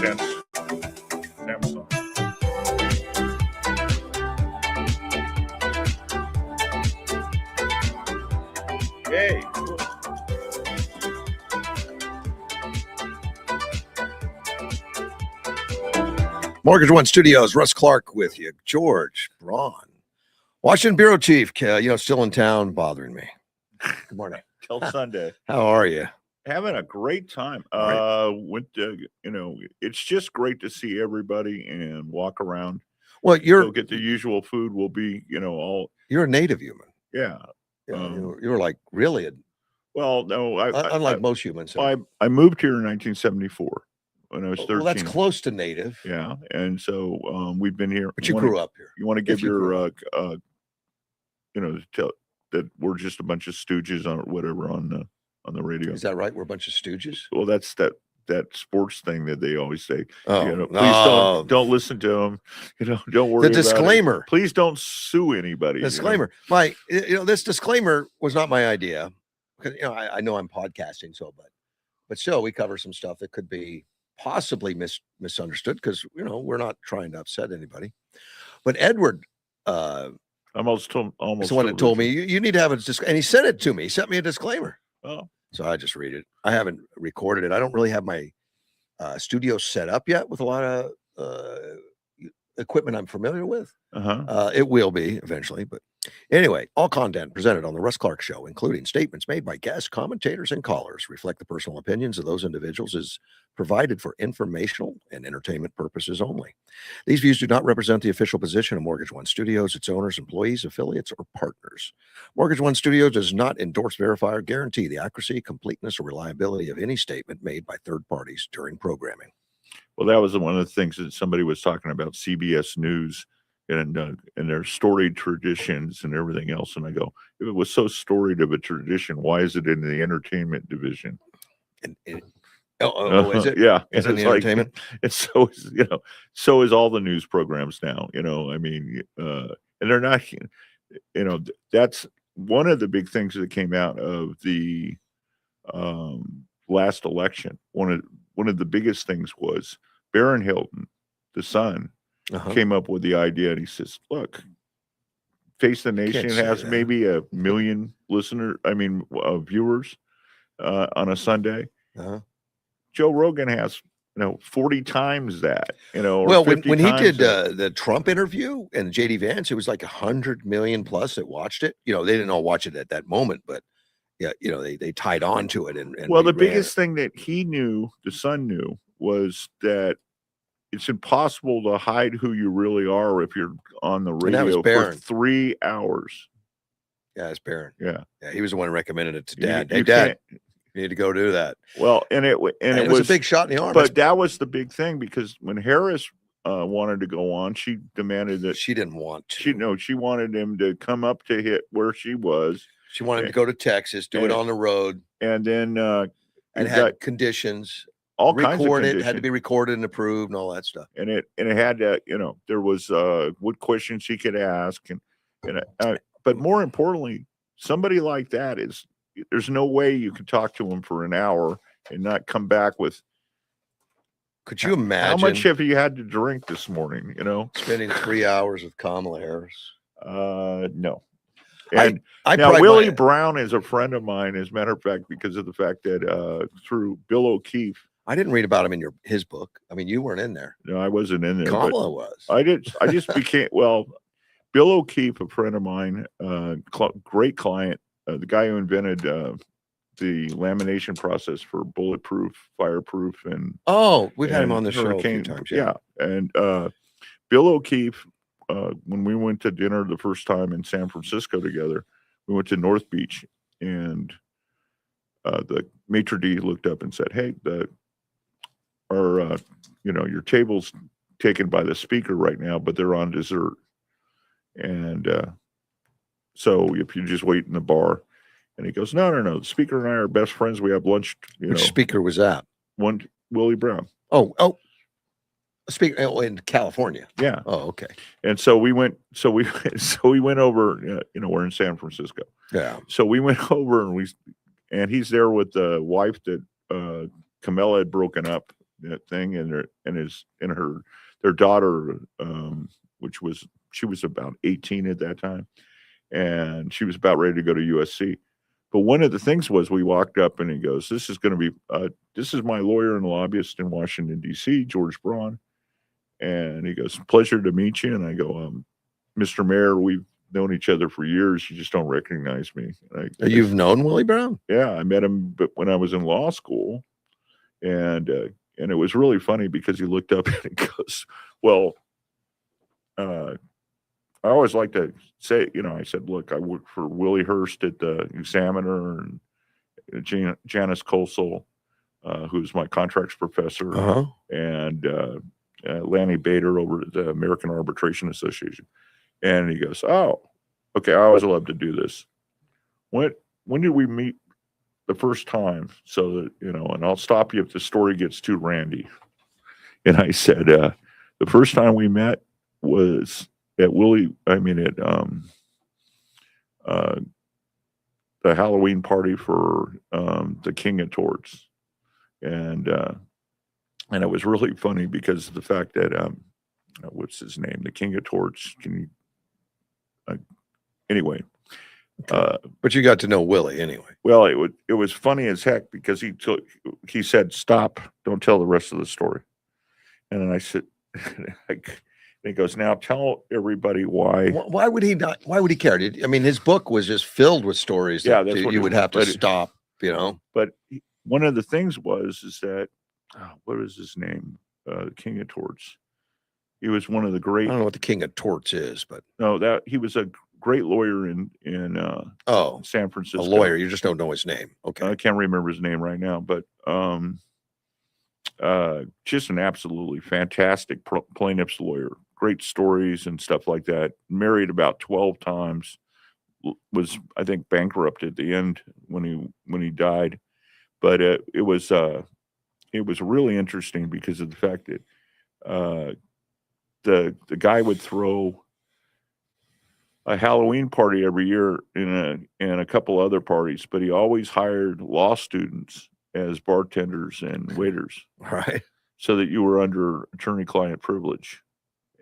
Contents. Amazon. Yay. Cool. Mortgage One Studios, Russ Clark with you. George Braun, Washington Bureau Chief, still in town bothering me. Good morning. Till Sunday. How are you? Having a great time. Right. It's just great to see everybody and walk around. Well, Go get the usual food. We'll be, all. You're a native human. Yeah. You were like really Well, no, unlike most humans. I moved here in 1974 when I was 13. Well, that's close to native. Yeah, and so we've been here. But you grew up here. You want to give your, tell that we're just a bunch of stooges on whatever on the radio. Is that right? We're a bunch of stooges. Well, that's that sports thing that they always say. Oh, please don't listen to them. Don't worry. The disclaimer. About it. Please don't sue anybody. Disclaimer. This disclaimer was not my idea because I know I'm podcasting, but still we cover some stuff that could be possibly misunderstood because we're not trying to upset anybody. But Edward, almost the one that told me you need to have and he sent it to me. He sent me a disclaimer. Oh. So I just read it. I haven't recorded it. I don't really have my studio set up yet with a lot of equipment I'm familiar with. It will be eventually, but anyway, all content presented on the Russ Clark Show, including statements made by guests, commentators, and callers, reflect the personal opinions of those individuals, is provided for informational and entertainment purposes only. These views do not represent the official position of Mortgage One Studios, its owners, employees, affiliates, or partners. Mortgage One Studios does not endorse, verify, or guarantee the accuracy, completeness, or reliability of any statement made by third parties during programming. Well, that was one of the things that somebody was talking about, CBS News and their storied traditions and everything else. And I go, if it was so storied of a tradition, why is it in the entertainment division? Is it? Yeah. Is it in the entertainment? And so is all the news programs now, and they're not, that's one of the big things that came out of the last election. One of the biggest things was Barron Hilton, the son, came up with the idea, and he says, look, Face the Nation has maybe 1 million viewers on a Sunday. Joe Rogan has 40 times that, well, when he did the Trump interview and JD Vance, it was like 100 million plus that watched it. They didn't all watch it at that moment, but they tied on to it. And the biggest thing that he knew, the son knew, was that it's impossible to hide who you really are if you're on the radio for 3 hours. Yeah, it's Barron. Yeah, he was the one who recommended it to Dad. Hey, Dad, you need to go do that. Well, and it was a big shot in the arm. But that was the big thing, because when Harris wanted to go on, she demanded that she didn't want to. She wanted him to come up to hit where she was. She wanted to go to Texas, do it on the road, and then and had conditions. All kinds of conditions. It had to be recorded and approved and all that stuff. And it had to, there was what questions he could ask, but more importantly, somebody like that there's no way you could talk to him for an hour and not come back with. Could you imagine how much have you had to drink this morning? Spending 3 hours with Kamala Harris. No. And now Willie Brown is a friend of mine, as a matter of fact, because of the fact that through Bill O'Keefe. I didn't read about him in his book. I mean, you weren't in there. No, I wasn't in there. Kamala was. I just became, Bill O'Keefe, a friend of mine, great client, the guy who invented the lamination process for bulletproof, fireproof, and we've had him on the show a few times. Yeah. And Bill O'Keefe, when we went to dinner the first time in San Francisco together, we went to North Beach, and the maitre d' looked up and said, "Hey, your table's taken by the speaker right now, but they're on dessert. And so if you just wait in the bar." And he goes, no. The speaker and I are best friends. We have lunch. Which speaker was that? One, Willie Brown. Oh, speaker in California. Yeah. Oh, okay. And so we went over, we're in San Francisco. Yeah. So we went over and he's there with the wife that Camilla had broken up that thing, and their daughter, she was about 18 at that time, and she was about ready to go to USC. But one of the things was we walked up and he goes, "This is going to be this is my lawyer and lobbyist in Washington D.C., George Braun," and he goes, "Pleasure to meet you." And I go, "Mr. Mayor, we've known each other for years. You just don't recognize me." You've known Willie Brown? Yeah, I met him, but when I was in law school, and it was really funny because he looked up and he goes, "Well, I always like to say, I said, look, I worked for Willie Hurst at the Examiner, and Janice Kosel, who's my contracts professor, and Lanny Bader over at the American Arbitration Association." And he goes, "Oh, okay, I always love to do this. When did we meet the first time? So that, and I'll stop you if the story gets too randy." And I said, "The first time we met was at the Halloween party for the King of Torts." And it was really funny because of the fact that what's his name, the King of Torts, anyway. But you got to know Willie anyway. Well, it was funny as heck because he said, "Stop, don't tell the rest of the story." And then I said, and he goes, "Now tell everybody why." Why would he not? Why would he care? His book was just filled with stories that you would have to stop, But one of the things is that, what was his name? King of Torts. He was one of the great. I don't know what the King of Torts is, but no, he was a great lawyer in San Francisco. A lawyer. You just don't know his name. Okay, I can't remember his name right now, but just an absolutely fantastic plaintiff's lawyer. Great stories and stuff like that. Married about 12 times. Was, I think, bankrupt at the end when he died. But it was really interesting because of the fact that the guy would throw a Halloween party every year and a couple other parties, but he always hired law students as bartenders and waiters, right? So that you were under attorney-client privilege,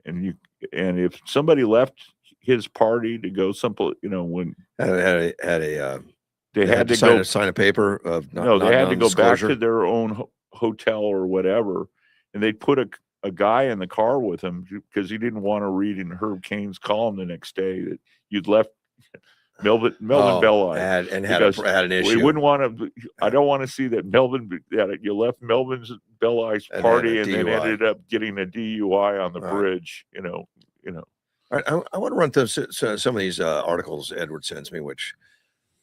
and if somebody left his party to go someplace, when they had to sign a paper of they had to go back to their own hotel or whatever, and they'd put a guy in the car with him because he didn't want to read in Herb Cain's column the next day that you'd left Melvin Belli had an issue. We wouldn't want to. I don't want to see that you left Melvin's Belli's party and then ended up getting a DUI on the bridge. All right, I want to run through some of these articles Edward sends me, which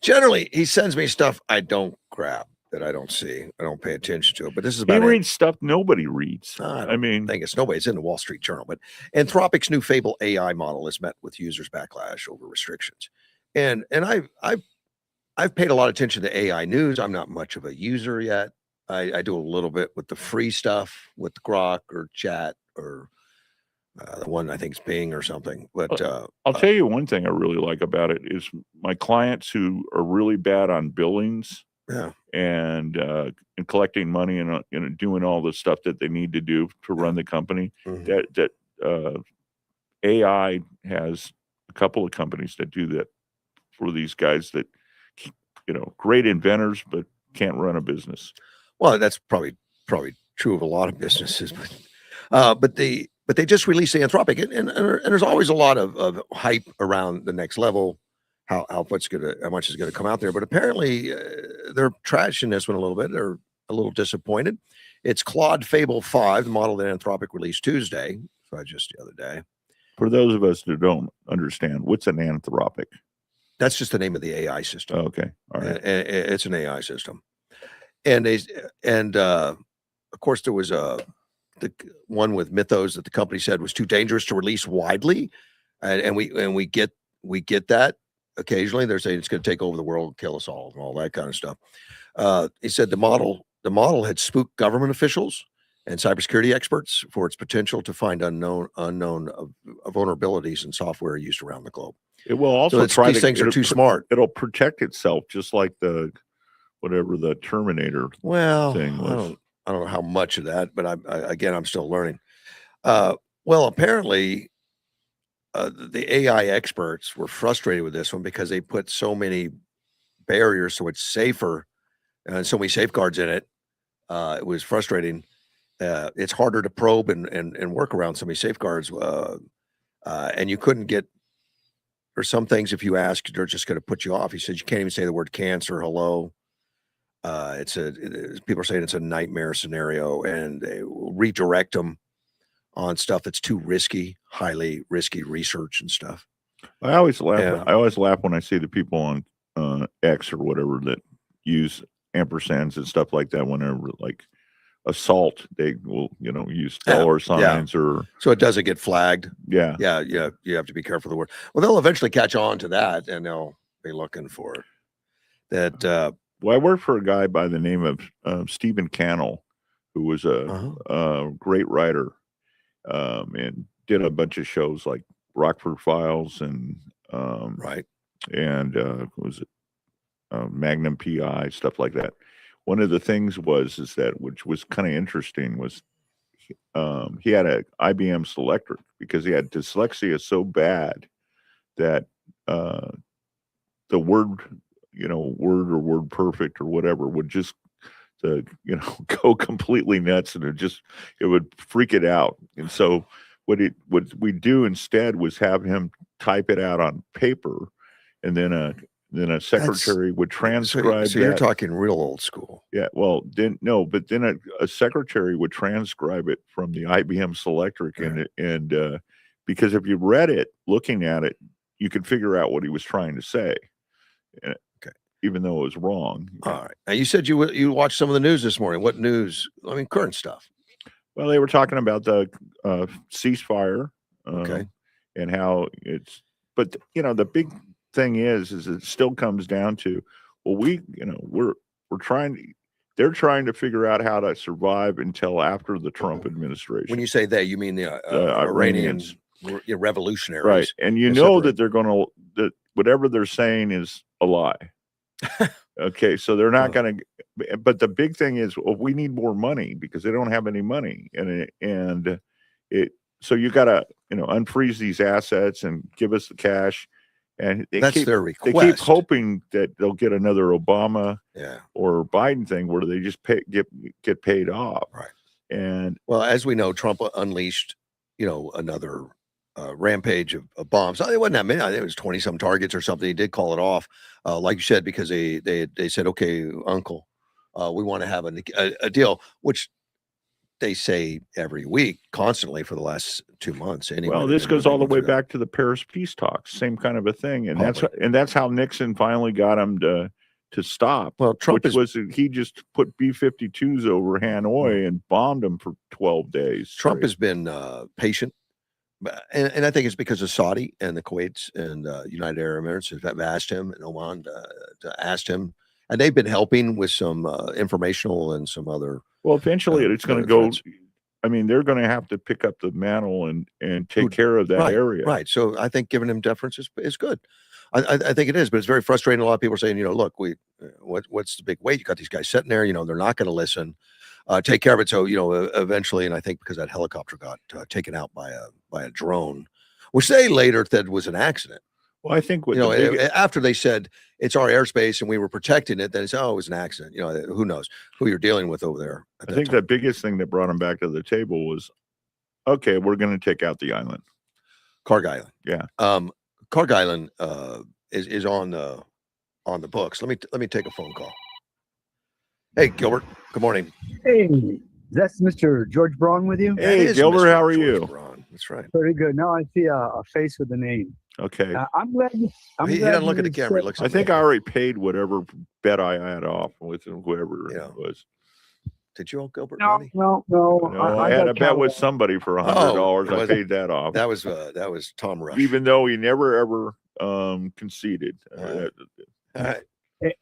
generally he sends me stuff I don't grab, that I don't see, I don't pay attention to it. But this is about he reads stuff nobody reads. I think it's nobody. It's in the Wall Street Journal. But Anthropic's new Fable AI model has met with users' backlash over restrictions. And I've paid a lot of attention to AI news. I'm not much of a user yet. I do a little bit with the free stuff, with Grok or Chat or the one I think is Bing or something. But I'll tell you one thing I really like about it is my clients who are really bad on billings, and collecting money and doing all the stuff that they need to do to run the company. That AI has a couple of companies that do that for these guys that, great inventors, but can't run a business. Well, that's probably true of a lot of businesses, but they just released the Anthropic, and there's always a lot of hype around the next level, how much is gonna come out there. But apparently they're trashing this one a little bit. They're a little disappointed. It's Claude Fable 5, the model that Anthropic released Tuesday, so just the other day. For those of us that don't understand, what's an Anthropic? That's just the name of the AI system. Oh, okay. All right. It's an AI system. And of course there was the one with Mythos that the company said was too dangerous to release widely. And we get that occasionally. They're saying it's going to take over the world, kill us all, and all that kind of stuff. He said the model had spooked government officials and cybersecurity experts for its potential to find unknown vulnerabilities in software used around the globe. It will also these things are too smart. It'll protect itself, just like whatever the Terminator thing was. I don't know how much of that, but I'm still learning. Well, apparently, the AI experts were frustrated with this one because they put so many barriers, so it's safer and so many safeguards in it. It was frustrating. It's harder to probe and work around so many safeguards. And you couldn't get, or some things, if you ask, they're just going to put you off. He said you can't even say the word cancer, hello. People are saying it's a nightmare scenario, and they will redirect them on stuff that's too risky, highly risky research and stuff. I always laugh. Yeah. I always laugh when I see the people on X or whatever that use ampersands and stuff like that. Whenever like assault, they will use dollar signs or so it doesn't get flagged. Yeah. You have to be careful of the word. Well, they'll eventually catch on to that, and they'll be looking for that. Well, I worked for a guy by the name of Stephen Cannell, who was a great writer, and did a bunch of shows like Rockford Files and and was it Magnum PI, stuff like that. One of the things is that, which was kind of interesting, was he had a IBM Selectric because he had dyslexia so bad that the word or word perfect or whatever would just go completely nuts, and it would freak it out. And so what we do instead was have him type it out on paper, and then a secretary would transcribe. So you're talking real old school. Yeah. Well, then a secretary would transcribe it from the IBM Selectric, and because if you read it, looking at it, you could figure out what he was trying to say. Even though it was wrong. All right. Now you said you watched some of the news this morning. What news? I mean, current stuff. Well, they were talking about the ceasefire, and how it's. But the big thing is it still comes down to, well, we're trying. They're trying to figure out how to survive until after the Trump administration. When you say they, you mean the Iranians, revolutionaries, right? And that they're going to that whatever they're saying is a lie. Okay, so they're not going to. But the big thing is, well, we need more money because they don't have any money, and so you got to unfreeze these assets and give us the cash. And that's their request. They keep hoping that they'll get another Obama or Biden thing where they just get paid off. Right. And well, as we know, Trump unleashed another rampage of bombs. It wasn't that many. I think it was 20-some targets or something. He did call it off, like you said, because they said, "Okay, Uncle, we want to have a deal," which they say every week, constantly for the last 2 months. Anyway, well, this goes all the way back to the Paris peace talks, same kind of a thing, and that's how Nixon finally got him to stop. Well, he just put B-52s over Hanoi and bombed them for 12 days. Trump has been patient. And I think it's because of Saudi and the Kuwaits and United Arab Emirates have asked him, and Oman to ask him, and they've been helping with some informational and some other. Well, eventually it's going to go. I mean, they're going to have to pick up the mantle and take care of that area. Right. So I think giving him deference is good. I think it is, but it's very frustrating. A lot of people are saying, look, what's the big weight? You got these guys sitting there, they're not going to listen. Take care of it. So, eventually, and I think because that helicopter got taken out by a drone, which they later said was an accident. Well, I think after they said it's our airspace and we were protecting it, then it's, it was an accident. Who knows who you're dealing with over there. I think the biggest thing that brought them back to the table was, okay, we're going to take out the island. Karg Island. Yeah. Karg Island is on the books. Let me take a phone call. Hey, Gilbert. Good morning. Hey, that's Mr. George Braun with you? Hey, Gilbert, how are you? Braun. That's right. Pretty good. Now I see a face with a name. Okay. I'm glad. He doesn't look at the camera. He looks. I think I already paid whatever bet I had off with whoever it was. Did you owe Gilbert money? No. I had a bet with somebody for $100. I paid that off. That was Tom Rush. Even though he never ever conceded. All right.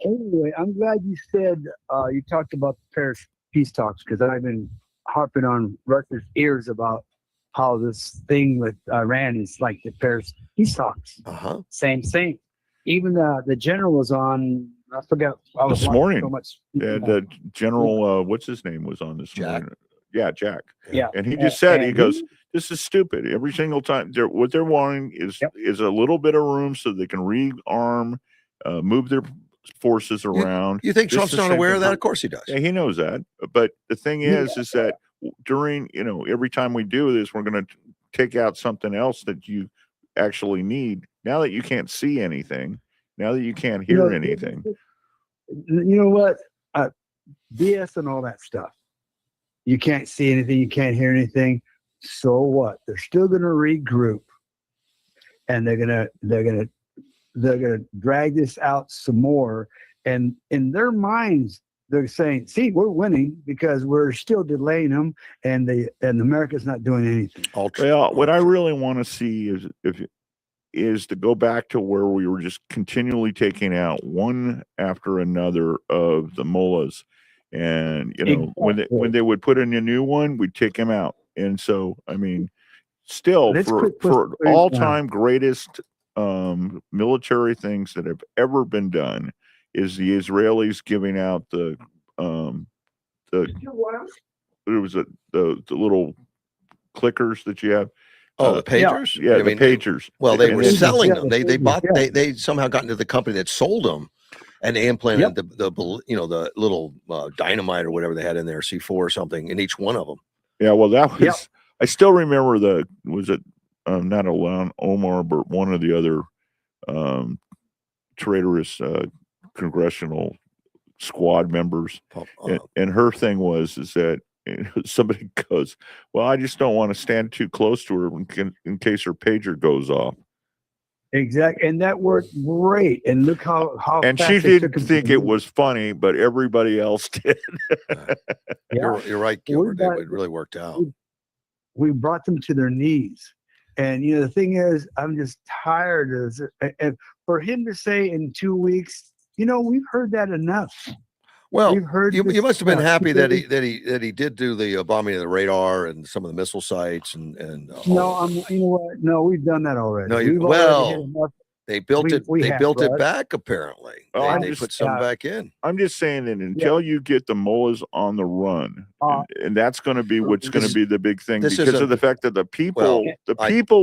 Anyway, I'm glad you said you talked about the Paris peace talks, because I've been harping on Russ's ears about how this thing with Iran is like the Paris peace talks. Uh-huh. Same thing. Even the general was on I forgot. I was This watching morning. so much. Yeah, the general, what's his name, was on this Jack. morning. Yeah, Jack. Yeah. And he just said, And he goes, this is stupid. Every single time, what they're wanting is a little bit of room so they can rearm, move their forces around. You think Just Trump's the not same aware of thing. that? Of course he does. Yeah, he knows that. But the thing is that during, every time we do this, we're going to take out something else that you actually need. Now that you can't see anything, now that you can't hear anything. You know what? BS and all that stuff. You can't see anything. You can't hear anything. So what? They're still going to regroup, and they're gonna drag this out some more. And in their minds, they're saying, "See, we're winning because we're still delaying them, and America's not doing anything." Well, what I really want to see is to go back to where we were just continually taking out one after another of the mullahs. And, when they would put in a new one, we'd take him out. And so, I mean, still for all time greatest military things that have ever been done is the Israelis giving out the little clickers that you have. Oh, the pagers? Yeah, the pagers. Well, they were selling them. They somehow got into the company that sold them, and they implanted the little dynamite or whatever they had in there, C4 or something, in each one of them. Yeah, well, that was. I still remember not Ilhan Omar, but one of the other traitorous congressional squad members, and her thing was that somebody goes, well, I just don't want to stand too close to her in case her pager goes off. Exactly, and that worked great. And look how and she didn't think it was funny, but everybody else did. You're right, Gilbert. It really worked out. We brought them to their knees, and the thing is, I'm just tired of it. And for him to say in 2 weeks, we've heard that enough. Well, you must have been happy that he did do the bombing of the radar and some of the missile sites and no, you know what? No, we've done that already. No, they built it back apparently. They put some back in. I'm just saying that until you get the mullahs on the run, and that's going to be what's going to be the big thing because of the fact that the people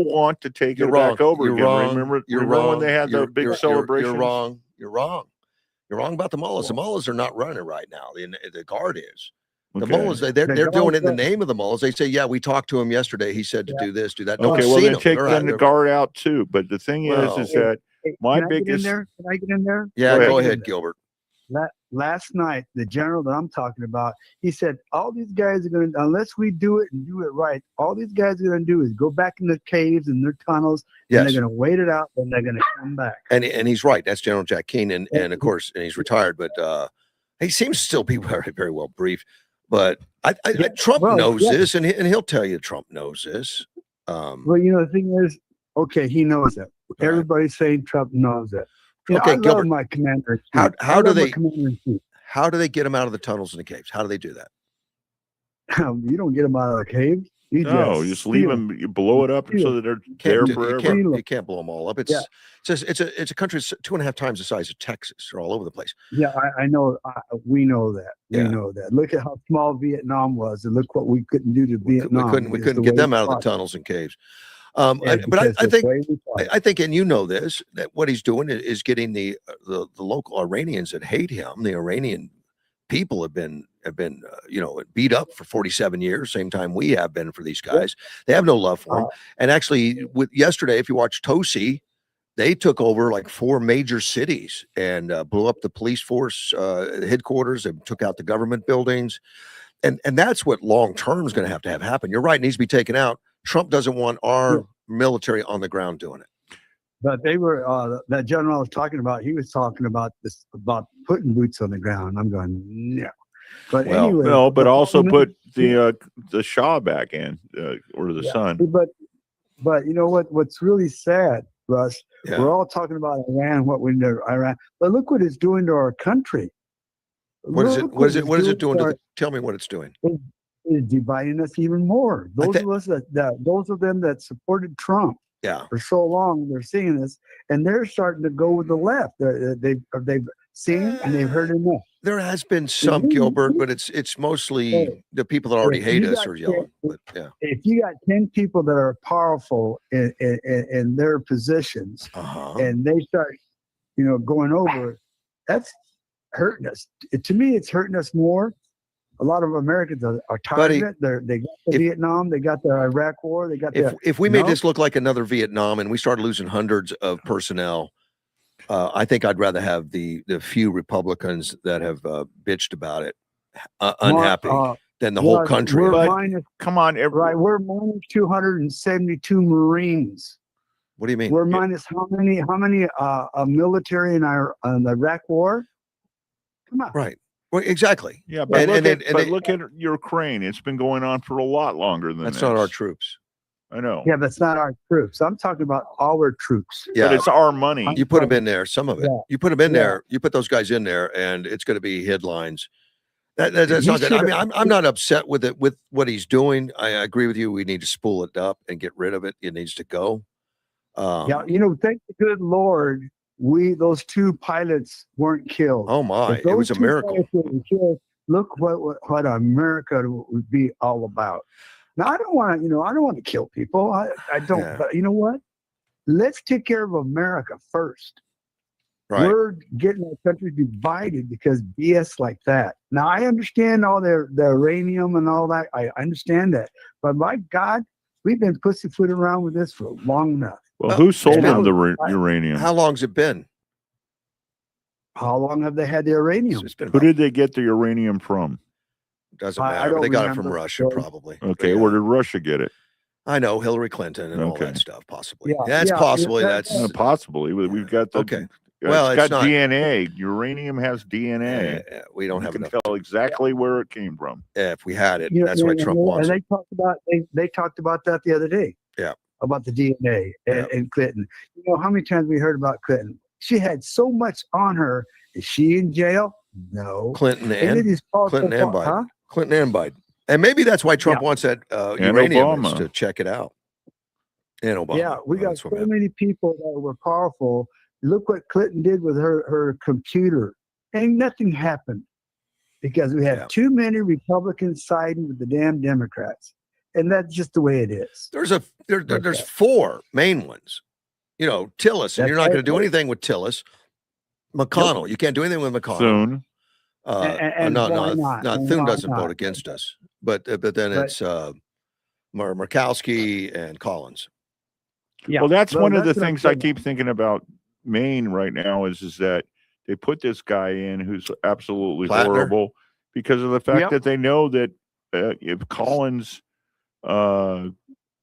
want to take it back over again. Remember when they had the big celebration? You're wrong. You're wrong about the mullahs. The mullahs are not running right now. The guard is. The mullahs, they're doing it in the name of the mullahs. They say, yeah, we talked to him yesterday. He said to do this, do that. No okay, well, then take the guard out too. But the thing is that my biggest... Can I get in there? Yeah, go ahead, Gilbert. Last night, the general that I'm talking about, he said, all these guys are going to, unless we do it and do it right, all these guys are going to do is go back in the caves and their tunnels, and they're going to wait it out, and they're going to come back. And he's right. That's General Jack Keane, and of course, and he's retired, but he seems to still be very, very well briefed. But Trump knows this, and he'll tell you Trump knows this. Well, the thing is, okay, he knows that. Everybody's saying Trump knows that. Okay, Gilbert, my commander. How do they get him out of the tunnels and the caves? How do they do that? You don't get them out of the cave. You just leave them. You blow it up so that they're there forever. You can't blow them all up. It's a country 2.5 times the size of Texas. They're all over the place. Yeah, I know. We know that. We know that. Look at how small Vietnam was, and look what we couldn't do to Vietnam. We couldn't get them out of the tunnels and caves. But I think, and you know this, that what he's doing is getting the local Iranians that hate him. The Iranian people have been beat up for 47 years, same time we have been for these guys. They have no love for him. And actually, yesterday, if you watch Tosi, they took over like 4 major cities and blew up the police force headquarters and took out the government buildings. And that's what long term is going to have happen. You're right; it needs to be taken out. Trump doesn't want our military on the ground doing it. But they were that general I was talking about. He was talking about this, about putting boots on the ground. I'm going no. But anyway, but also put the Shah back in or the son. But you know what? What's really sad, Russ? We're all talking about Iran, what we know Iran, but look what it's doing to our country. What is it doing to tell me what it's doing? It's dividing us even more. Those of them that supported Trump for so long, they're seeing this, and they're starting to go with the left. seen and they've heard enough. There has been some, Gilbert, but it's mostly the people that already hate us are yelling. But yeah, if you got 10 people that are powerful in their positions, and they start, going over, that's hurting us. To me, it's hurting us more. A lot of Americans are tired of it. They got the Vietnam, they got the Iraq War, they got if we made this look like another Vietnam and we started losing hundreds of personnel, I think I'd rather have the few Republicans that have bitched about it unhappy than the whole country. Come on, we're minus 272 Marines. What do you mean? We're minus how many military in the Iraq War? Come on. Right. Well, exactly. Yeah, but look at Ukraine. It's been going on for a lot longer than that's not our troops. I know. Yeah, that's not our troops. I'm talking about our troops. Yeah, but it's our money. You put them in there, some of it. Yeah. You put them in there. You put those guys in there, and it's going to be headlines. That's not good. I mean, I'm not upset with it with what he's doing. I agree with you. We need to spool it up and get rid of it. It needs to go. Thank the good Lord, those 2 pilots weren't killed. Oh my, it was a miracle. Look what America would be all about. Now I don't want to kill people. I don't. Yeah. But you know what? Let's take care of America first. Right. We're getting our country divided because BS like that. Now I understand all the uranium and all that. I understand that, but my God, we've been pussyfooting around with this for long enough. Well, who sold them the uranium? How long's it been? How long have they had the uranium? Who did they get the uranium from? Doesn't matter. They got it from Russia, probably. Okay, where did Russia get it? I know Hillary Clinton and all that stuff. Possibly. Yeah, that's possibly. That's possibly. We've got the. Well, it's got DNA. Uranium has DNA. We don't have enough. Tell exactly where it came from. If we had it, that's why Trump wants it. And they talked about that the other day. Yeah. About the DNA and Clinton. You know how many times we heard about Clinton? She had so much on her. Is she in jail? No. Clinton and Biden. Huh? Clinton and Biden. And maybe that's why Trump wants that uranium to check it out. And Obama. Yeah, we got so many people that were powerful. Look what Clinton did with her computer. And nothing happened because we had too many Republicans siding with the damn Democrats. And that's just the way it is. There's 4 main ones. Tillis, and you're not going to do anything with Tillis. McConnell, you can't do anything with McConnell. Soon. Thune doesn't vote against us. But then it's Murkowski and Collins. Yeah. Well, that's one of the things I keep thinking about Maine right now is that they put this guy in who's absolutely horrible because of the fact that they know that if Collins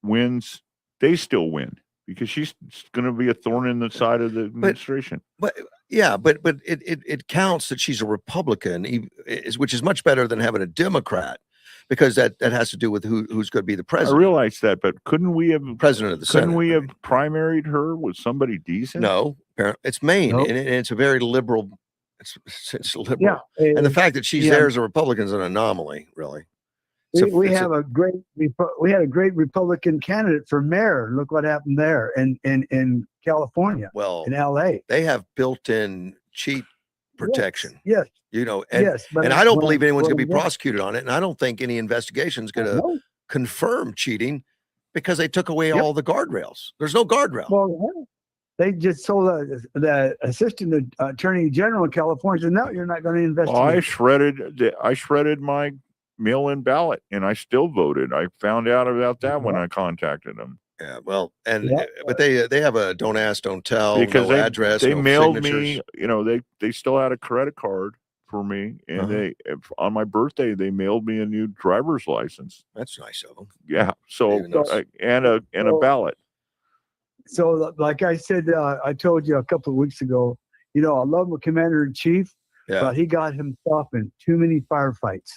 wins, they still win because she's going to be a thorn in the side of the administration. But it counts that she's a Republican, which is much better than having a Democrat. Because that has to do with who's going to be the president. I realize that, but couldn't we have president of the Senate? Couldn't we have primaried her with somebody decent? No, it's Maine, and it's a very liberal. It's liberal, and the fact that she's there as a Republican is an anomaly, really. We had a great Republican candidate for mayor. Look what happened there in California. Well, in LA, they have built-in cheat protection. Yes. And I don't believe anyone's going to be prosecuted on it. And I don't think any investigation is going to confirm cheating because they took away all the guardrails. There's no guardrail. Well, they just told the assistant attorney general in California, said, no, you're not going to investigate. Well, I shredded my mail-in ballot and I still voted. I found out about that when I contacted them. Yeah, well, but they have a don't ask, don't tell, because address. They mailed me, they still had a credit card for me, and on my birthday they mailed me a new driver's license. That's nice of them. Yeah, so and a ballot. So, like I said, I told you a couple of weeks ago, I love my commander in chief, but he got himself in too many firefights.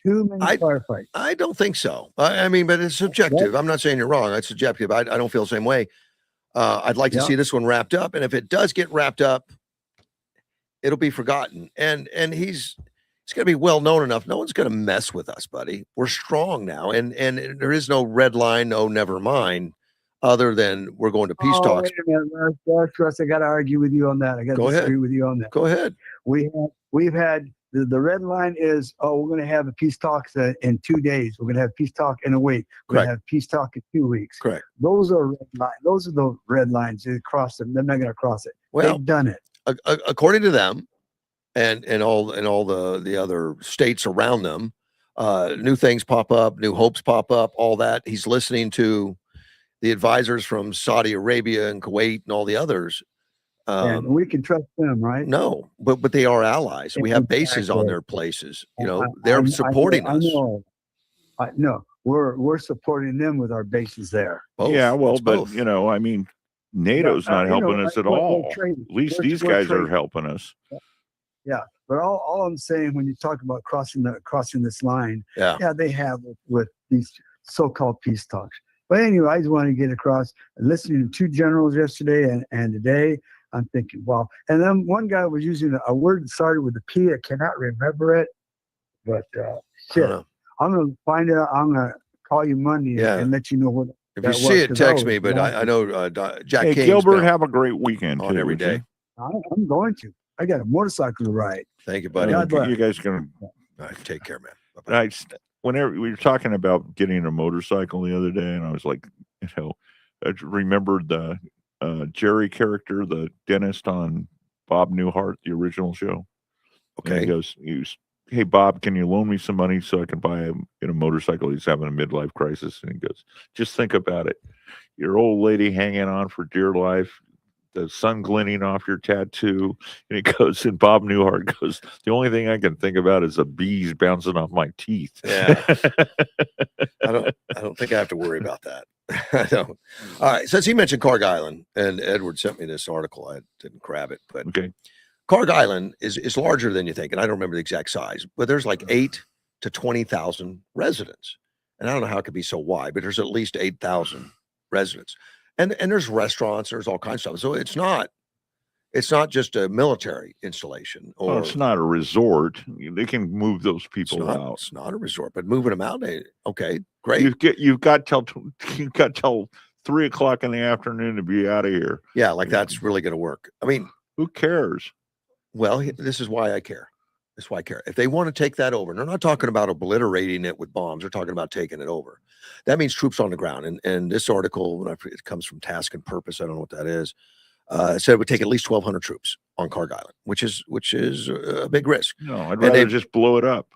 Firefights. I don't think so. I mean, but it's subjective. I'm not saying you're wrong. It's subjective. I don't feel the same way. I'd like to see this one wrapped up. And if it does get wrapped up, it'll be forgotten. And he's going to be well known enough. No one's going to mess with us, buddy. We're strong now. And there is no red line, no never mind. other than we're going to peace talks. Wait a minute, Russ, I got to argue with you on that. I got to disagree with you on that. Go ahead. We've had the red line is, we're going to have a peace talks in 2 days. We're going to have peace talk in a week. We're going to have peace talk in 2 weeks. Correct. Those are red lines. Those are the red lines. They cross them. They're not going to cross it. Well, they've done it. According to them, and all the other states around them, new things pop up, new hopes pop up, all that. He's listening to the advisors from Saudi Arabia and Kuwait and all the others. And we can trust them, right? No, but they are allies. We have bases on their places. They're supporting us. I know. We're supporting them with our bases there. Both. Yeah, well, It's but both. I mean, NATO's not helping us at all. At least these guys are helping us. Yeah, but all I'm saying, when you talk about crossing this line, they have with these so-called peace talks. But anyway, I just want to get across. Listening to two generals yesterday and today, I'm thinking, wow. And then one guy was using a word that started with a P. I cannot remember it, but shit. I'm gonna find out. I'm gonna call you Monday and let you know what. If you see it, text me. But I know Jack. Hey, Gilbert, have a great weekend on every day. I'm going to. I got a motorcycle to ride. Thank you, buddy. You guys gonna take care, man. Bye-bye. Whenever we were talking about getting a motorcycle the other day, and I was like, I remembered the Jerry character, the dentist on Bob Newhart, the original show. Okay. And he goes, hey, Bob, can you loan me some money so I can buy a motorcycle? He's having a midlife crisis. And he goes, just think about it. Your old lady hanging on for dear life, the sun glinting off your tattoo. And he goes, and Bob Newhart goes, the only thing I can think about is the bees bouncing off my teeth. Yeah. I don't think I have to worry about that. I don't. All right. Since he mentioned Carg Island, and Edward sent me this article, I didn't grab it, but okay. Carg Island is larger than you think, and I don't remember the exact size, but there's like 8,000 to 20,000 residents. And I don't know how it could be so wide, but there's at least 8,000 residents. And there's restaurants, there's all kinds of stuff. So it's not just a military installation. Or it's not a resort. They can move those people out. It's not a resort, but moving them out, okay, great. You've got till 3:00 in the afternoon to be out of here. Yeah, like that's really going to work. I mean, who cares? Well, this is why I care. That's why I care. If they want to take that over, and they're not talking about obliterating it with bombs, they're talking about taking it over. That means troops on the ground. And this article, it comes from Task and Purpose. I don't know what that is. It said it would take at least 1,200 troops on Carg Island, which is a big risk. No, I'd rather just blow it up.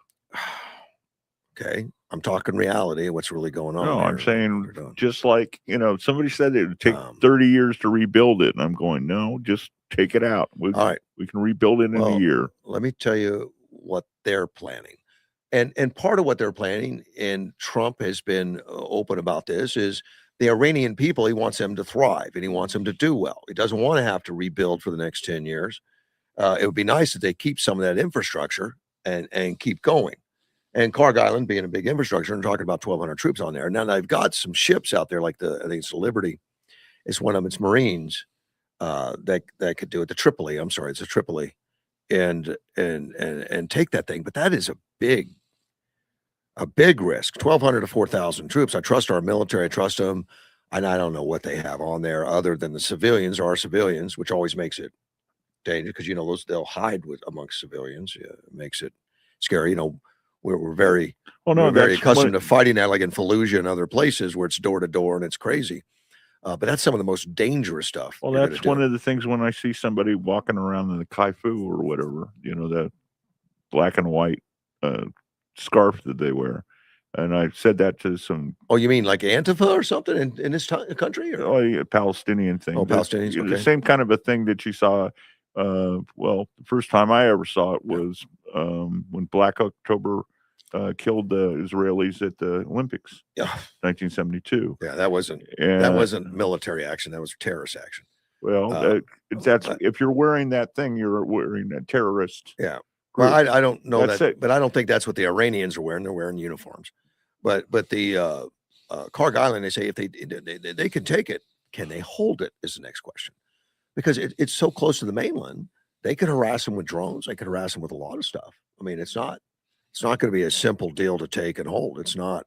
Okay, I'm talking reality. What's really going on? No, I'm saying just like somebody said it would take 30 years to rebuild it, and I'm going, no, just take it out. All right, we can rebuild it in a year. Let me tell you what they're planning, and part of what they're planning, and Trump has been open about this, is the Iranian people. He wants them to thrive, and he wants them to do well. He doesn't want to have to rebuild for the next 10 years. It would be nice if they keep some of that infrastructure and keep going. And Carg Island being a big infrastructure, and talking about 1,200 troops on there. Now they've got some ships out there, like I think it's the Liberty. It's one of its Marines that could do it. The Tripoli, I'm sorry, it's a Tripoli, and take that thing. But that is a big risk. 1,200 to 4,000 troops. I trust our military. I trust them, and I don't know what they have on there other than the civilians are civilians, which always makes it dangerous because they'll hide amongst civilians. Yeah, it makes it scary. We're very accustomed to fighting that, like in Fallujah and other places where it's door to door and it's crazy. But that's some of the most dangerous stuff. Well, that's one of the things when I see somebody walking around in the kaifu or whatever, that black and white scarf that they wear. And I said that to some. Oh, you mean like Antifa or something in this country? Or? Oh, yeah, Palestinian thing. Oh, Palestinians. Okay. The same kind of a thing that you saw. The first time I ever saw it was when Black October killed the Israelis at the Olympics. Yeah, 1972. Yeah, that wasn't military action. That was terrorist action. Well, that's if you're wearing that thing, you're wearing a terrorist. Yeah. Well, I don't know that, but I don't think that's what the Iranians are wearing. They're wearing uniforms. But the Carg Island, they say if they can take it, can they hold it? Is the next question. Because it's so close to the mainland, they could harass them with drones. They could harass them with a lot of stuff. I mean, it's not going to be a simple deal to take and hold. It's not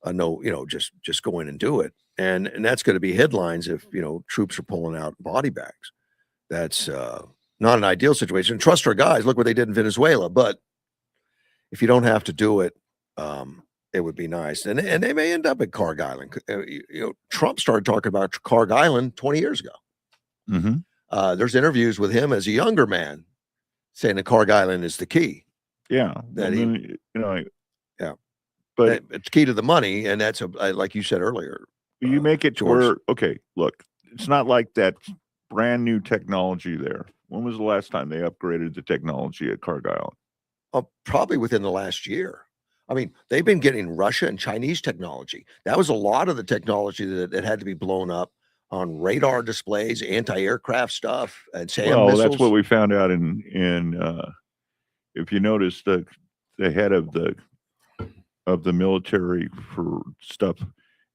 just go in and do it. And that's going to be headlines if, troops are pulling out body bags. That's not an ideal situation. Trust our guys. Look what they did in Venezuela. But if you don't have to do it, it would be nice. And they may end up at Carg Island. Trump started talking about Carg Island 20 years ago. Mm-hmm. There's interviews with him as a younger man saying that Carg Island is the key. Yeah. That yeah. But it's key to the money. And that's like you said earlier. You make it to where, okay, look, it's not like that brand new technology there. When was the last time they upgraded the technology at Carg Island? Probably within the last year. I mean, they've been getting Russia and Chinese technology. That was a lot of the technology that had to be blown up on radar displays, anti-aircraft stuff, and SAM missiles. That's what we found out in if you notice the head of the military for stuff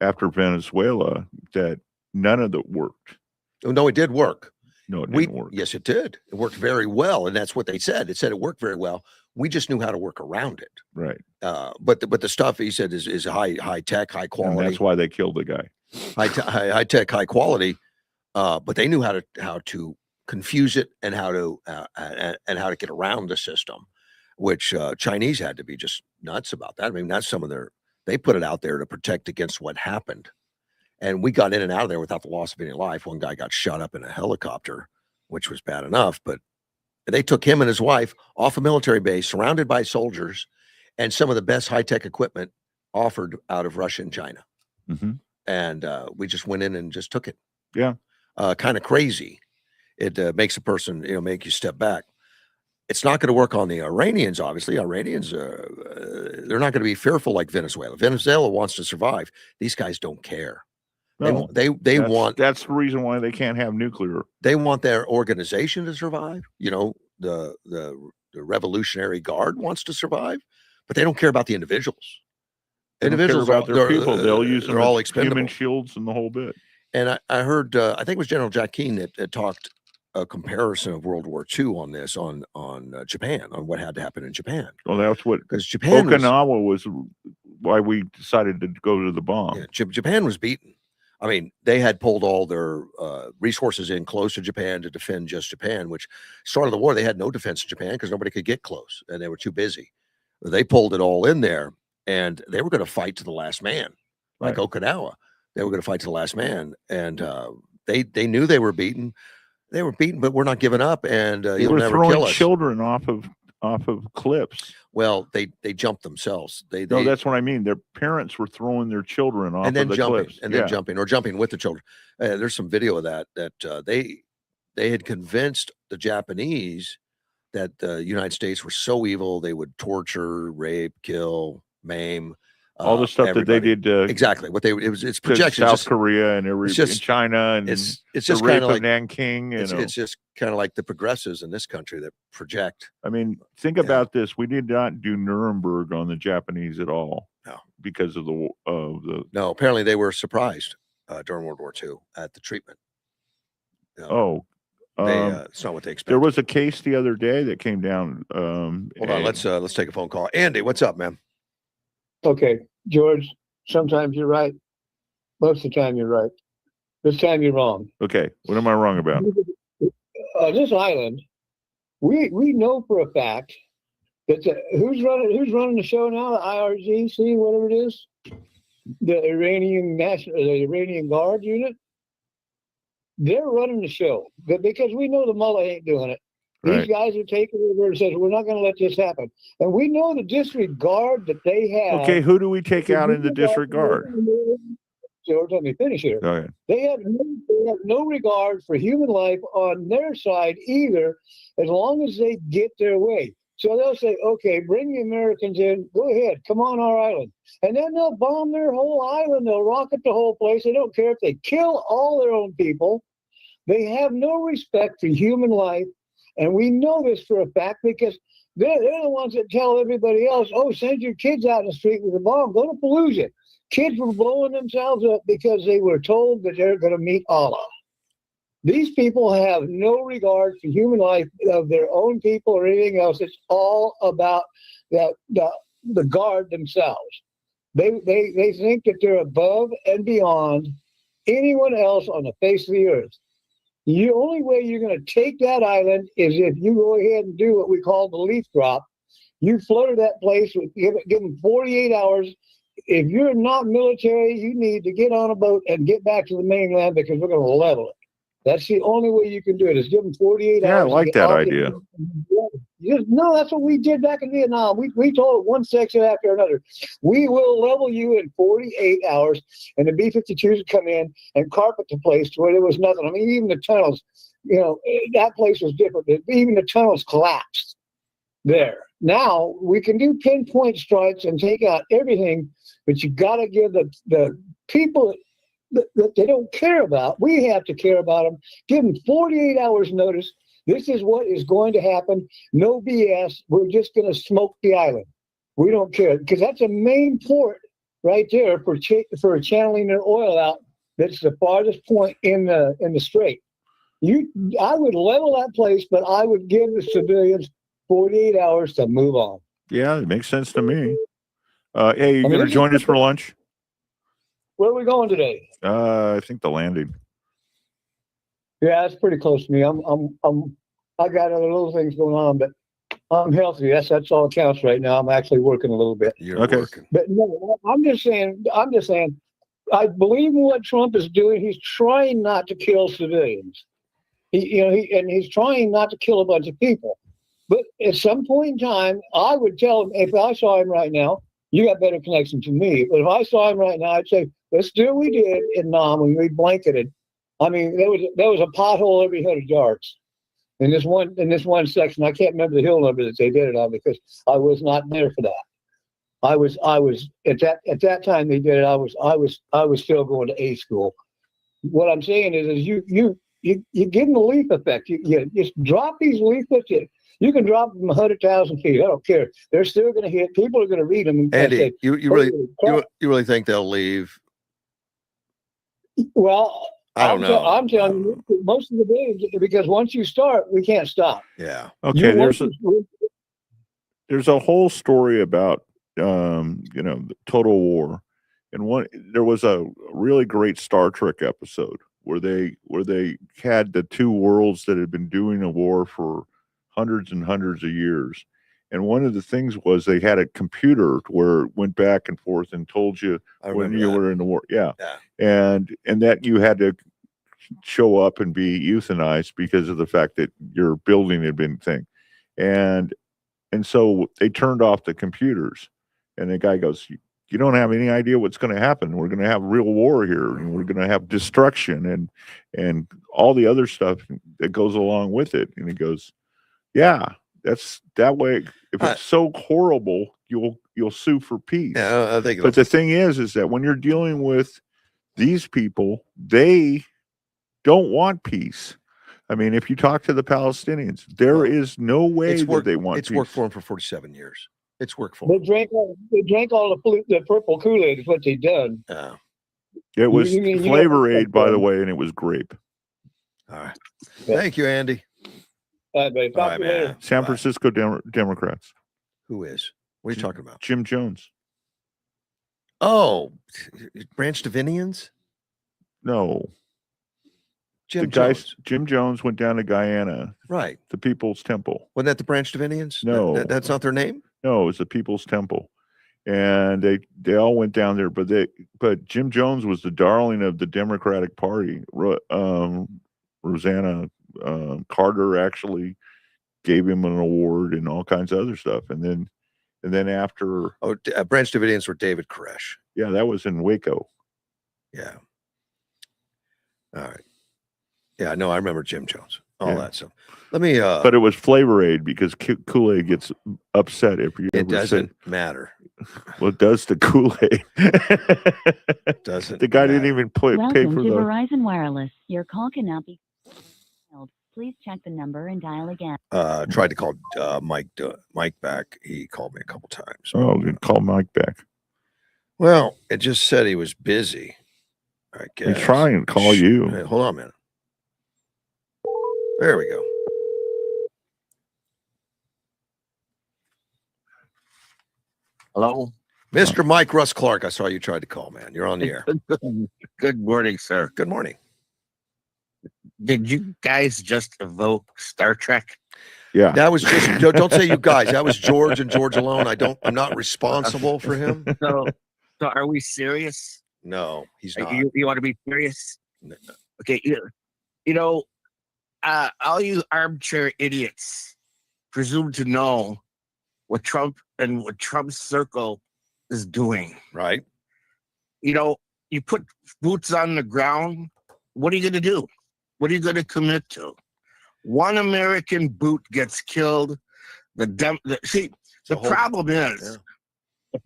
after Venezuela, that none of it worked. Oh, no, it did work. No, it didn't work. Yes, it did. It worked very well, and that's what they said. It said it worked very well. We just knew how to work around it. Right. But the stuff he said is high tech, high quality. And that's why they killed the guy. High tech, high quality. But they knew how to confuse it and how to get around the system, which Chinese had to be just nuts about that. I mean, that's they put it out there to protect against what happened. And we got in and out of there without the loss of any life. One guy got shot up in a helicopter, which was bad enough, but they took him and his wife off a military base, surrounded by soldiers, and some of the best high-tech equipment offered out of Russia and China. Mm-hmm. And we just went in and just took it. Yeah. Kind of crazy. It makes a person, make you step back. It's not going to work on the Iranians, obviously. Iranians, they're not going to be fearful like Venezuela. Venezuela wants to survive. These guys don't care. No, they want. That's the reason why they can't have nuclear. They want their organization to survive. The Revolutionary Guard wants to survive, but they don't care about the individuals. Individuals about their people. They'll use them all as human shields and the whole bit. And I heard, I think it was General Jack Keane that talked a comparison of World War II on this, on Japan, on what had to happen in Japan. Well, that's what, because Japan Okinawa was why we decided to go to the bomb. Yeah, Japan was beaten. I mean, they had pulled all their resources in close to Japan to defend just Japan, which started the war. They had no defense in Japan because nobody could get close and they were too busy. They pulled it all in there and they were going to fight to the last man, like right. Okinawa. They were going to fight to the last man. And they knew they were beaten. They were beaten, but we're not giving up. And they were throwing children off of cliffs. Well, they jumped themselves. No, that's what I mean. Their parents were throwing their children off and then of the jumping, cliffs. and then jumping with the children. There's some video of that they had convinced the Japanese that the United States were so evil they would torture, rape, kill, maim. All the stuff everybody. That they did exactly what it's projections. South Korea and in China and it's just kind of like Nanking. It's just kind of like the progressives in this country that project. I mean, think about this: we did not do Nuremberg on the Japanese at all. No, because of the No, apparently they were surprised during World War II at the treatment. It's not what they expected. There was a case the other day that came down. Hold on, let's take a phone call. Andy, what's up, man? Okay, George, sometimes you're right. Most of the time you're right. This time you're wrong. Okay, what am I wrong about? This island, we know for a fact that who's running the show now? The IRGC, whatever it is, the Iranian Guard unit. They're running the show, but because we know the mullah ain't doing it. These guys are taking over and says, we're not going to let this happen. And we know the disregard that they have. Okay, who do we take out in the disregard? George, let me finish here. Go ahead. They have no regard for human life on their side either, as long as they get their way. So they'll say, okay, bring the Americans in. Go ahead. Come on our island. And then they'll bomb their whole island. They'll rocket the whole place. They don't care if they kill all their own people. They have no respect for human life. And we know this for a fact because they're the ones that tell everybody else, oh, send your kids out in the street with a bomb. Go to Fallujah. Kids were blowing themselves up because they were told that they're going to meet Allah. These people have no regard for human life of their own people or anything else. It's all about the guard themselves. They think that they're above and beyond anyone else on the face of the earth. The only way you're going to take that island is if you go ahead and do what we call the leaf drop. You flutter that place, give them 48 hours. If you're not military, you need to get on a boat and get back to the mainland because we're going to level it. That's the only way you can do it is give them 48 hours. Yeah, I like that idea. No, that's what we did back in Vietnam. We told one section after another, we will level you in 48 hours. And the B-52s would come in and carpet the place to where there was nothing. I mean, even the tunnels, that place was different. Even the tunnels collapsed there. Now we can do pinpoint strikes and take out everything, but you got to give the people that they don't care about. We have to care about them. Give them 48 hours notice. This is what is going to happen. No BS. We're just going to smoke the island. We don't care because that's a main port right there for channeling their oil out. That's the farthest point in the strait. I would level that place, but I would give the civilians 48 hours to move on. Yeah, it makes sense to me. Hey, you going to join us for lunch? Where are we going today? I think the landing. Yeah, that's pretty close to me. I got other little things going on, but I'm healthy. That's all that counts right now. I'm actually working a little bit. You're working. But no, I'm just saying, I believe in what Trump is doing. He's trying not to kill civilians. He's trying not to kill a bunch of people. But at some point in time, I would tell him, if I saw him right now, you got better connection to me. But if I saw him right now, I'd say, let's do what we did in Nam when we blanketed. I mean, there was a pothole every 100 yards in this one section. I can't remember the hill number that they did it on because I was not there for that. I was at that time they did it. I was still going to A school. What I'm saying is you give them the leaf effect. You just drop these leaflets. You can drop them 100,000 feet. I don't care. They're still going to hit. People are going to read them. And Andy, say, you really think they'll leave? Well, I don't know. I'm telling you, most of the days, because once you start, we can't stop. Yeah. Okay. There's a whole story about the total war, and there was a really great Star Trek episode where they had the two worlds that had been doing a war for hundreds and hundreds of years. And one of the things was they had a computer where it went back and forth and told you when you were in the war. Yeah. And that you had to show up and be euthanized because of the fact that your building had been thing. And so they turned off the computers, and the guy goes, you don't have any idea what's going to happen. We're going to have real war here, and we're going to have destruction and all the other stuff that goes along with it. And he goes, yeah, that's that way. If it's so horrible, you'll sue for peace. Yeah, I think. But the thing is that when you're dealing with these people, they don't want peace. I mean, if you talk to the Palestinians, there is no way that they want peace. It's worked for them for 47 years. It's worked for them. They drank all the purple Kool-Aid is what they done. Yeah. It was Flavor Aid, by the way, and it was grape. All right. Thank you, Andy. All right, man. San Francisco Democrats. Who is? What are you talking about? Jim Jones. Oh, Branch Davidians? No. Jim Jones went down to Guyana. Right. The People's Temple. Wasn't that the Branch Davidians? No. That's not their name? No, it was the People's Temple. And they all went down there, but Jim Jones was the darling of the Democratic Party. Rosanna Carter actually gave him an award and all kinds of other stuff. And then after Branch Davidians were David Koresh. Yeah, that was in Waco. Yeah. All right. Yeah, no, I remember Jim Jones. All that stuff. Let me but it was Flavor Aid because Kool-Aid gets upset if you it doesn't matter. Well, it does to Kool-Aid. Doesn't the guy didn't even pay for Welcome to Verizon Wireless. Your call cannot be held. Please check the number and dial again. Tried to call Mike back. He called me a couple times. Oh, good. Call Mike back. Well, it just said he was busy. I guess. He's trying to call you. Hey, hold on a minute. There we go. Hello? Mr. Mike Russ Clark, I saw you tried to call, man. You're on the air. Good morning, sir. Good morning. Did you guys just evoke Star Trek? Yeah. That was just don't say you guys. That was George and George alone. I'm not responsible for him. So are we serious? No, he's not. You want to be serious? No. Okay. All you armchair idiots presume to know what Trump and what Trump's circle is doing. Right. You put boots on the ground. What are you going to do? What are you going to commit to? One American boot gets killed. The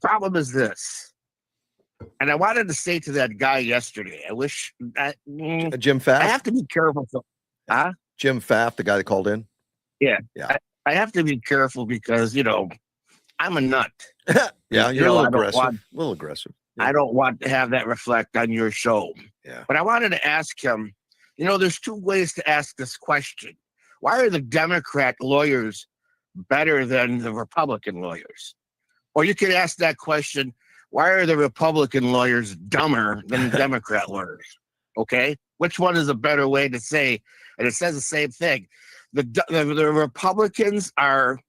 problem is this. And I wanted to say to that guy yesterday, I wish that Jim Pfaff. I have to be careful. Jim Pfaff, the guy that called in. Yeah. Yeah. I have to be careful because, I'm a nut. Yeah, you're a little aggressive. A little aggressive. I don't want to have that reflect on your show. Yeah. But I wanted to ask him, there's two ways to ask this question. Why are the Democrat lawyers better than the Republican lawyers? Or you could ask that question, why are the Republican lawyers dumber than the Democrat lawyers? Okay? Which one is a better way to say? And it says the same thing. The Republicans are,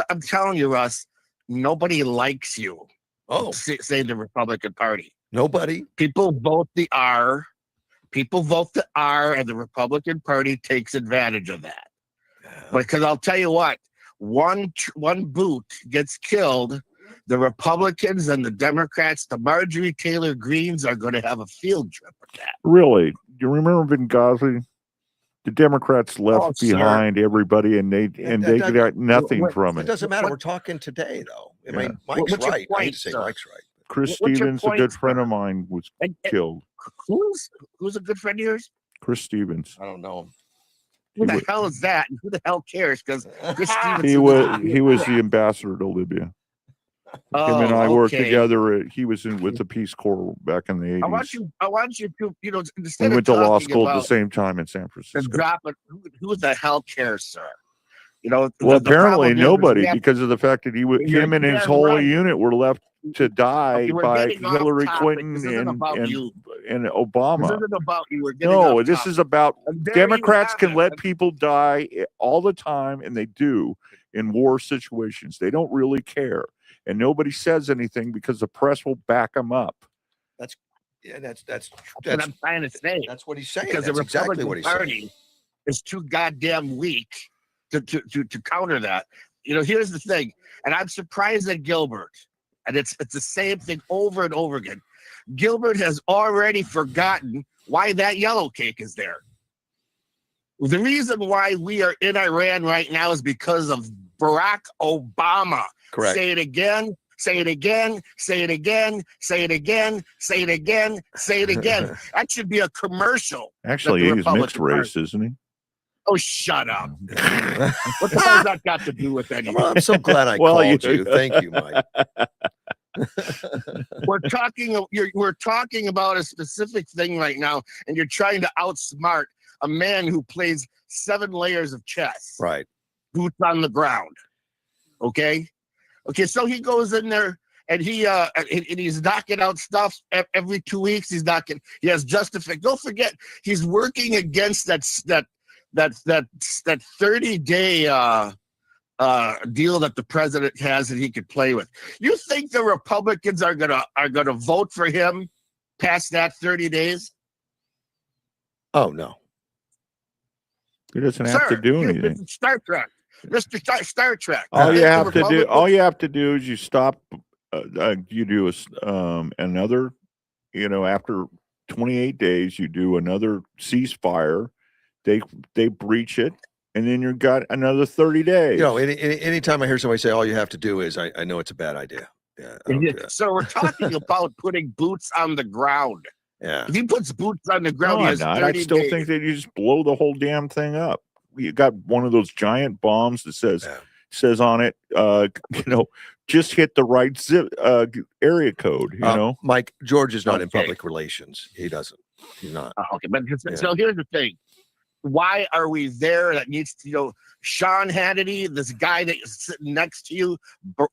I'm telling you, Russ, nobody likes you. Oh. Say the Republican Party. Nobody. People vote the R. People vote the R, and the Republican Party takes advantage of that. Yeah. Because I'll tell you what, one boot gets killed, the Republicans and the Democrats, the Marjorie Taylor Greens are going to have a field trip with that. Really? You remember Benghazi? The Democrats left behind everybody, and they got nothing from it. It doesn't matter. We're talking today, though. I mean, Mike's right. I hate to say Mike's right. Chris Stevens, a good friend of mine, was killed. Who's a good friend of yours? Chris Stevens. I don't know him. Who the hell is that? And who the hell cares? Because Chris Stevens. He was the ambassador to Libya. Him and I worked together. He was with the Peace Corps back in the 80s. I want you to, instead we went to law school at the same time in San Francisco. Drop it. Who the hell cares, sir? Well, apparently nobody, because of the fact that him and his whole unit were left to die by Hillary Clinton and Obama. This isn't about you. No, this is about Democrats can let people die all the time, and they do in war situations. They don't really care, and nobody says anything because the press will back them up. That's what I'm trying to say. That's what he's saying. Because the Republican Party is too goddamn weak to counter that. Here's the thing, and I'm surprised at Gilbert. And it's the same thing over and over again. Gilbert has already forgotten why that yellow cake is there. The reason why we are in Iran right now is because of Barack Obama. Correct. Say it again. Say it again. Say it again. Say it again. Say it again. Say it again. That should be a commercial. Actually, he's mixed race, isn't he? Oh, shut up. What the hell has that got to do with anything? Well, I'm so glad I called you. Thank you, Mike. We're talking about a specific thing right now, and you're trying to outsmart a man who plays 7 layers of chess. Right. Boots on the ground. Okay, so he goes in there and he's knocking out stuff every 2 weeks. He has justification. Don't forget, he's working against that 30-day deal that the president has that he could play with. You think the Republicans are gonna vote for him past that 30 days? Oh no, he doesn't have to do anything. Star Trek, Mr. Star Trek. All you have to do is you stop. You do another. After 28 days, you do another ceasefire. They breach it, and then you've got another 30 days. Anytime I hear somebody say all you have to do is, I know it's a bad idea. Yeah. So we're talking about putting boots on the ground. Yeah. If he puts boots on the ground, he has 30 I still days. think that you just blow the whole damn thing up. You got one of those giant bombs that says on it, just hit the right zip area code. Mike, George is not in public relations. He doesn't. He's not. Okay, but so here's the thing. why are we there? That needs to, Sean Hannity, this guy that is sitting next to you,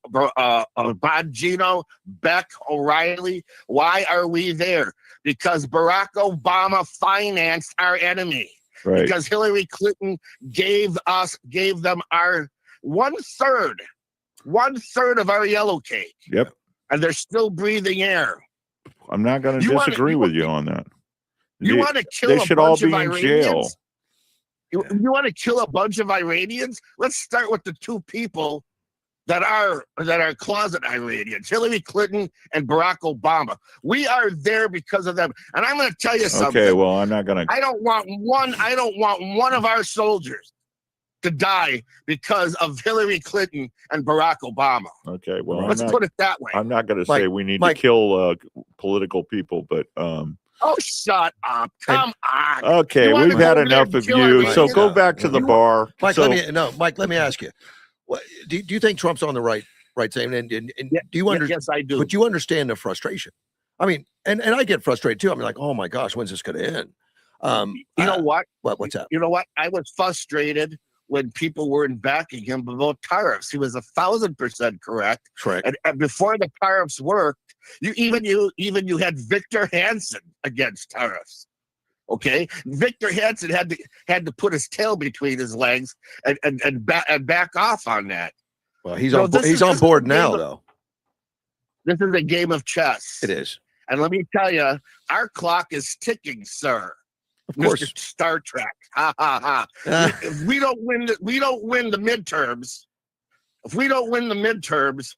Bongino, Beck, O'Reilly. Why are we there? Because Barack Obama financed our enemy. Right. Because Hillary Clinton gave them our 1/3 of our yellow cake. Yep. And they're still breathing air. I'm not going to disagree with you on that. You want to kill They a should all bunch of be in jail. Iranians? You want to kill a bunch of Iranians? Let's start with the two people that are closet Iranians, Hillary Clinton and Barack Obama. We are there because of them. And I'm going to tell you something. Okay, well, I'm not going to. I don't want one of our soldiers to die because of Hillary Clinton and Barack Obama. Okay, well, let's put it that way. I'm not going to say we need to kill political people, but oh, shut up! Come on. Okay, we've had enough of you. So go back to the bar, Mike. Mike, let me ask you. What do you think Trump's on the right saying? And do you understand? Yes, I do. But you understand the frustration. I mean, and I get frustrated too. I'm like, oh my gosh, when's this going to end? You know what? What's that? You know what? I was frustrated when people weren't backing him about tariffs. He was 1,000% correct. Correct. And before the tariffs worked, you had Victor Hansen against tariffs. Okay, Victor Hansen had to put his tail between his legs and back off on that. Well, he's on board now, though. This is a game of chess. It is, and let me tell you, our clock is ticking, sir. Of course, Mr. Star Trek. Ha ha ha! If we don't win the midterms. If we don't win the midterms,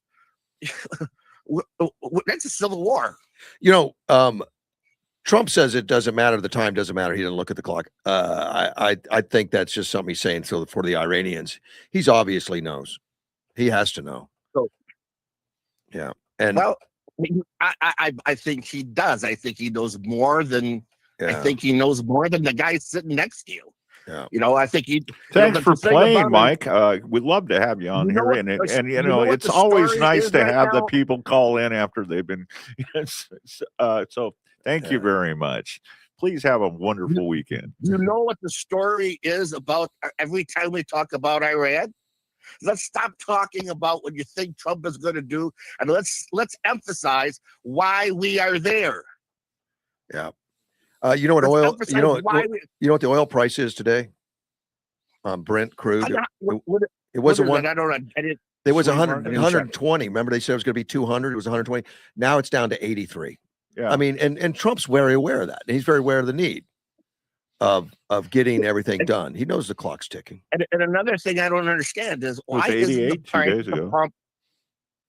that's a civil war. Trump says it doesn't matter. The time doesn't matter. He didn't look at the clock. I think that's just something he's saying. So for the Iranians, he's obviously knows. He has to know. So, yeah. And well, I think he does. I think he knows more than. Yeah. I think he knows more than the guy sitting next to you. Yeah. I think he. Thanks for playing, Mike. We'd love to have you on here, and it's always nice to have the people call in after they've been. So thank you very much. Please have a wonderful weekend. You know what the story is about every time we talk about Iran? Let's stop talking about what you think Trump is going to do, and let's emphasize why we are there. Yeah. You know what oil? You know what the oil price is today? Brent crude. It wasn't one. It was 120. Remember, they said it was going to be 200. It was 120. Now it's down to 83. Yeah. I mean, and Trump's very aware of that. And he's very aware of the need of getting everything done. He knows the clock's ticking. And another thing I don't understand is why isn't the price at the pump?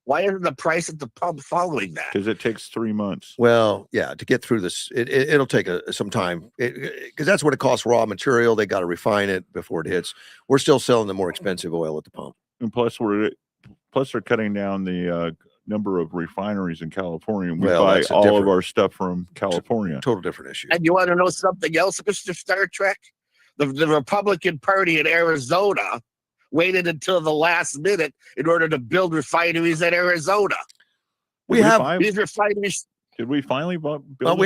Why isn't the price at the pump following that? Because it takes 3 months. Well, yeah, to get through this, it'll take some time because that's what it costs raw material. They got to refine it before it hits. We're still selling the more expensive oil at the pump. And plus they're cutting down the number of refineries in California. We buy all of our stuff from California. Total different issue. And you want to know something else, Mr. Star Trek? The Republican Party in Arizona waited until the last minute in order to build refineries in Arizona. We have these refineries. Did we finally build?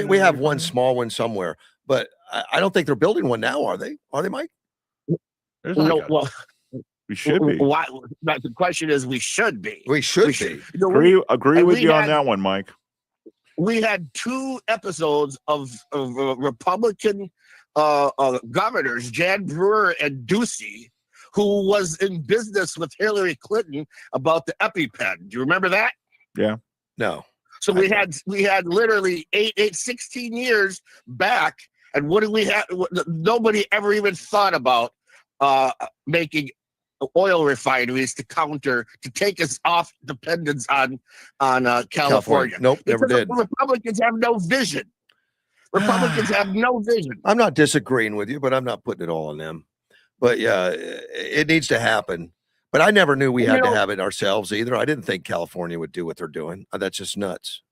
We have one small one somewhere, but I don't think they're building one now. Are they? Are they, Mike? We should be. Why? The question is, we should be. We should be. Agree with you on that one, Mike. We had 2 episodes of Republican governors, Jan Brewer and Ducey, who was in business with Hillary Clinton about the EpiPen. Do you remember that? Yeah. No. So we had literally 16 years back, and what did we have? Nobody ever even thought about making oil refineries to take us off dependence on California. Nope, never did. Republicans have no vision. Republicans have no vision. I'm not disagreeing with you, but I'm not putting it all on them. But yeah, it needs to happen. But I never knew we had to have it ourselves either. I didn't think California would do what they're doing. That's just nuts.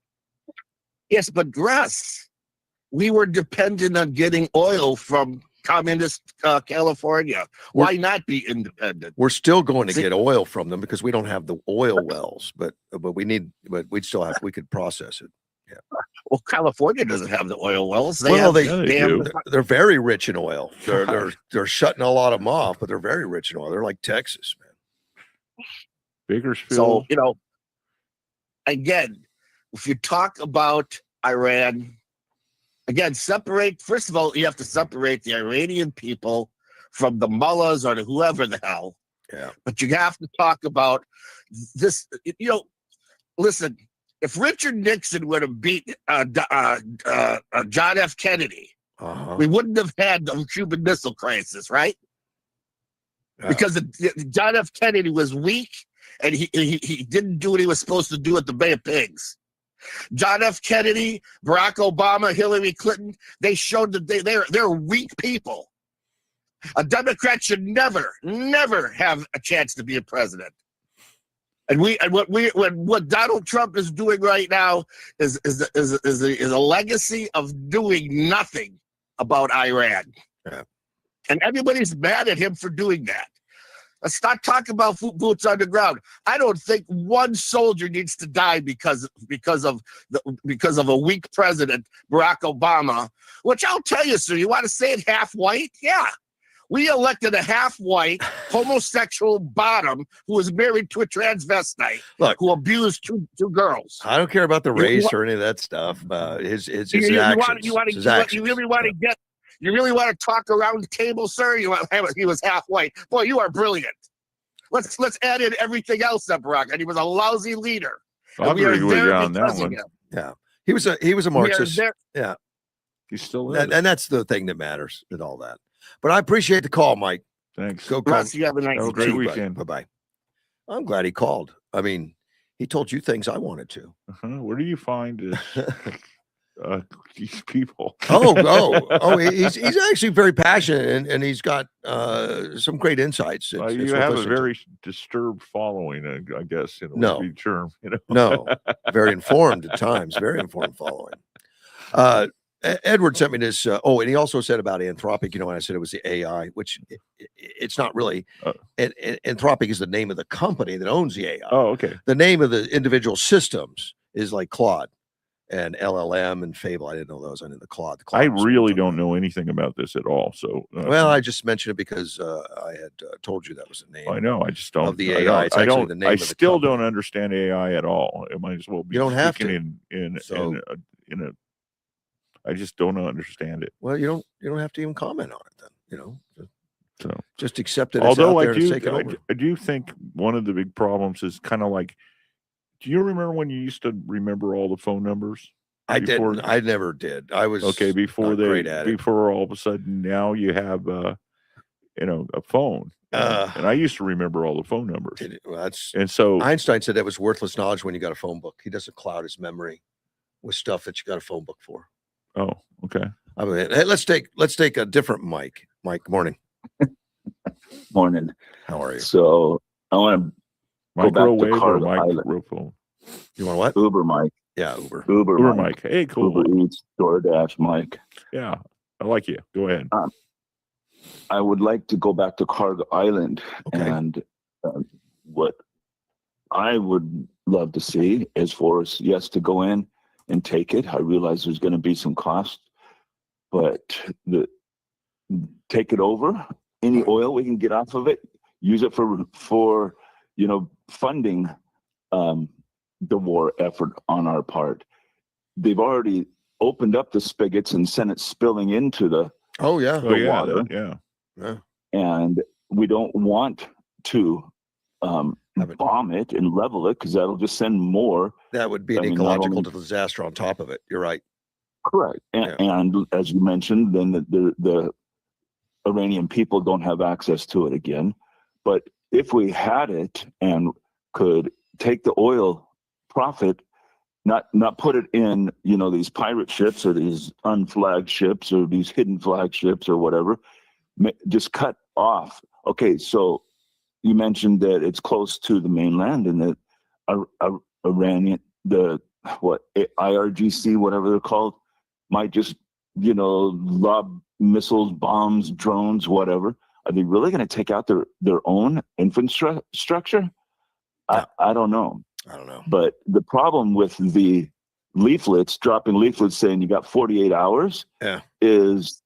Yes, but Russ, we were dependent on getting oil from communist California. Why not be independent? We're still going to get oil from them because we don't have the oil wells, but we could process it. Yeah. Well, California doesn't have the oil wells. Well, have, Yeah, they do. they're very rich in oil. They're God. they're shutting a lot of them off, but they're very rich in oil. They're like Texas, man. Bakersfield. So, again, if you talk about Iran, again, first of all, you have to separate the Iranian people from the mullahs or the whoever the hell. Yeah. But you have to talk about this, listen, if Richard Nixon would have beat John F. Kennedy, we wouldn't have had the Cuban Missile Crisis, right? Yeah. Because John F. Kennedy was weak and he didn't do what he was supposed to do at the Bay of Pigs. John F. Kennedy, Barack Obama, Hillary Clinton, they showed that they're weak people. A Democrat should never have a chance to be a president. And what Donald Trump is doing right now is a legacy of doing nothing about Iran. Yeah. And everybody's mad at him for doing that. Let's not talk about boots on the ground. I don't think one soldier needs to die because of a weak president, Barack Obama. Which I'll tell you, sir. You want to say it half white? Yeah. We elected a half-white homosexual bottom who was married to a transvestite who abused two girls. I don't care about the race or any of that stuff. His actions. You really want to talk around the table, sir? He was half-white. Boy, you are brilliant. Let's add in everything else that Barack, and he was a lousy leader. I'll agree with you on that one. Yeah, he was a Marxist. Yeah, he still is, and that's the thing that matters in all that. But I appreciate the call, Mike. Thanks. Go, Russ, you have a great weekend. Bye-bye. I'm glad he called. I mean, he told you things I wanted to. Where do you find these people? He's actually very passionate, and he's got some great insights. You have a very disturbed following, I guess. Term, No, very informed at times. Very informed following. Edward sent me this. And he also said about Anthropic, and I said it was the AI, which it's not really. Anthropic is the name of the company that owns the AI. Oh, okay. The name of the individual systems is like Claude and LLM and Fable. I didn't know those. I knew the Claude. I really don't know anything about this at all. So, I just mentioned it because I had told you that was the name. I know. I just don't. Of the AI. It's actually the name. I still don't understand AI at all. It might as well be. You don't have to. In a. I just don't understand it. Well, you don't have to even comment on it then, So just accept it. Although I do think one of the big problems is kind of like, do you remember when you used to remember all the phone numbers? I didn't. I never did. I was before all of a sudden now you have a phone. And I used to remember all the phone numbers. And so Einstein said that was worthless knowledge when you got a phone book. He doesn't cloud his memory with stuff that you got a phone book for. Oh, okay. Hey, let's take a different Mike. Mike, morning. Morning. How are you? So I want to microwave or microphone. You want what? Uber Mike. Yeah, Uber. Uber Mike. Hey, cool. Uber Eats, DoorDash Mike. Yeah, I like you. Go ahead. I would like to go back to Cargo Island, and what I would love to see is for us, to go in and take it. I realize there's going to be some cost, but take it over. Any oil we can get off of it, use it for funding the war effort on our part. They've already opened up the spigots and sent it spilling into the water. Yeah. And we don't want to bomb it and level it, because that'll just send more. That would be an ecological disaster on top of it. You're right. Correct. And as you mentioned, then the Iranian people don't have access to it again. But if we had it and could take the oil profit, not put it in, these pirate ships or these unflagged ships or these hidden flag ships or whatever, just cut off. Okay, so you mentioned that it's close to the mainland, and that Iranian, IRGC, whatever they're called, might just, lob missiles, bombs, drones, whatever. Are they really going to take out their own infrastructure? I don't know. I don't know. But the problem with the leaflets, dropping leaflets saying you got 48 hours. Yeah. Is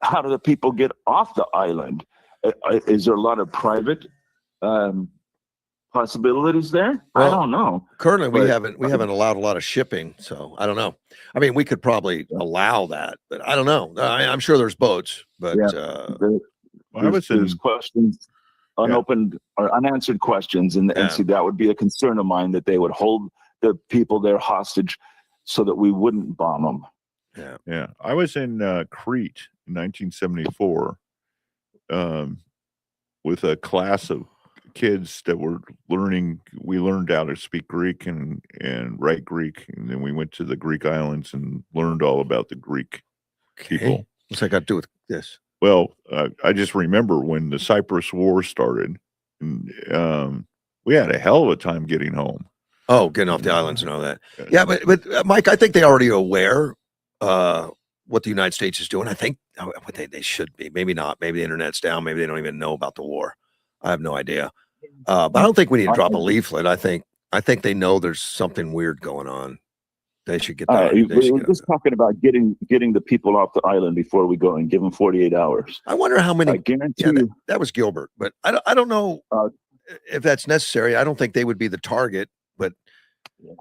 how do the people get off the island? Is there a lot of private possibilities there? Well, I don't know. Currently, we haven't allowed a lot of shipping, so I don't know. I mean, we could probably allow that, but I don't know. I'm sure there's boats, but there's questions, unopened or unanswered questions, and see, that would be a concern of mine, that they would hold the people there hostage so that we wouldn't bomb them. Yeah. I was in Crete in 1974 with a class of kids that were learning. We learned how to speak Greek and write Greek, and then we went to the Greek islands and learned all about the Greek people. What's that got to do with this? Well, I just remember when the Cyprus War started, and, we had a hell of a time getting home. Oh, getting off the islands and all that. Yeah, but Mike, I think they already are aware what the United States is doing. I think they should be. Maybe not. Maybe the internet's down. Maybe they don't even know about the war. I have no idea. But I don't think we need to drop a leaflet. I think they know there's something weird going on. They should get that. We're just talking about getting the people off the island before we go and give them 48 hours. I wonder how many. I guarantee you. That was Gilbert, but I don't know if that's necessary. I don't think they would be the target, but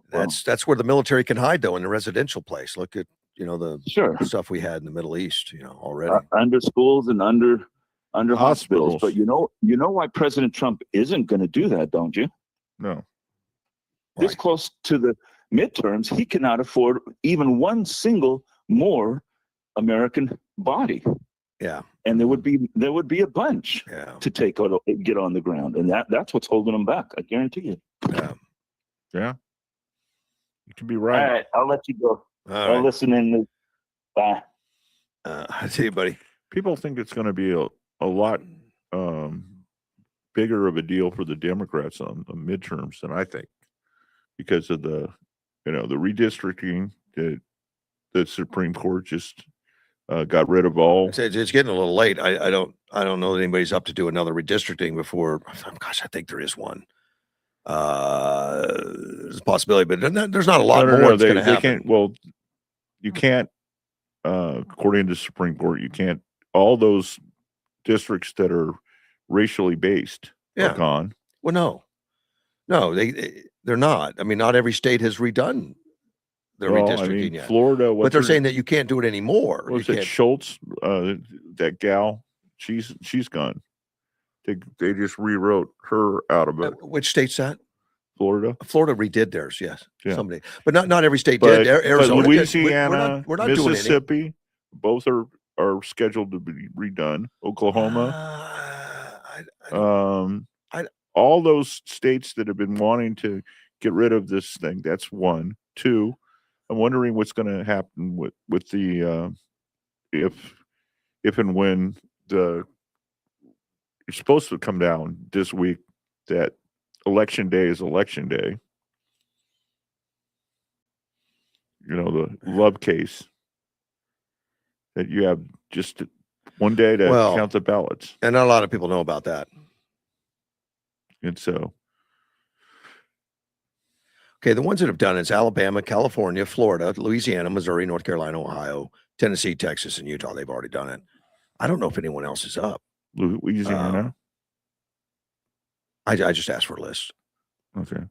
that's where the military can hide, though, in the residential place. Look at the stuff we had in the Middle East, already under schools and under hospitals. But you know why President Trump isn't going to do that, don't you? No. This close to the midterms, he cannot afford even one single more American body. Yeah. And there would be a bunch to get on the ground, and that's what's holding them back. I guarantee you. Yeah. You can be right. All right, I'll let you go. I'll listen in. Bye. I see you, buddy. People think it's going to be a lot bigger of a deal for the Democrats on the midterms than I think, because of the redistricting that the Supreme Court just got rid of all. It's getting a little late. I don't know that anybody's up to do another redistricting before. Gosh, I think there is one. There's a possibility, but there's not a lot more that's going to happen. You can't. According to the Supreme Court, you can't. All those districts that are racially based are gone. Well, no, they're not. I mean, not every state has redone their redistricting yet. Florida, but they're saying that you can't do it anymore. What's it? Schultz, that gal, she's gone. They just rewrote her out of it. Which state's that? Florida. Florida redid theirs, yes. Yeah. Somebody, but not every state did. Arizona, but Louisiana, we're not Mississippi, doing both are scheduled to be redone. Oklahoma, all those states that have been wanting to get rid of this thing. That's one. Two, I'm wondering what's going to happen with the if and when it's supposed to come down this week that election day is election day. The Love case, that you have just one day to count the ballots. And not a lot of people know about that. And so. Okay, the ones that have done it's Alabama, California, Florida, Louisiana, Missouri, North Carolina, Ohio, Tennessee, Texas, and Utah. They've already done it. I don't know if anyone else is up. Louisiana? I just asked for a list. Okay.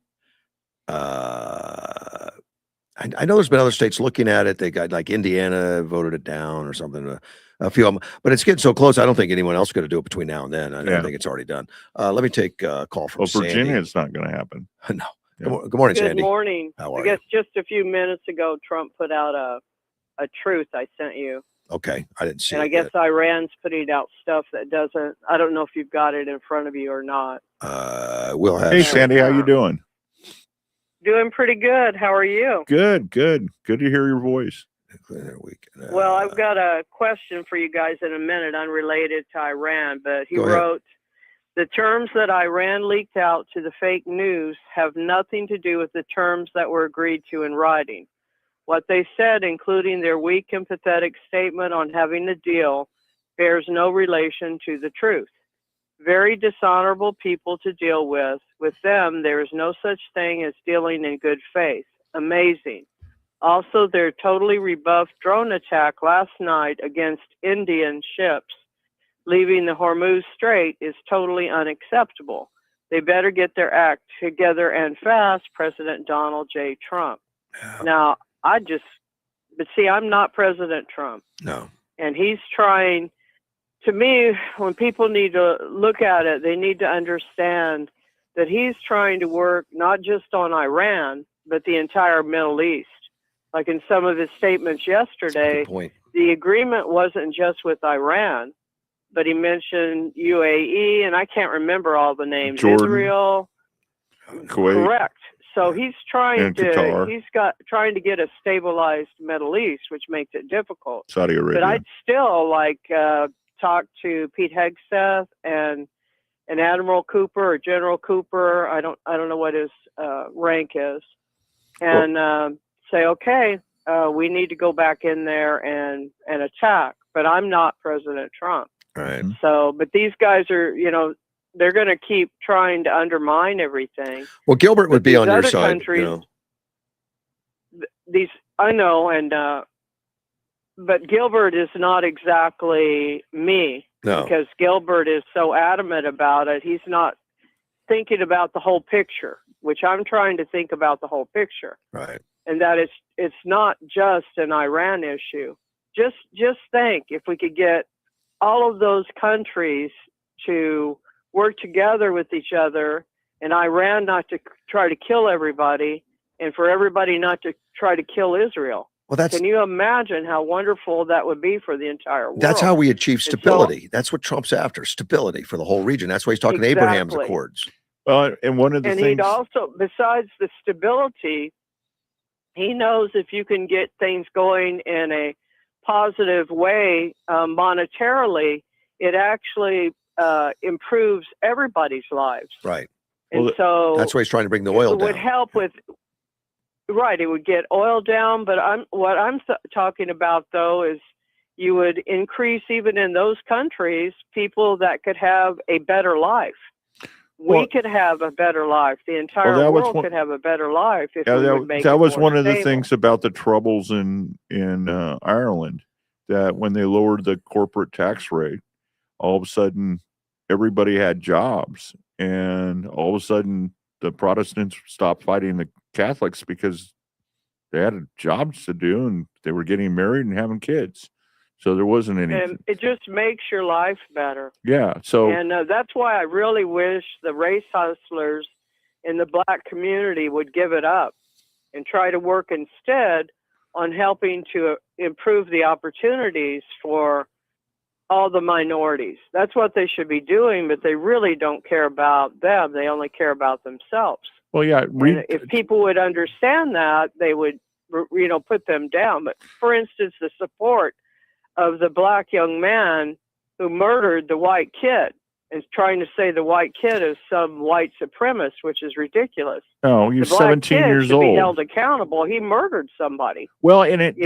I know there's been other states looking at it. They got like Indiana voted it down or something. A few of them, but it's getting so close. I don't think anyone else is going to do it between now and then. I don't think it's already done. Let me take a call from Sandy. Virginia, it's not going to happen. No. Yeah. Good morning, Sandy. Good morning. How are you? I guess just a few minutes ago, Trump put out a truth I sent you. Okay, I didn't see it. And I guess Iran's putting out stuff that doesn't. I don't know if you've got it in front of you or not. We'll have. Hey, Sandy, how you doing? Doing pretty good. How are you? Good to hear your voice. Well, I've got a question for you guys in a minute, unrelated to Iran. But he wrote, the terms that Iran leaked out to the fake news have nothing to do with the terms that were agreed to in writing. What they said, including their weak and pathetic statement on having a deal, bears no relation to the truth. Very dishonorable people to deal with. With them, there is no such thing as dealing in good faith. Amazing. Also, their totally rebuffed drone attack last night against Indian ships leaving the Hormuz Strait is totally unacceptable. They better get their act together and fast, President Donald J. Trump. Now, but see, I'm not President Trump. No. And he's trying, to me, when people need to look at it, they need to understand that he's trying to work not just on Iran, but the entire Middle East. Like in some of his statements yesterday, the agreement wasn't just with Iran, but he mentioned UAE, and I can't remember all the names. Jordan, Israel, Kuwait, correct. So he's trying Qatar. trying to get a stabilized Middle East, which makes it difficult. Saudi Arabia. But I'd still like talk to Pete Hegseth and Admiral Cooper or General Cooper. I don't know what his rank is, and say, okay, we need to go back in there and attack. But I'm not President Trump. Right. So, but these guys are, they're going to keep trying to undermine everything. Well, Gilbert would be on your side. Countries, these, I know, and but Gilbert is not exactly me. No. Because Gilbert is so adamant about it. He's not thinking about the whole picture, which I'm trying to think about the whole picture. Right. And that it's not just an Iran issue. Just think if we could get all of those countries to work together with each other, and Iran not to try to kill everybody, and for everybody not to try to kill Israel. Well, can you imagine how wonderful that would be for the entire world? That's how we achieve stability. That's what Trump's after, stability for the whole region. That's why he's talking Abraham's Accords. And one of the things, he'd also, besides the stability, he knows if you can get things going in a positive way monetarily, it actually improves everybody's lives. Right. And so that's why he's trying to bring the oil down. It would help with, right, it would get oil down. But what I'm talking about, though, is you would increase, even in those countries, people that could have a better life. We could have a better life. The entire world could have a better life if we would make it that was more one of the stable. things about the troubles in Ireland, that when they lowered the corporate tax rate, all of a sudden everybody had jobs, and all of a sudden the Protestants stopped fighting the Catholics because they had jobs to do and they were getting married and having kids. So there wasn't any. And it just makes your life better. Yeah. So. And that's why I really wish the race hustlers in the black community would give it up and try to work instead on helping to improve the opportunities for all the minorities. That's what they should be doing, but they really don't care about them. They only care about themselves. Well, yeah. If people would understand that, they would, put them down. But for instance, the support of the black young man who murdered the white kid and trying to say the white kid is some white supremacist, which is ridiculous. Oh, he's 17 years old. Be held accountable. He murdered somebody. Well, and it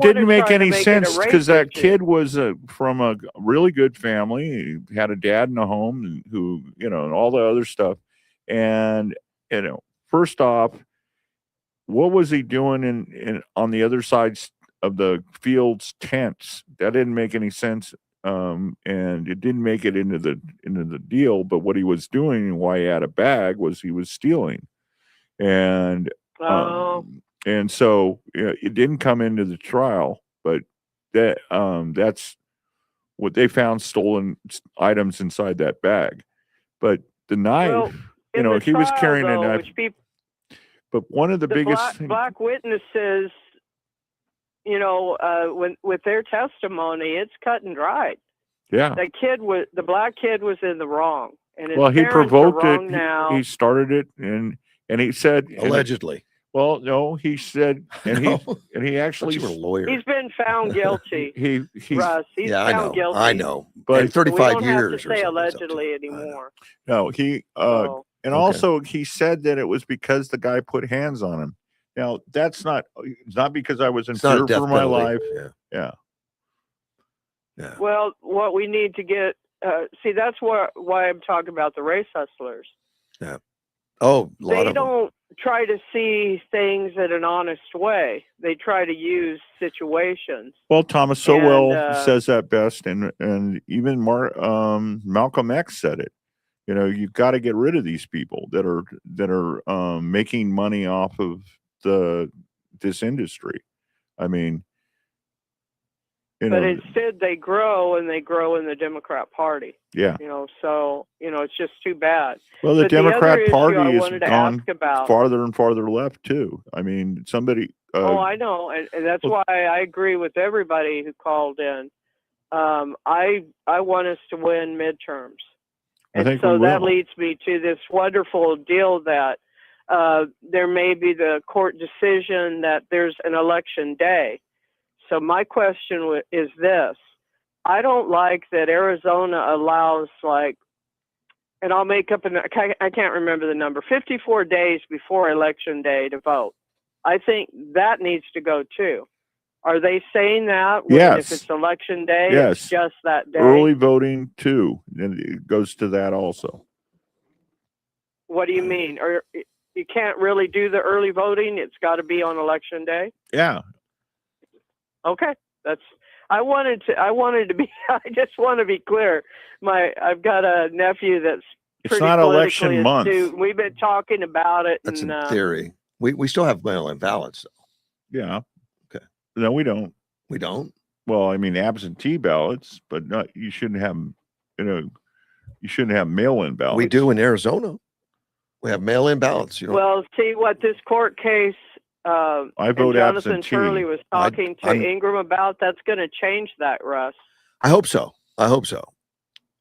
didn't make any sense because that kid was from a really good family. He had a dad in a home who, and all the other stuff. And first off, what was he doing in on the other side of the field's tents? That didn't make any sense. And it didn't make it into the deal. But what he was doing and why he had a bag was he was stealing, and so it didn't come into the trial. But that's what they found: stolen items inside that bag. But the knife, he was carrying a knife. But one of the biggest black witnesses, with their testimony, it's cut and dried. Yeah, the black kid was in the wrong, and his he provoked it. Now. He started it, and he said allegedly. Well, no, he said, and he actually was a lawyer. He's been found guilty. Russ, he's found guilty. I know, but 35 we don't years. Have to say allegedly anymore. No, also he said that it was because the guy put hands on him. Now it's not because I was in fear for my life. Yeah. Well, what we need to get, that's why I'm talking about the race hustlers. Yeah. Oh, a lot of them. try to see things in an honest way. They try to use situations. Well, Thomas Sowell says that best, and even Malcolm X said it. You know, you've got to get rid of these people that are making money off of this industry. I mean, but instead they grow, and they grow in the Democrat Party. Yeah. You know, so it's just too bad. Well, the Democrat Party has gone about, farther and farther left too. I mean, somebody. I know, and that's why I agree with everybody who called in. I want us to win midterms. And so that leads me to this wonderful deal that there may be the court decision that there's an election day. So my question is this. I don't like that Arizona allows, like, and I'll make up I can't remember the number, 54 days before election day to vote. I think that needs to go too. Are they saying that? Yes. If it's election day, yes. It's just that day? Early voting too. And it goes to that also. What do you mean? Or you can't really do the early voting? It's got to be on election day? Yeah. Okay. I wanted to be, I just want to be clear. I've got a nephew that's it's not election month. We've been talking about it. That's in theory. We still have mail-in ballots though. Yeah. Okay. No, we don't. We don't. Well, I mean absentee ballots, but not. You shouldn't have. You shouldn't have mail-in ballots. We do in Arizona. We have mail-in ballots. Well, see what this court case. I vote Jonathan absentee. Turley was talking to Ingram about. That's going to change that, Russ. I hope so. I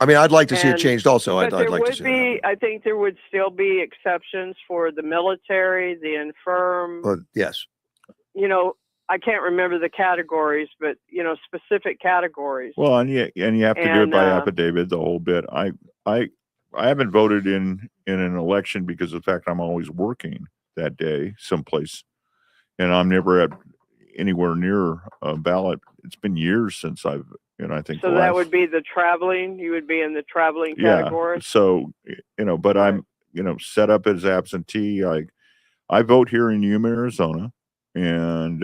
mean, I'd like to see it changed also. I'd like to see I think there would still be exceptions for the military, the infirm. Well, yes. I can't remember the categories, but specific categories. Well, and you have to do it by affidavit, the whole bit. I haven't voted in an election because of the fact I'm always working that day someplace, and I'm never anywhere near a ballot. It's been years since I think so. That would be the traveling. You would be in the traveling category. Yeah. So but right. I'm set up as absentee. I vote here in Yuma, Arizona, and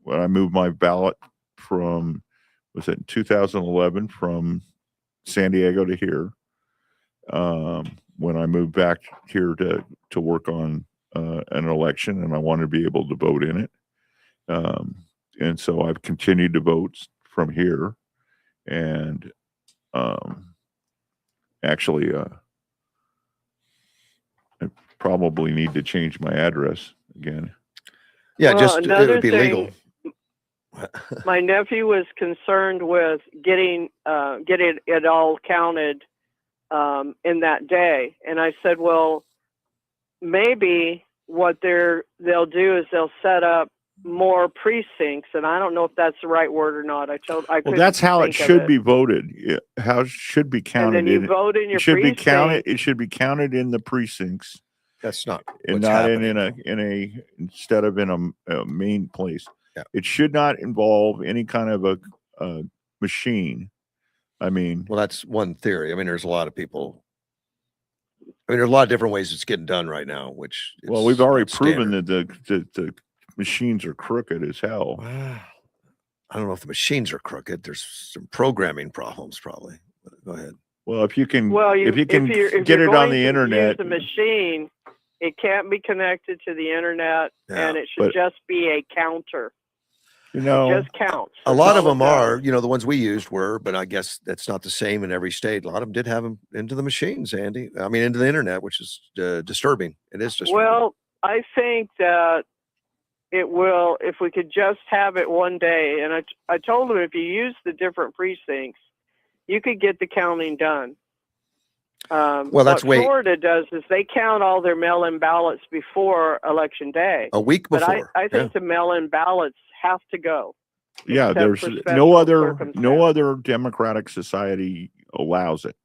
when I moved my ballot from 2011 from San Diego to here. When I moved back here to work on an election, and I wanted to be able to vote in it. And so I've continued to vote from here, and actually, I probably need to change my address again. Yeah, it would be legal. My nephew was concerned with getting it all counted in that day, and I said, well, maybe what they'll do is they'll set up more precincts, and I don't know if that's the right word or not. Well, that's how it should be voted. How it should be counted. And then you vote in your precinct. It should be counted in the precincts. That's not, and not instead of in a main place. Yeah. It should not involve any kind of a machine. I mean, well, that's one theory. I mean, there's a lot of people. I mean, there's a lot of different ways it's getting done right now. We've already proven that the machines are crooked as hell. I don't know if the machines are crooked. There's some programming problems, probably. Go ahead. Well, if you can get it on the internet, the machine, it can't be connected to the internet, and it should just be a counter. It just counts. A lot of them are, the ones we used were, but I guess that's not the same in every state. A lot of them did have them into the machines, Andy. I mean, into the internet, which is disturbing. It is disturbing. Well, I think that it will, if we could just have it one day. And I told them if you use the different precincts, you could get the counting done. Well, that's what Florida does is they count all their mail-in ballots before election day. A week before. But I think the mail-in ballots have to go. Yeah, there's no other democratic society allows it.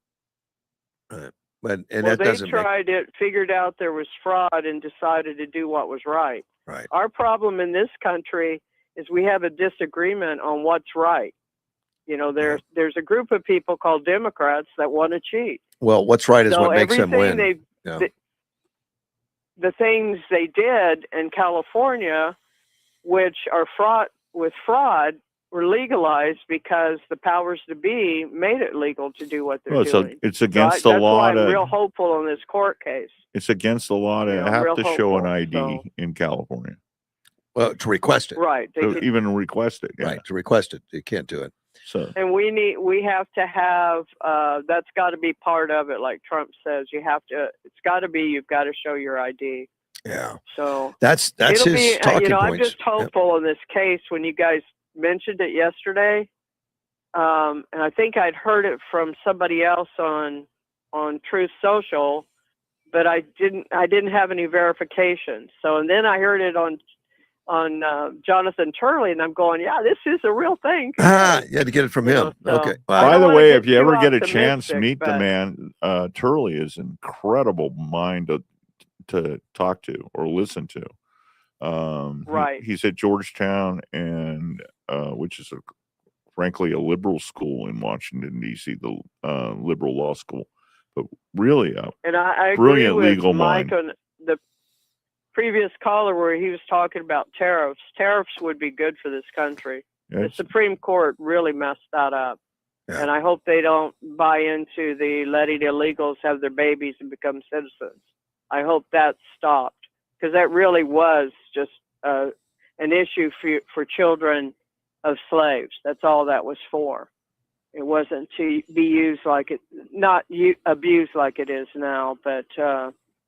But they figured out there was fraud, and decided to do what was right. Right. Our problem in this country is we have a disagreement on what's right. There's a group of people called Democrats that want to cheat. Well, what's right is what makes them win. the things they did in California, which are fraught with fraud, were legalized because the powers to be made it legal to do what they're doing. It's against the law. That's why I'm real hopeful in this court case. It's against the law to have to show an ID in California. Well, to request it. Right. To even request it. Yeah. Right. To request it. You can't do it. So. And we have to have, that's got to be part of it. Like Trump says, you've got to show your ID. Yeah. So that's his talking points. I'm just hopeful in this case when you guys mentioned it yesterday. And I think I'd heard it from somebody else on Truth Social, but I didn't have any verification. So, and then I heard it on Jonathan Turley, and I'm going, yeah, this is a real thing. You had to get it from him. So, okay. By the way, if you ever get a chance, meet the man. Turley is an incredible mind to talk to or listen to. Right. He's at Georgetown, and which is frankly a liberal school in Washington D.C., the liberal law school, but really and I brilliant agree with legal Mike mind. on the previous caller where he was talking about tariffs. Tariffs would be good for this country. Yes. The Supreme Court really messed that up. Yeah. And I hope they don't buy into the letting illegals have their babies and become citizens. I hope that stopped, because that really was just an issue for children of slaves. That's all that was for. It wasn't to be used abused like it is now. But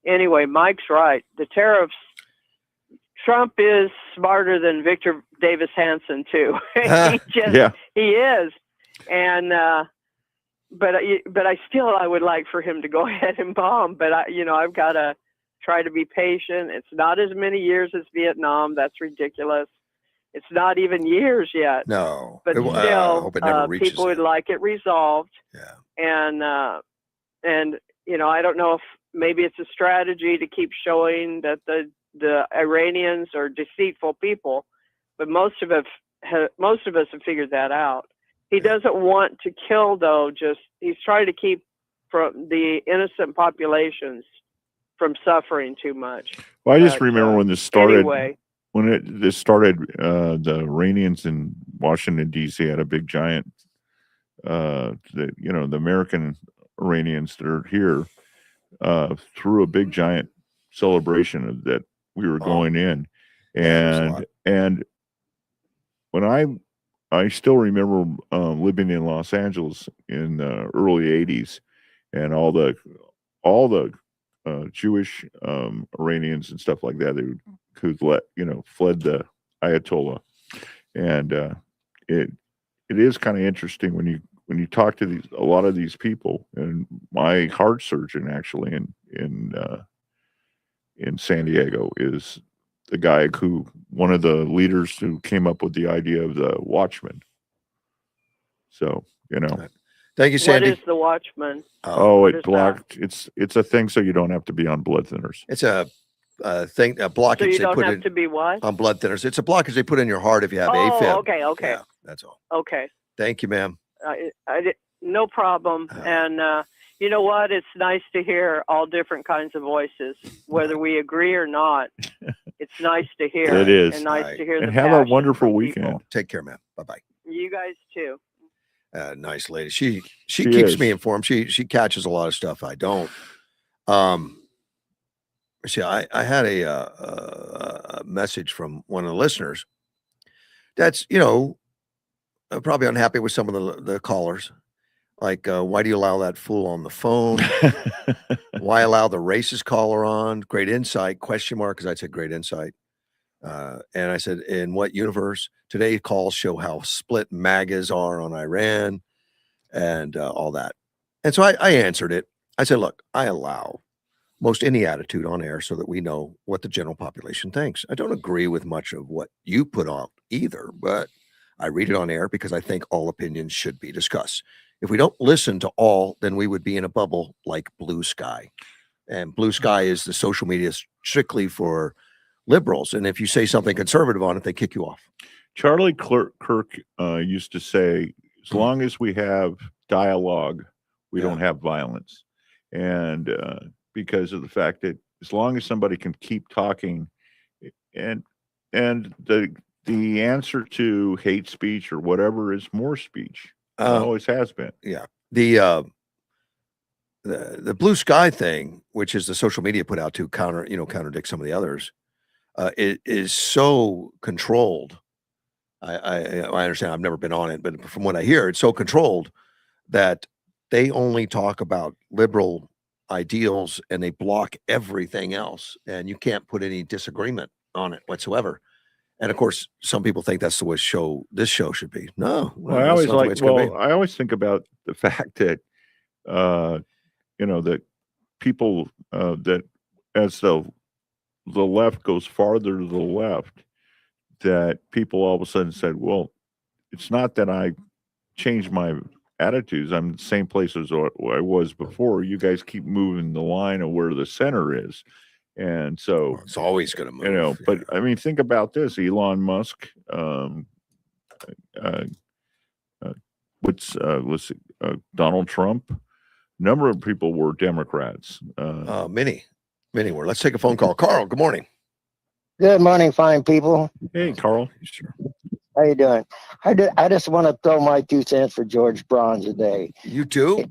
anyway, Mike's right. The tariffs, Trump is smarter than Victor Davis Hanson too. He is. And but I would like for him to go ahead and bomb. But I've got to try to be patient. It's not as many years as Vietnam. That's ridiculous. It's not even years yet. No, but still, still, hope it never reaches people would like it resolved. Yeah. And I don't know if maybe it's a strategy to keep showing that the Iranians are deceitful people, but most of us have figured that out. He doesn't want to kill, though. He's trying to keep from the innocent populations from suffering too much. Well, I just remember when this started. Anyway. This started, the Iranians in Washington D.C. had a big giant. The American Iranians that are here threw a big giant celebration of that we were going in, and when I still remember living in Los Angeles in the early '80s, and all the Jewish Iranians and stuff like that who fled the Ayatollah, and it is kind of interesting when you talk to a lot of these people. And my heart surgeon actually in San Diego is the guy one of the leaders who came up with the idea of the Watchman. So thank you, Sandy. What is the Watchman? It blocked. It's a thing so you don't have to be on blood thinners. It's a blockage. So you don't they put have to be what? on blood thinners. It's a blockage they put in your heart if you have AFib. Okay. Yeah, that's all. Okay. Thank you, ma'am. No problem. And you know what? It's nice to hear all different kinds of voices, whether we agree or not. It's nice to hear. It is. And nice to hear. And have a wonderful weekend. Take care, man. Bye-bye. You guys too. Nice lady. She keeps me informed. She catches a lot of stuff I don't. See, I had a message from one of the listeners that's, probably unhappy with some of the callers. Like, why do you allow that fool on the phone? Why allow the racist caller on? Great insight, ? Because I said great insight. And I said, in what universe? Today calls show how split MAGAs are on Iran and all that. And so I answered it. I said, look, I allow most any attitude on air so that we know what the general population thinks. I don't agree with much of what you put out either, but I read it on air because I think all opinions should be discussed. If we don't listen to all, then we would be in a bubble like Blue Sky. And Blue Sky is the social media strictly for liberals. And if you say something conservative on it, they kick you off. Charlie Kirk used to say, as long as we have dialogue, we don't have violence. And because of the fact that as long as somebody can keep talking, and the answer to hate speech or whatever is more speech. It always has been. Yeah. The blue sky thing, which is the social media put out to contradict some of the others, it is so controlled. I understand. I've never been on it, but from what I hear, it's so controlled that they only talk about liberal ideals and they block everything else, and you can't put any disagreement on it whatsoever. And of course, some people think that's the way this show should be. No, well, I always think about the fact that that people that as the left goes farther to the left, that people all of a sudden said, well, it's not that I changed my attitudes. I'm the same place as I was before. You guys keep moving the line of where the center is. And so it's always going to move. But I mean, think about this. Elon Musk, Donald Trump, number of people were Democrats. Many were. Let's take a phone call. Carl, good morning. Good morning, fine people. Hey, Carl. Sure. How you doing? I just want to throw my 2 cents for George Braun today. You too?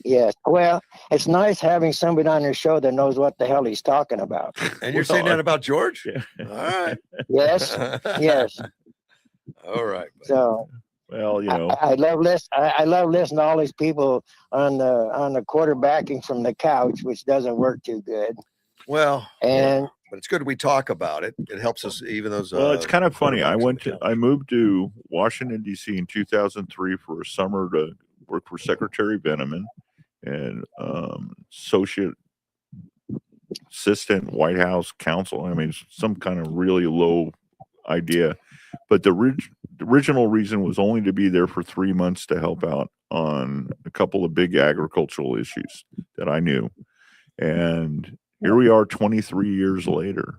Yes. Well, it's nice having somebody on your show that knows what the hell he's talking about. And you're saying that about George? Yeah. All right. Yes. Yes. All right. So, well, I love listening to all these people on the quarterbacking from the couch, which doesn't work too good. Well, and but it's good we talk about it. It helps us, even those. Well, it's kind of funny. I moved to Washington D.C. in 2003 for a summer to work for Secretary Veneman and associate assistant White House counsel. I mean, some kind of really low idea, but the original reason was only to be there for 3 months to help out on a couple of big agricultural issues that I knew, and here we are 23 years later.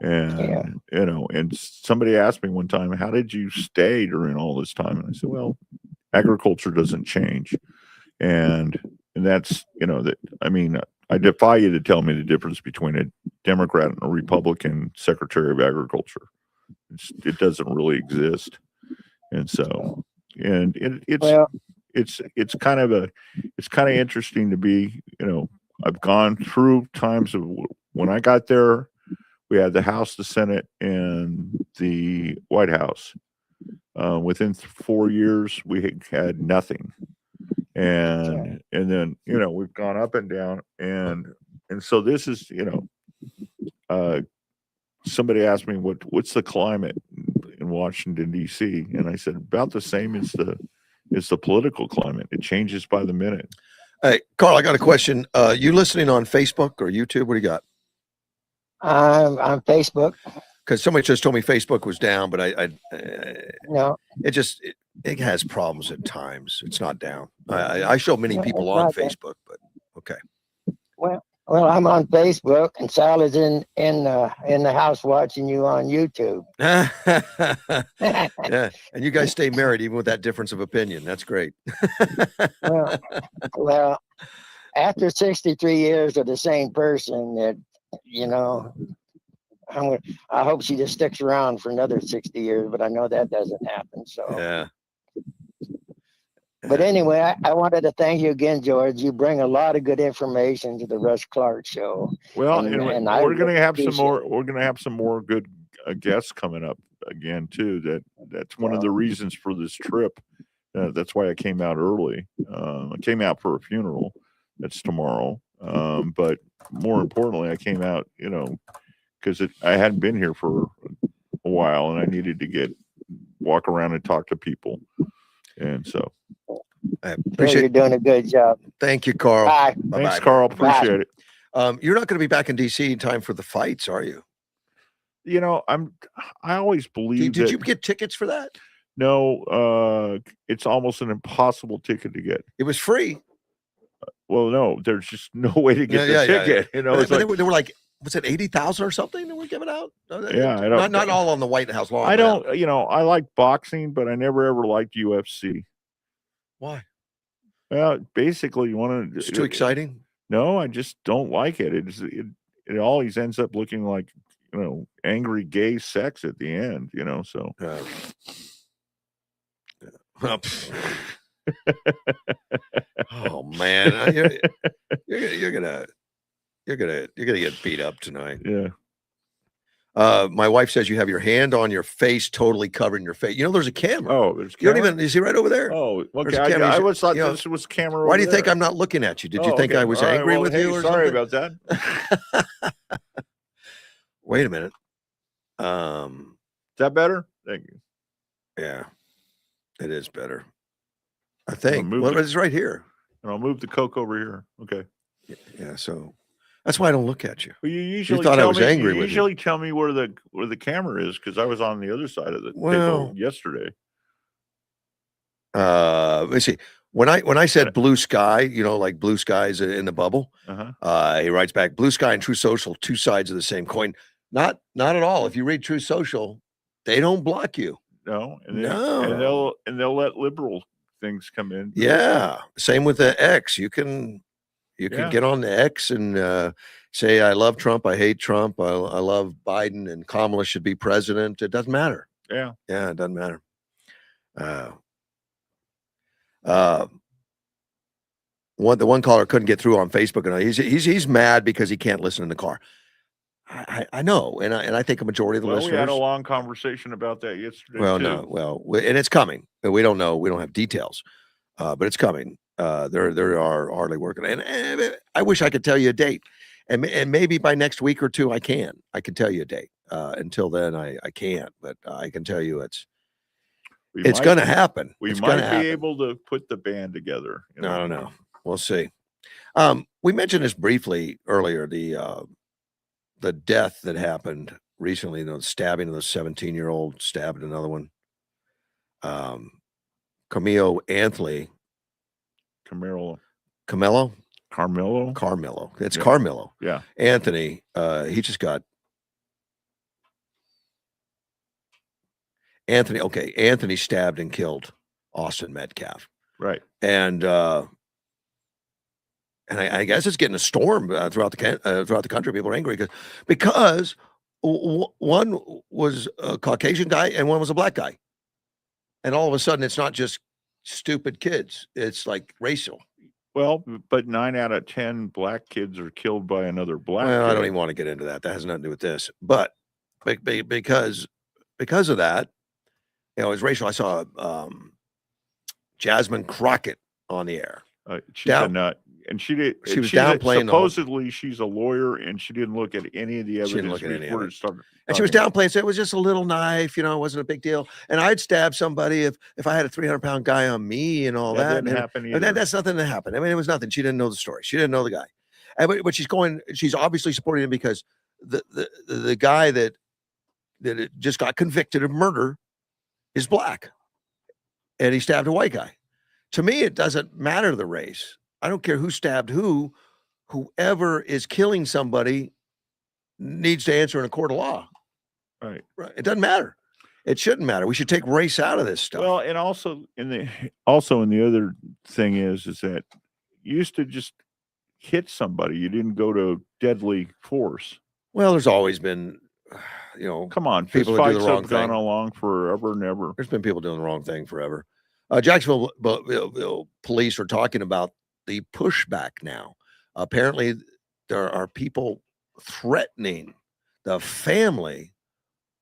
And, and somebody asked me one time, how did you stay during all this time? And I said, well, agriculture doesn't change. And that's, I defy you to tell me the difference between a Democrat and a Republican Secretary of Agriculture. It doesn't really exist. And so, it's kind of interesting to be, I've gone through times of when I got there, we had the House, the Senate, and the White House. Within 4 years, we had nothing. And then, we've gone up and down. And so this is, somebody asked me, what's the climate in Washington, D.C.? And I said, about the same as the political climate. It changes by the minute. Hey, Carl, I got a question. You listening on Facebook or YouTube? What do you got? On Facebook. Because somebody just told me Facebook was down, but no, it has problems at times. It's not down. I show many people on Facebook, but okay. Well, I'm on Facebook, and Sal is in the house watching you on YouTube. Yeah, and you guys stay married even with that difference of opinion. That's great. well, after 63 years of the same person, that I hope she just sticks around for another 60 years, but I know that doesn't happen. So yeah. But anyway, I wanted to thank you again, George. You bring a lot of good information to the Russ Clark show. Well, and we're going to have some more. We're going to have some more good guests coming up again too. That's one of the reasons for this trip. That's why I came out early. I came out for a funeral. That's tomorrow. But more importantly, I came out, because I hadn't been here for a while, and I needed to walk around and talk to people. And so I appreciate you're doing a good job. Thank you, Carl. Bye. Thanks, Carl. Appreciate it. You're not going to be back in DC in time for the fights, are you? I always believe. Did you get tickets for that? No, it's almost an impossible ticket to get. It was free. Well, no, there's just no way to get the ticket. But they were like, was it 80,000 or something that we're giving out? Yeah, I don't. Not all on the White House lawn. I don't. I like boxing, but I never ever liked UFC. Why? Well, basically, you want to. It's too exciting. No, I just don't like it. it always ends up looking like, angry gay sex at the end, so. Oh man, you're gonna get beat up tonight. Yeah. My wife says you have your hand on your face, totally covering your face. There's a camera. Oh, there's you don't even. You see right over there. Oh, okay. I always thought this was camera. Why do you think I'm not looking at you? Did you think I was angry with you? Or sorry something? about that. Wait a minute. Is that better? Thank you. Yeah, it is better. I think. Well, it's right here. And I'll move the Coke over here. Okay. Yeah. So that's why I don't look at you. Well, you usually thought I was angry with you. Usually tell me where the camera is because I was on the other side of the table yesterday. Let's see. When I said blue sky, like blue skies in the bubble, he writes back, blue sky and True Social, two sides of the same coin. Not at all. If you read True Social, they don't block you. No, and they'll let liberal things come in. Yeah, same with the X. You can get on the X and say I love Trump, I hate Trump, I love Biden, and Kamala should be president. It doesn't matter. Yeah, it doesn't matter. The one caller couldn't get through on Facebook, and he's mad because he can't listen in the car. I know, and I think a majority of the listeners. We had a long conversation about that yesterday. And it's coming. We don't know. We don't have details, but it's coming. They are hardly working, and I wish I could tell you a date, and maybe by next week or two I can tell you a date. Until then, I can't, but I can tell you it's going to happen. We might be able to put the band together. I don't know. We'll see. We mentioned this briefly earlier. The death that happened recently, the stabbing of the 17-year-old stabbed another one. Carmelo. It's Carmelo. Yeah. Anthony, he just got Anthony stabbed and killed Austin Metcalf. Right. And I guess it's getting a storm throughout the country. People are angry because one was a Caucasian guy and one was a black guy, and all of a sudden it's not just stupid kids; it's like racial. Well, but 9 out of 10 black kids are killed by another black. Well, kid. I don't even want to get into that. That has nothing to do with this. But because of that, it's racial. I saw Jasmine Crockett on the air. She's a nut. And she was downplaying. Supposedly, she's a lawyer, and she didn't look at any of the evidence before it started. And she was downplaying, saying it was just a little knife, it wasn't a big deal. And I'd stab somebody if I had a 300-pound guy on me and all that. That didn't happen either. That's nothing that happened. I mean, it was nothing. She didn't know the story. She didn't know the guy. But she's obviously supporting him because the guy that just got convicted of murder is black, and he stabbed a white guy. To me, it doesn't matter the race. I don't care who stabbed who. Whoever is killing somebody needs to answer in a court of law. Right. It doesn't matter. It shouldn't matter. We should take race out of this stuff. Well, and also in the other thing is that you used to just hit somebody. You didn't go to deadly force. Well, there's always been, come on, people fist who do fights the wrong have thing. gone along forever and ever. There's been people doing the wrong thing forever. Jacksonville police are talking about the pushback now. Apparently, there are people threatening the family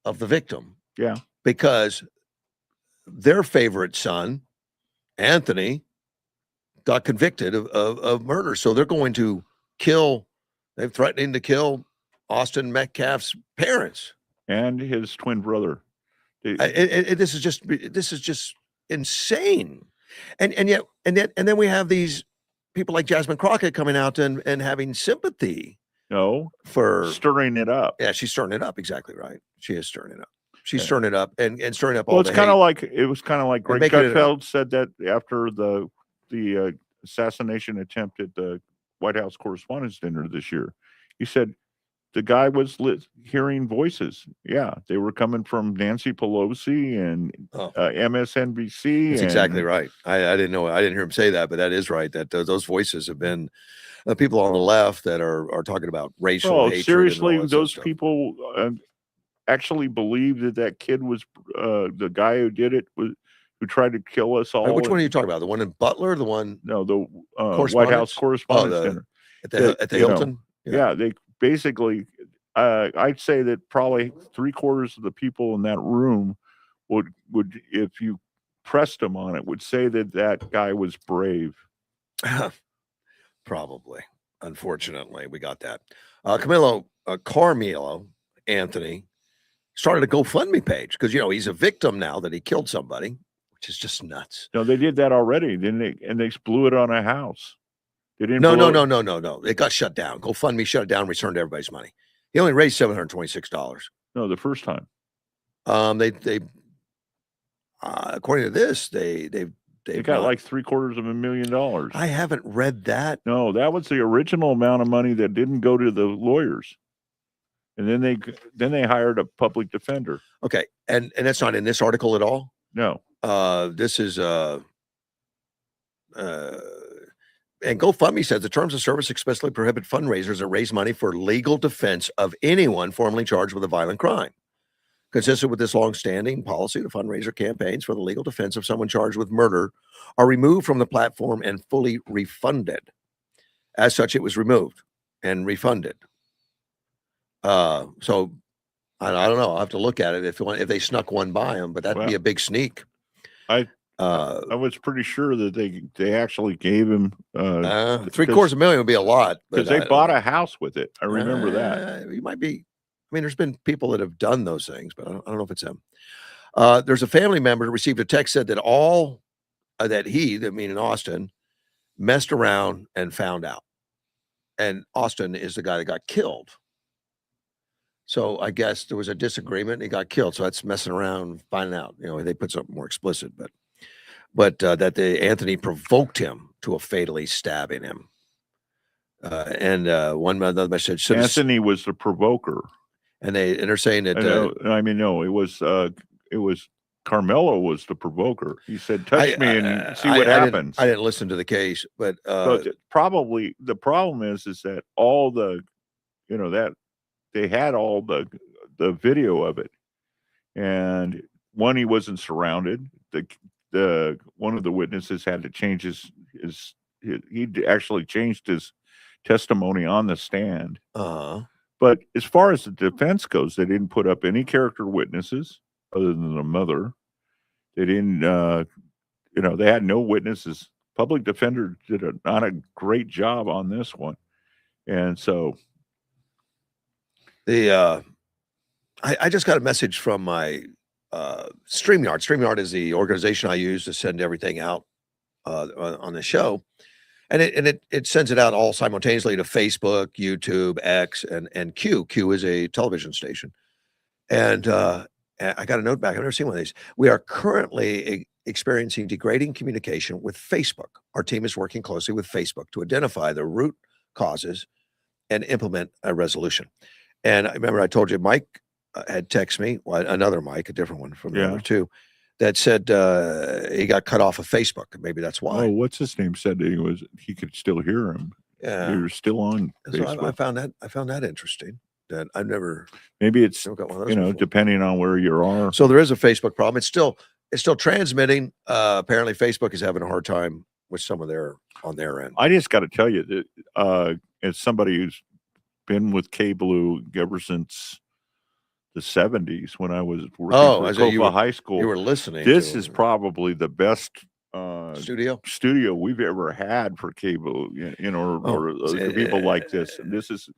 of the victim. Yeah. Because their favorite son, Anthony, got convicted of murder. So they're going to they're threatening to kill Austin Metcalf's parents. And his twin brother. This is just insane. And then we have these people like Jasmine Crockett coming out and having sympathy. For stirring it up. Yeah, she's stirring it up. Exactly right. She is stirring it up. She's stirring it up and stirring up all. Well, it was kind of like Greg Gutfeld said that after the assassination attempt at the White House Correspondents' Dinner this year. He said the guy was hearing voices. Yeah, they were coming from Nancy Pelosi and MSNBC. That's exactly right. I didn't know. I didn't hear him say that, but that is right. That those voices have been. people on the left that are talking about racial hatred. Seriously, and those people actually believe that kid was the guy who did it, who tried to kill us all. Which one are you talking about? The one in Butler? The one? No, the White House Correspondents' Dinner at the Hilton. Yeah, they basically. I'd say that probably 3/4 of the people in that room would, if you pressed them on it, would say that guy was brave. Probably. Unfortunately, we got that. Carmelo Anthony started a GoFundMe page because he's a victim now that he killed somebody, which is just nuts. No, they did that already, didn't they? And they blew it on a house. They didn't. No. It got shut down. GoFundMe shut it down, returned everybody's money. He only raised $726. No, the first time. They according to this, they got like $750,000. I haven't read that. No, that was the original amount of money that didn't go to the lawyers, and then they hired a public defender. Okay, and that's not in this article at all. No. This is and GoFundMe says the terms of service expressly prohibit fundraisers that raise money for legal defense of anyone formerly charged with a violent crime. Consistent with this long-standing policy, the fundraiser campaigns for the legal defense of someone charged with murder are removed from the platform and fully refunded. As such, it was removed and refunded. So I don't know. I'll have to look at it if they snuck one by them, but that'd be a big sneak. I was pretty sure that they actually gave him $750,000 would be a lot because they bought a house with it. I remember that. You might be. I mean, there's been people that have done those things, but I don't know if it's them. There's a family member who received a text said that meaning Austin, messed around and found out, and Austin is the guy that got killed. So I guess there was a disagreement and he got killed. So that's messing around, finding out. They put something more explicit, but that Anthony provoked him to a fatally stabbing him. And one other message. Anthony was the provoker, and they're saying that. It was Carmelo was the provoker. He said, "Touch me and see what happens." I didn't listen to the case, but probably the problem is that all the, that they had all the video of it, and one, he wasn't surrounded. The one of the witnesses had to change he actually changed his testimony on the stand. But as far as the defense goes, they didn't put up any character witnesses other than the mother. They didn't, they had no witnesses. Public defender did not a great job on this one. And so I just got a message from my StreamYard. StreamYard is the organization I use to send everything out on the show. And it sends it out all simultaneously to Facebook, YouTube, X, and Q. Q is a television station. And I got a note back. I've never seen one of these. We are currently experiencing degrading communication with Facebook. Our team is working closely with Facebook to identify the root causes and implement a resolution. And I remember I told you Mike had texted me, another Mike, a different one from the other two, that said he got cut off of Facebook. Maybe that's why. Oh, what's his name said that he could still hear him. Yeah, he was still on Facebook. So I found that interesting. That I've never. Maybe it's depending on where you are. So there is a Facebook problem. It's still transmitting. Apparently, Facebook is having a hard time with some of on their end. I just got to tell you that as somebody who's been with K-Blue ever since the 70s when I was working for Copa High School. You were listening. This is probably the best studio we've ever had for cable, or people like this. And this is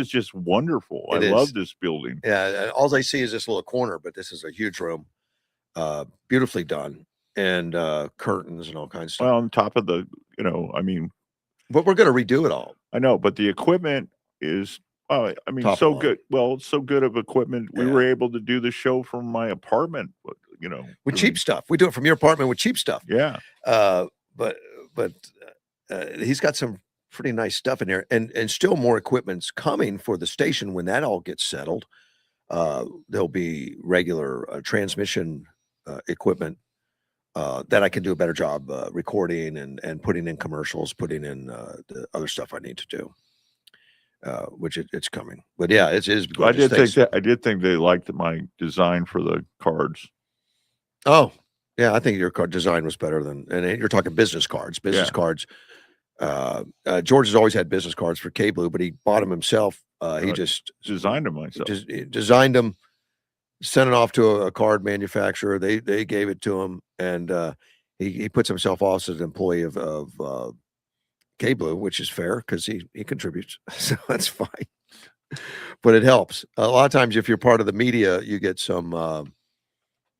just wonderful. I love this building. Yeah, all I see is this little corner, but this is a huge room, beautifully done, and curtains and all kinds of stuff. Well, on top of the, but we're going to redo it all. I know, but the equipment is. So good. Well, so good of equipment. We were able to do the show from my apartment, with cheap stuff. We do it from your apartment with cheap stuff. Yeah. But he's got some pretty nice stuff in there, and still more equipment's coming for the station when that all gets settled. There'll be regular transmission equipment then I can do a better job recording and putting in commercials, putting in the other stuff I need to do. Which it's coming, but yeah, it is. I did think they liked my design for the cards. Oh, yeah, I think your card design was better and you're talking business cards. Cards. George has always had business cards for K-Blue, but he bought them himself. He just designed them myself. Designed them, sent it off to a card manufacturer. They gave it to him, and he puts himself off as an employee of K-Blue, which is fair because he contributes, so that's fine. But it helps a lot of times. If you're part of the media, you get some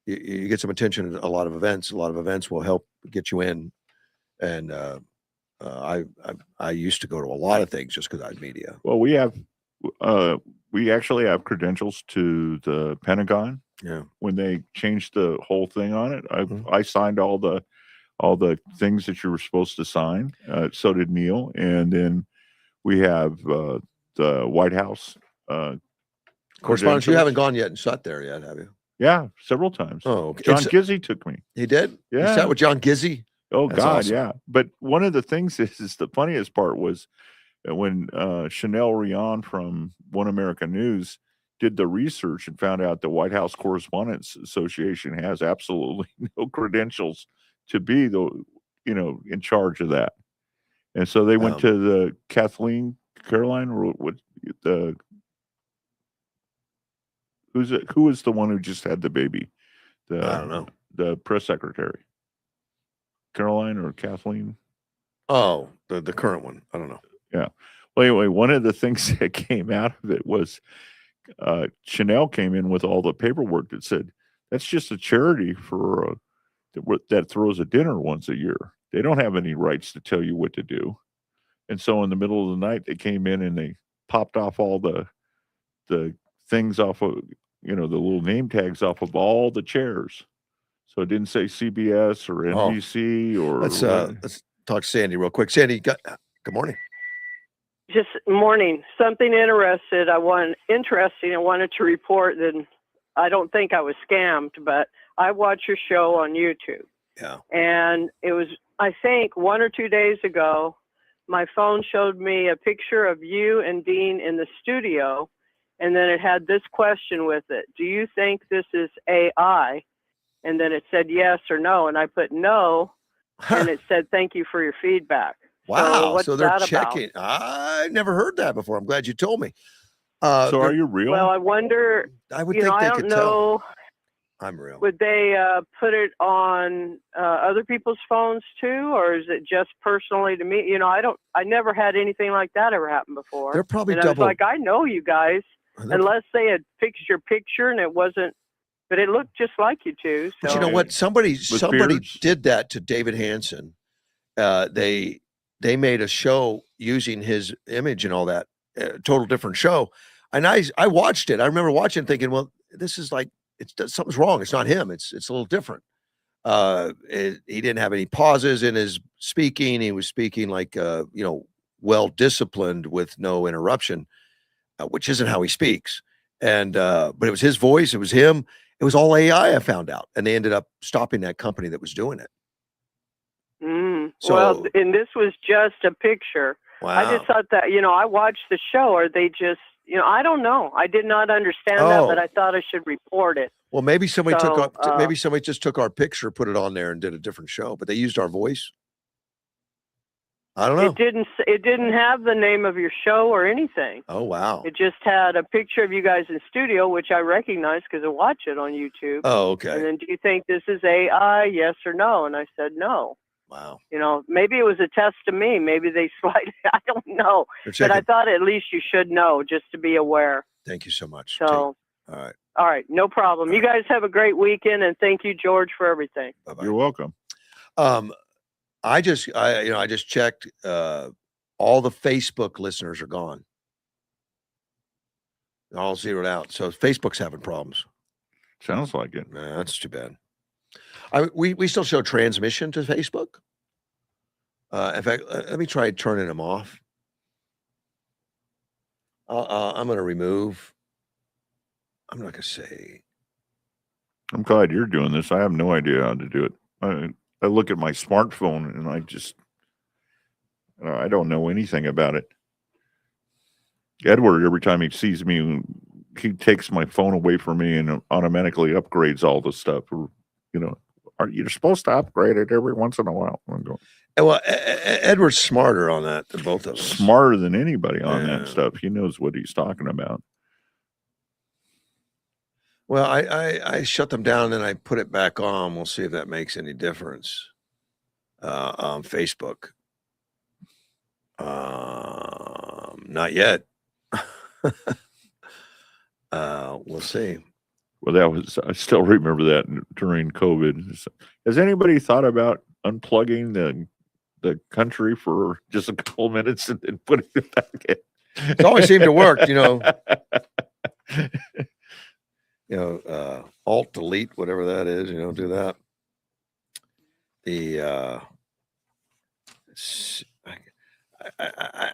you get some attention at a lot of events. A lot of events will help get you in, and I used to go to a lot of things just because I had media. Well, we actually have credentials to the Pentagon. Yeah, when they changed the whole thing on it, I signed all the things that you were supposed to sign. So did Neil, and then we have the White House correspondence. You haven't gone yet and sat there yet, have you? Yeah, several times. Oh, okay. John Gizzy took me. He did? Yeah. You sat with John Gizzy? Oh, That's God, awesome. yeah. But one of the things is the funniest part was when Chanel Rion from One American News did the research and found out the White House Correspondents Association has absolutely no credentials to be in charge of that. And so they went to the Caroline, or what the who was the one who just had the baby? I don't know. The press secretary. Caroline or Kathleen? Oh, the current one. I don't know. Yeah. Well, anyway, one of the things that came out of it was Chanel came in with all the paperwork that said that's just a charity for that throws a dinner once a year. They don't have any rights to tell you what to do. And so in the middle of the night, they came in and they popped off all the things off of, the little name tags off of all the chairs. So it didn't say CBS or NBC or. Let's talk to Sandy real quick. Sandy, good morning. Just morning. Something interesting. I wanted to report that I don't think I was scammed, but I watched your show on YouTube. Yeah. And it was, I think, 1 or 2 days ago, my phone showed me a picture of you and Dean in the studio, and then it had this question with it. Do you think this is AI? And then it said yes or no, and I put no, and it said thank you for your feedback. Wow, so they're that checking. I never heard that before. I'm glad you told me. So are you real? Well, I wonder. I would think they could tell. I'm real. Would they put it on other people's phones too, or is it just personally to me? I never had anything like that ever happen before. They're probably and double. I was like, I know you guys, unless they had fixed your picture and it wasn't. But it looked just like you two. So. But you know what? Somebody beards? did that to David Hansen. They made a show using his image and all that. Total different show. And I watched it. I remember watching it thinking, well, this is like something's wrong. It's not him. It's a little different. He didn't have any pauses in his speaking. He was speaking like well disciplined with no interruption, which isn't how he speaks. And but it was his voice. It was him. It was all AI, I found out, and they ended up stopping that company that was doing it. Well, and this was just a picture. Wow. I just thought that, I watched the show. Are they just, I don't know. I did not understand that, but I thought I should report it. Well, maybe somebody maybe somebody just took our picture, put it on there, and did a different show, but they used our voice. I don't know. It didn't have the name of your show or anything. Oh, wow. It just had a picture of you guys in studio, which I recognize because I watch it on YouTube. Oh, okay. And then, do you think this is AI? Yes or no? And I said no. Wow. Maybe it was a test to me. Maybe they slide. I don't know. But I thought at least you should know just to be aware. Thank you so much. So, all right. No problem. You guys have a great weekend, and thank you, George, for everything. Bye-bye. You're welcome. I just checked. All the Facebook listeners are gone. They're all zeroed out. So Facebook's having problems. Sounds like it. Nah, that's too bad. We still show transmission to Facebook. In fact, let me try turning them off. I'm going to remove. I'm not going to say. I'm glad you're doing this. I have no idea how to do it. I look at my smartphone and I don't know anything about it. Edward, every time he sees me, he takes my phone away from me and automatically upgrades all the stuff. You're supposed to upgrade it every once in a while. Well, Edward's smarter on that than both of us. Smarter than anybody on that stuff. He knows what he's talking about. Well, I shut them down and I put it back on. We'll see if that makes any difference on Facebook. Not yet. We'll see. Well, I still remember that during COVID. Has anybody thought about unplugging the country for just a couple of minutes and then putting it back in? It's always seemed to work, Alt delete, whatever that is, do that.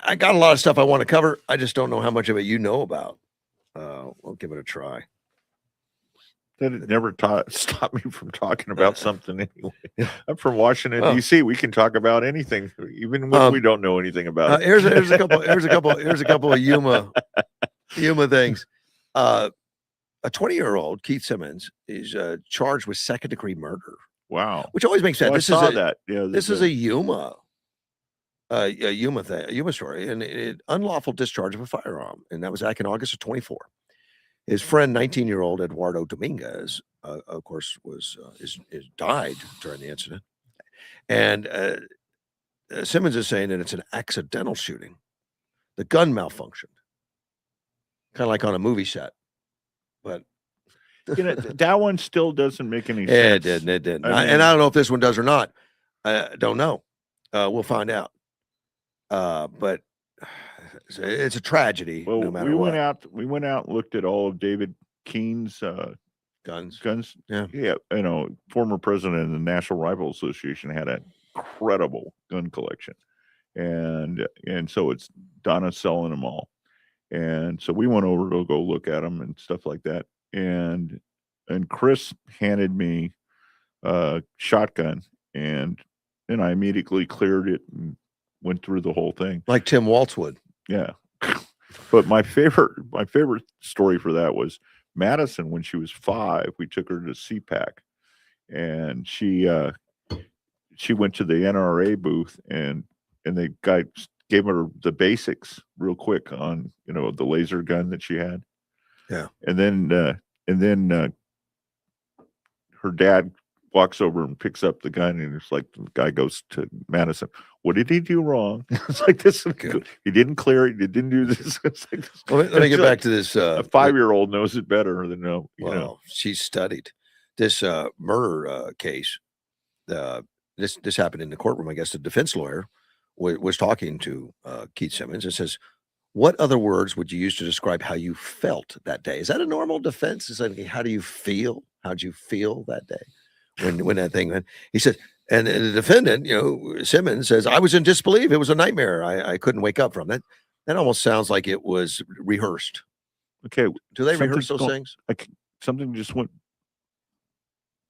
I got a lot of stuff I want to cover. I just don't know how much of it you know about. We'll give it a try. That it never stopped me from talking about something anyway. I'm from Washington D.C. We can talk about anything, even when we don't know anything about it. Here's a couple of Yuma things. A 20-year-old Keith Simmons is charged with second-degree murder. Wow, which always makes sense. Well, this is a Yuma thing, a Yuma story, and unlawful discharge of a firearm, and that was back in August of 24. His friend, 19-year-old Eduardo Dominguez, of course, is died during the incident, and Simmons is saying that it's an accidental shooting. The gun malfunctioned, kind of like on a movie set, but that one still doesn't make any sense. It didn't. And I don't know if this one does or not. I don't know. We'll find out. But it's a tragedy. Well, no matter we what. went out and looked at all of David Keene's guns. Yeah. Former president of the National Rifle Association had an incredible gun collection, and so it's Donna's selling them all, and so we went over to go look at them and stuff like that, and Chris handed me a shotgun, and I immediately cleared it and went through the whole thing like Tim Waltz would. Yeah. But my favorite story for that was Madison. When she was 5, we took her to CPAC, and she went to the NRA booth, and the guy gave her the basics real quick on the laser gun that she had. Yeah. And then her dad walks over and picks up the gun, and it's like the guy goes to Madison. What did he do wrong? It's like this. He didn't clear it. He didn't do this. It's like, well, let me get back to this. A 5-year-old knows it better than she's studied this murder case. This happened in the courtroom. I guess the defense lawyer was talking to Keith Simmons and says, "What other words would you use to describe how you felt that day?" Is that a normal defense? Is that how do you feel? How'd you feel that day? When that thing went, he said, and the defendant, Simmons says, "I was in disbelief. It was a nightmare. I couldn't wake up from that." That almost sounds like it was rehearsed. Okay, do they rehearse those things? Like something just went.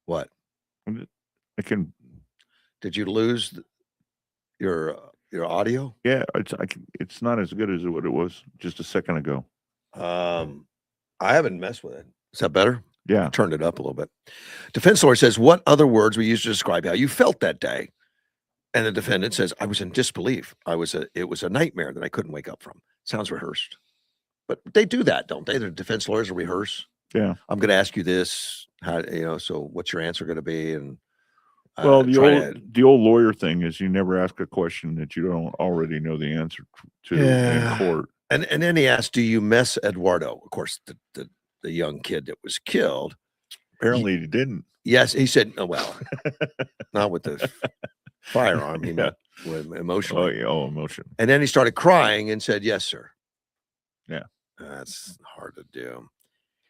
What? Did you lose your audio? Yeah, it's not as good as what it was just a second ago. I haven't messed with it. Is that better? Yeah. Turned it up a little bit. Defense lawyer says, "What other words we use to describe how you felt that day?" And the defendant says, "I was in disbelief. It was a nightmare that I couldn't wake up from." Sounds rehearsed. But they do that, don't they? The defense lawyers will rehearse. Yeah. I'm going to ask you this, so what's your answer going to be? And well, the old lawyer thing is you never ask a question that you don't already know the answer to in court. And then he asked, "Do you miss Eduardo?" Of course, the young kid that was killed. Apparently he didn't. Yes, he said, "Oh, well, not with the firearm." He meant with emotionally. Oh, emotion. And then he started crying and said, "Yes, sir." Yeah. That's hard to do.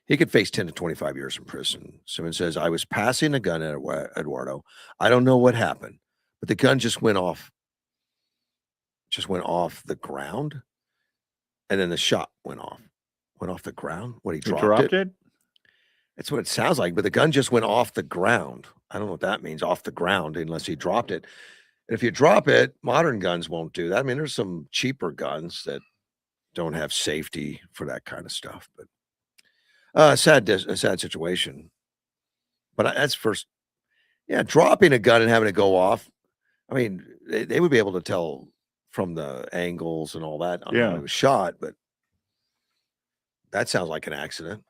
He could face 10 to 25 years in prison. Someone says, "I was passing a gun at Eduardo. I don't know what happened, but the gun just went off the ground. And then the shot went off the ground. What, he dropped it? That's what it sounds like, but the gun just went off the ground. I don't know what that means, off the ground, unless he dropped it. And if you drop it, modern guns won't do that. I mean, there's some cheaper guns that don't have safety for that kind of stuff, but a sad situation. But that's first, yeah, dropping a gun and having it go off. I mean, they would be able to tell from the angles and all that on how it was shot, but that sounds like an accident.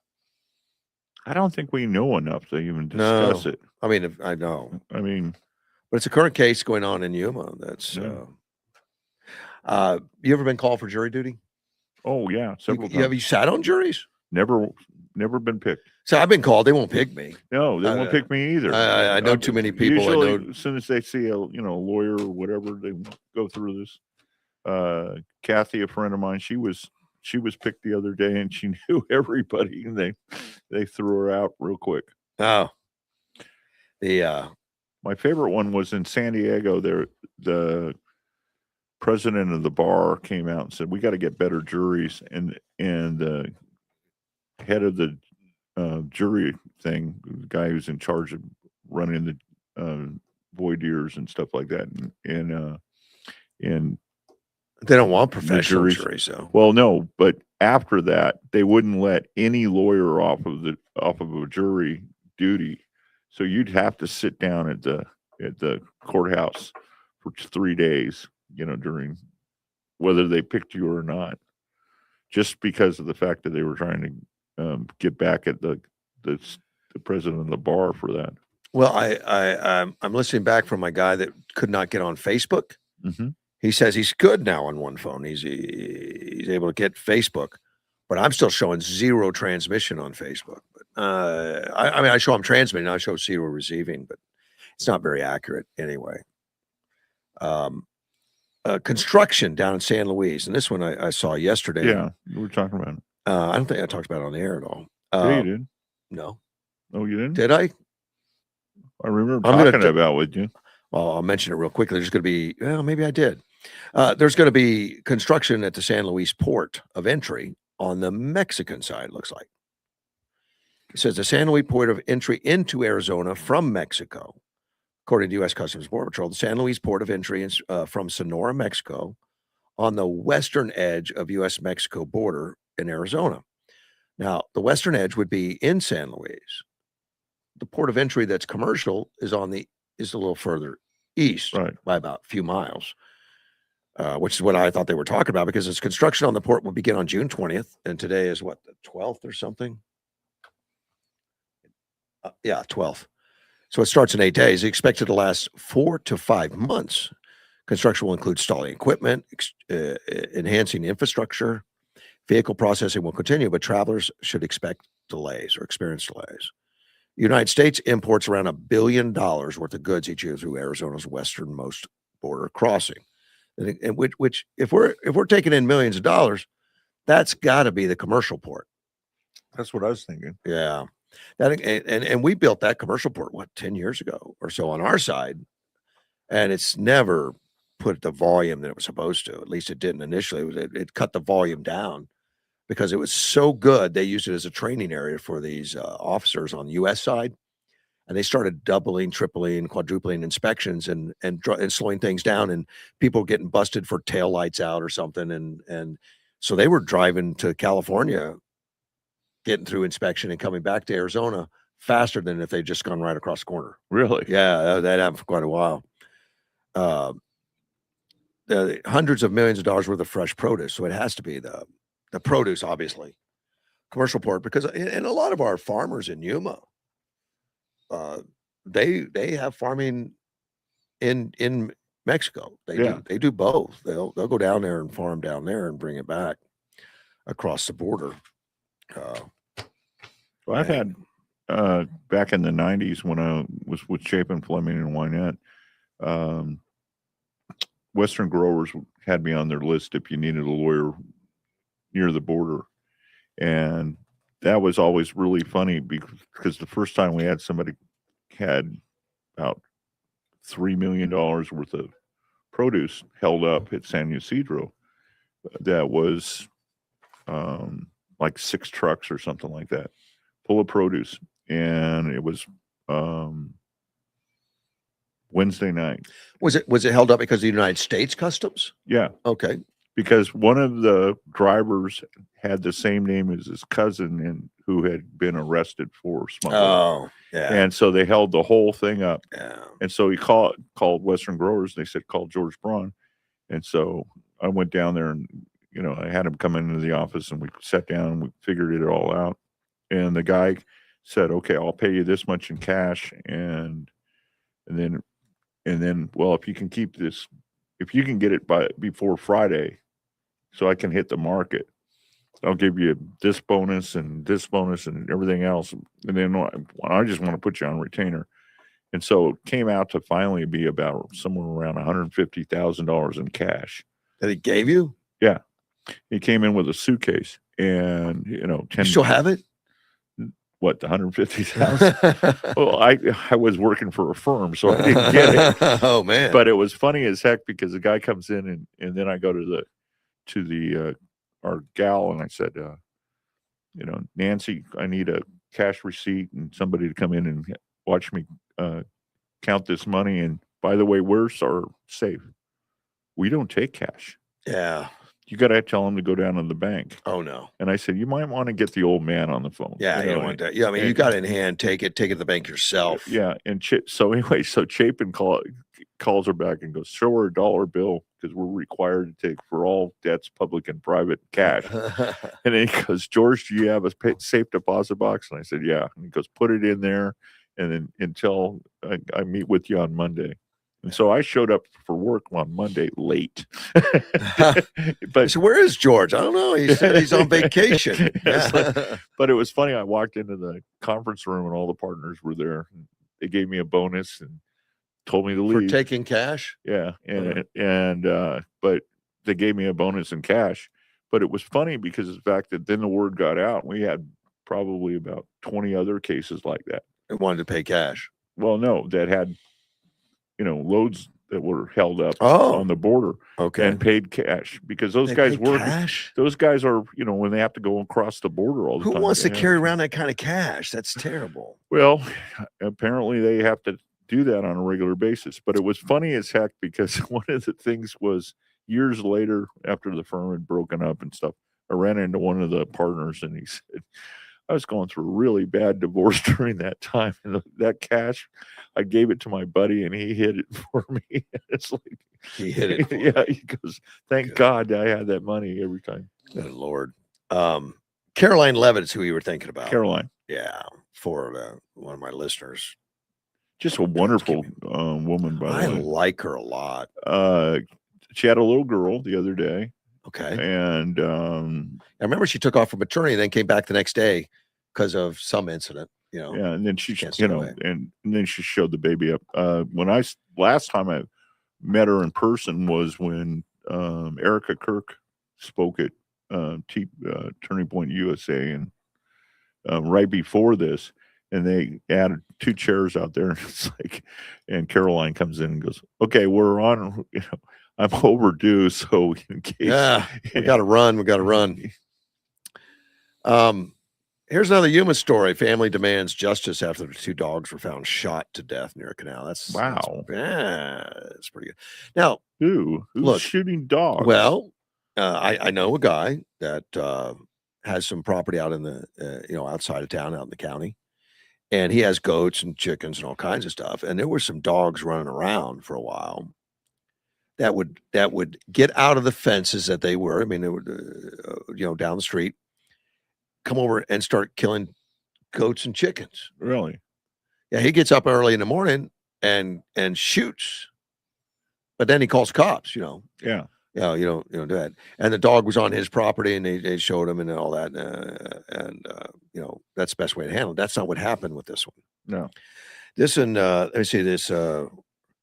I don't think we know enough to even discuss it. I mean, I know. I mean, but it's a current case going on in Yuma. That's you ever been called for jury duty? Oh yeah, several times. Have you sat on juries? Never been picked. So I've been called. They won't pick me. No, they won't pick me either. I know too many people. Usually, as soon as they see a lawyer or whatever, they go through this. Kathy, a friend of mine, she was picked the other day, and she knew everybody, and they threw her out real quick. Oh, my favorite one was in San Diego. There, the president of the bar came out and said, "We got to get better juries," and the head of the jury thing, the guy who's in charge of running the voir dires and stuff like that, and they don't want professional juries, though. Well, no, but after that, they wouldn't let any lawyer off of a jury duty, so you'd have to sit down at the courthouse for 3 days, during whether they picked you or not, just because of the fact that they were trying to get back at the president of the bar for that. Well, I'm listening back from my guy that could not get on Facebook. Mm-hmm. He says he's good now on one phone. He's able to get Facebook, but I'm still showing zero transmission on Facebook. But I mean, I show him transmitting, I show zero receiving, but it's not very accurate anyway. Construction down in San Luis, and this one I saw yesterday. Yeah, we were talking about it. I don't think I talked about it on the air at all. Yeah, you did. No. Oh, you didn't? Did I? I remember talking about with you. Well, I'll mention it real quickly. There's going to be, well, maybe I did. There's going to be construction at the San Luis port of entry on the Mexican side, looks like. It says the San Luis port of entry into Arizona from Mexico. According to U.S. Customs Border Patrol, the San Luis port of entry is from Sonora, Mexico, on the western edge of U.S.-Mexico border in Arizona. Now, the western edge would be in San Luis. The port of entry that's commercial is a little further east, right, by about a few miles, which is what I thought they were talking about, because its construction on the port will begin on June 20th, and today is what, the 12th or something? Yeah, 12th. So it starts in 8 days. It's expected to last 4 to 5 months. Construction will include installing equipment, enhancing infrastructure. Vehicle processing will continue, but travelers should expect delays or experience delays. The United States imports around $1 billion worth of goods each year through Arizona's westernmost border crossing. And which if we're taking in millions of dollars, that's got to be the commercial port. That's what I was thinking. Yeah. And we built that commercial port, 10 years ago or so on our side, and it's never put the volume that it was supposed to. At least it didn't initially. It cut the volume down because it was so good. They used it as a training area for these officers on the U.S. side, and they started doubling, tripling, quadrupling inspections and slowing things down, and people getting busted for taillights out or something, and so they were driving to California, getting through inspection and coming back to Arizona faster than if they'd just gone right across the corner. Really? Yeah, that happened for quite a while. Hundreds of millions of dollars worth of fresh produce. So it has to be the produce, obviously. Commercial port, because and a lot of our farmers in Yuma, they have farming in Mexico. They do both. They'll go down there and farm down there and bring it back across the border. Well, I've had back in the 90s when I was with Chapin, Fleming, and Wynette, Western growers had me on their list if you needed a lawyer near the border. And that was always really funny because the first time we had somebody had about $3 million worth of produce held up at San Ysidro that was like 6 trucks or something like that, full of produce. And it was Wednesday night. Was it held up because of the United States Customs? Yeah. Okay. Because one of the drivers had the same name as his cousin and who had been arrested for smuggling. Oh, yeah. And so they held the whole thing up. Yeah. And so he called Western Growers. And they said, call George Braun. And so I went down there and, I had him come into the office and we sat down and we figured it all out. And the guy said, okay, I'll pay you this much in cash. And then, well, if you can keep this, if you can get it before Friday, so I can hit the market, I'll give you this bonus and everything else. And then I just want to put you on retainer. And so it came out to finally be about somewhere around $150,000 in cash. That he gave you? Yeah. He came in with a suitcase and, 10. You still have it? What, the 150,000? Well, I was working for a firm, so I didn't get it. Oh man. But it was funny as heck because the guy comes in and then I go to our gal and I said, Nancy, I need a cash receipt and somebody to come in and watch me count this money. And by the way, where's our safe? We don't take cash. Yeah. You got to tell him to go down to the bank. Oh no. And I said, you might want to get the old man on the phone. Yeah, you don't want that. Yeah, I mean, you got it in hand. Take it to the bank yourself. Yeah, and so anyway, so Chapin calls her back and goes, show her a dollar bill because we're required to take for all debts, public and private, cash. And then he goes, George, do you have a safe deposit box? And I said, yeah. And he goes, put it in there, and then until I meet with you on Monday. And so I showed up for work on Monday late. But so where is George? I don't know. He said he's on vacation. But it was funny. I walked into the conference room and all the partners were there. They gave me a bonus and told me to leave. For taking cash? Yeah. But they gave me a bonus in cash. But it was funny because of the fact that then the word got out. We had probably about 20 other cases like that. They wanted to pay cash. Well, no, that had loads that were held up on the border, and paid cash because those guys work. Cash? Those guys are, when they have to go across the border all the time. Who wants to carry around that kind of cash? That's terrible. Well, apparently they have to do that on a regular basis. But it was funny as heck because one of the things was years later, after the firm had broken up and stuff, I ran into one of the partners and he said, I was going through a really bad divorce during that time. And that cash, I gave it to my buddy and he hid it for me. It's like, he hid it. Yeah. He goes, thank God I had that money every time. Good Lord. Caroline Levitt's who you were thinking about. Caroline. Yeah. For one of my listeners. Just a wonderful woman, by the way. I like her a lot. She had a little girl the other day. Okay. And I remember she took off for maternity and then came back the next day because of some incident, Yeah, and then she, and then she showed the baby up. When last time I met her in person was when Erica Kirk spoke at Turning Point USA, and right before this, and they added 2 chairs out there. And it's like, and Caroline comes in and goes, "Okay, we're on. I'm overdue, so in case." Yeah, we got to run. Here's another human story. Family demands justice after the 2 dogs were found shot to death near a canal. That's that's pretty good. Now, who's shooting dogs? Well, I know a guy that has some property out in the outside of town, out in the county, and he has goats and chickens and all kinds of stuff. And there were some dogs running around for a while that would get out of the fences that they were. I mean, they would down the street, come over and start killing goats and chickens. Really? Yeah, he gets up early in the morning and shoots, but then he calls cops. Yeah. You don't do that. And the dog was on his property, and they showed him and all that. That's the best way to handle it. That's not what happened with this one. No. This one, let me see this.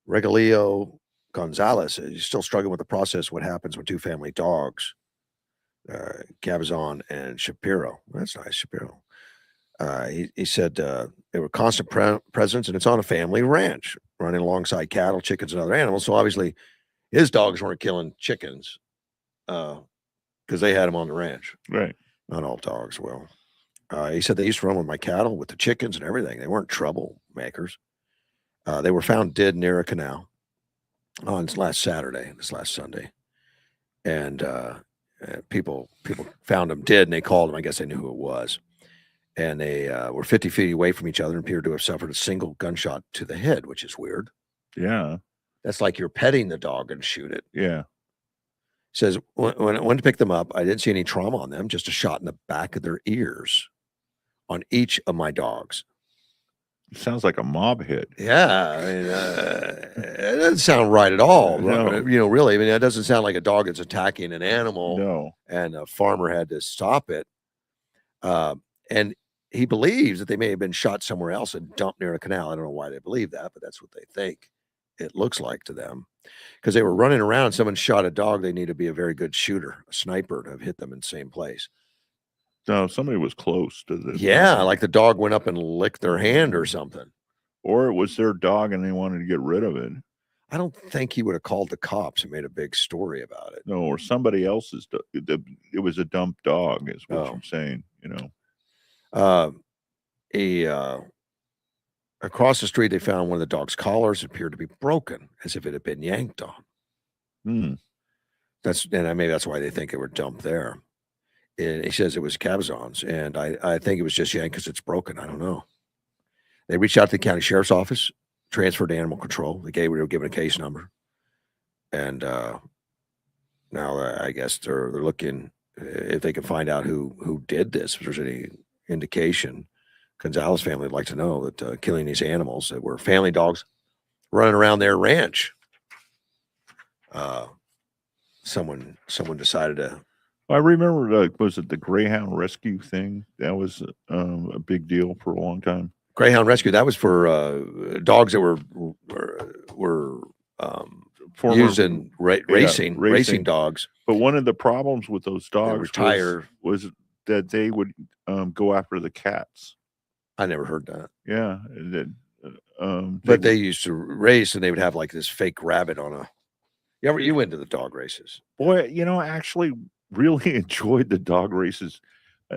Regalio Gonzalez is still struggling with the process. What happens when 2 family dogs, Cabazon and Shapiro. That's nice, Shapiro. He said they were constant presence, and it's on a family ranch running alongside cattle, chickens, and other animals. So obviously, his dogs weren't killing chickens because they had them on the ranch. Right. Not all dogs will. He said they used to run with my cattle, with the chickens and everything. They weren't troublemakers. They were found dead near a canal on this last Sunday. And people found them dead, and they called them. I guess they knew who it was. And they were 50 feet away from each other and appeared to have suffered a single gunshot to the head, which is weird. Yeah. That's like you're petting the dog and shoot it. Yeah. Says, when I went to pick them up, I didn't see any trauma on them, just a shot in the back of their ears on each of my dogs. It sounds like a mob hit. Yeah. I mean, it doesn't sound right at all. No. Really. I mean, that doesn't sound like a dog that's attacking an animal. No. And a farmer had to stop it. And he believes that they may have been shot somewhere else and dumped near a canal. I don't know why they believe that, but that's what they think it looks like to them. Because they were running around, someone shot a dog. They need to be a very good shooter, a sniper, to have hit them in the same place. No, somebody was close to the. Yeah, like the dog went up and licked their hand or something. Or it was their dog and they wanted to get rid of it. I don't think he would have called the cops and made a big story about it. No, or somebody else's. It was a dump dog, is what I'm saying. Across the street, they found one of the dog's collars appeared to be broken, as if it had been yanked on. And maybe that's why they think they were dumped there. And he says it was Cabazon's, and I think it was just yanked because it's broken. I don't know. They reached out to the county sheriff's office, transferred to animal control. We were given a case number, and now I guess they're looking if they can find out who did this. If there's any indication, Gonzalez family would like to know that killing these animals that were family dogs running around their ranch. Someone decided to. I remember, was it the Greyhound rescue thing? That was a big deal for a long time. Greyhound rescue. That was for dogs that were used in racing dogs. But one of the problems with those dogs was that they would go after the cats. I never heard that. Yeah. But they used to race, and they would have like this fake rabbit on a. You went to the dog races? Boy, I actually really enjoyed the dog races.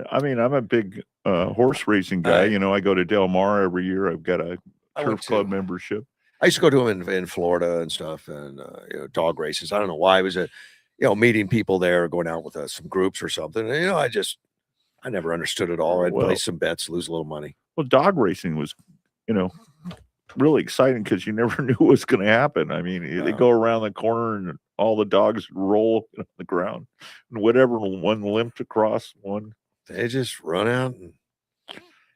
I mean, I'm a big horse racing guy. I go to Del Mar every year. I've got a turf club membership. I used to go to them in Florida and stuff, and dog races. I don't know why. It was meeting people there, going out with some groups or something. And, I never understood it all. I'd play some bets, lose a little money. Well, dog racing was, really exciting because you never knew what was going to happen. I mean, they go around the corner and all the dogs roll on the ground, and whatever one limped across one. They just run out. And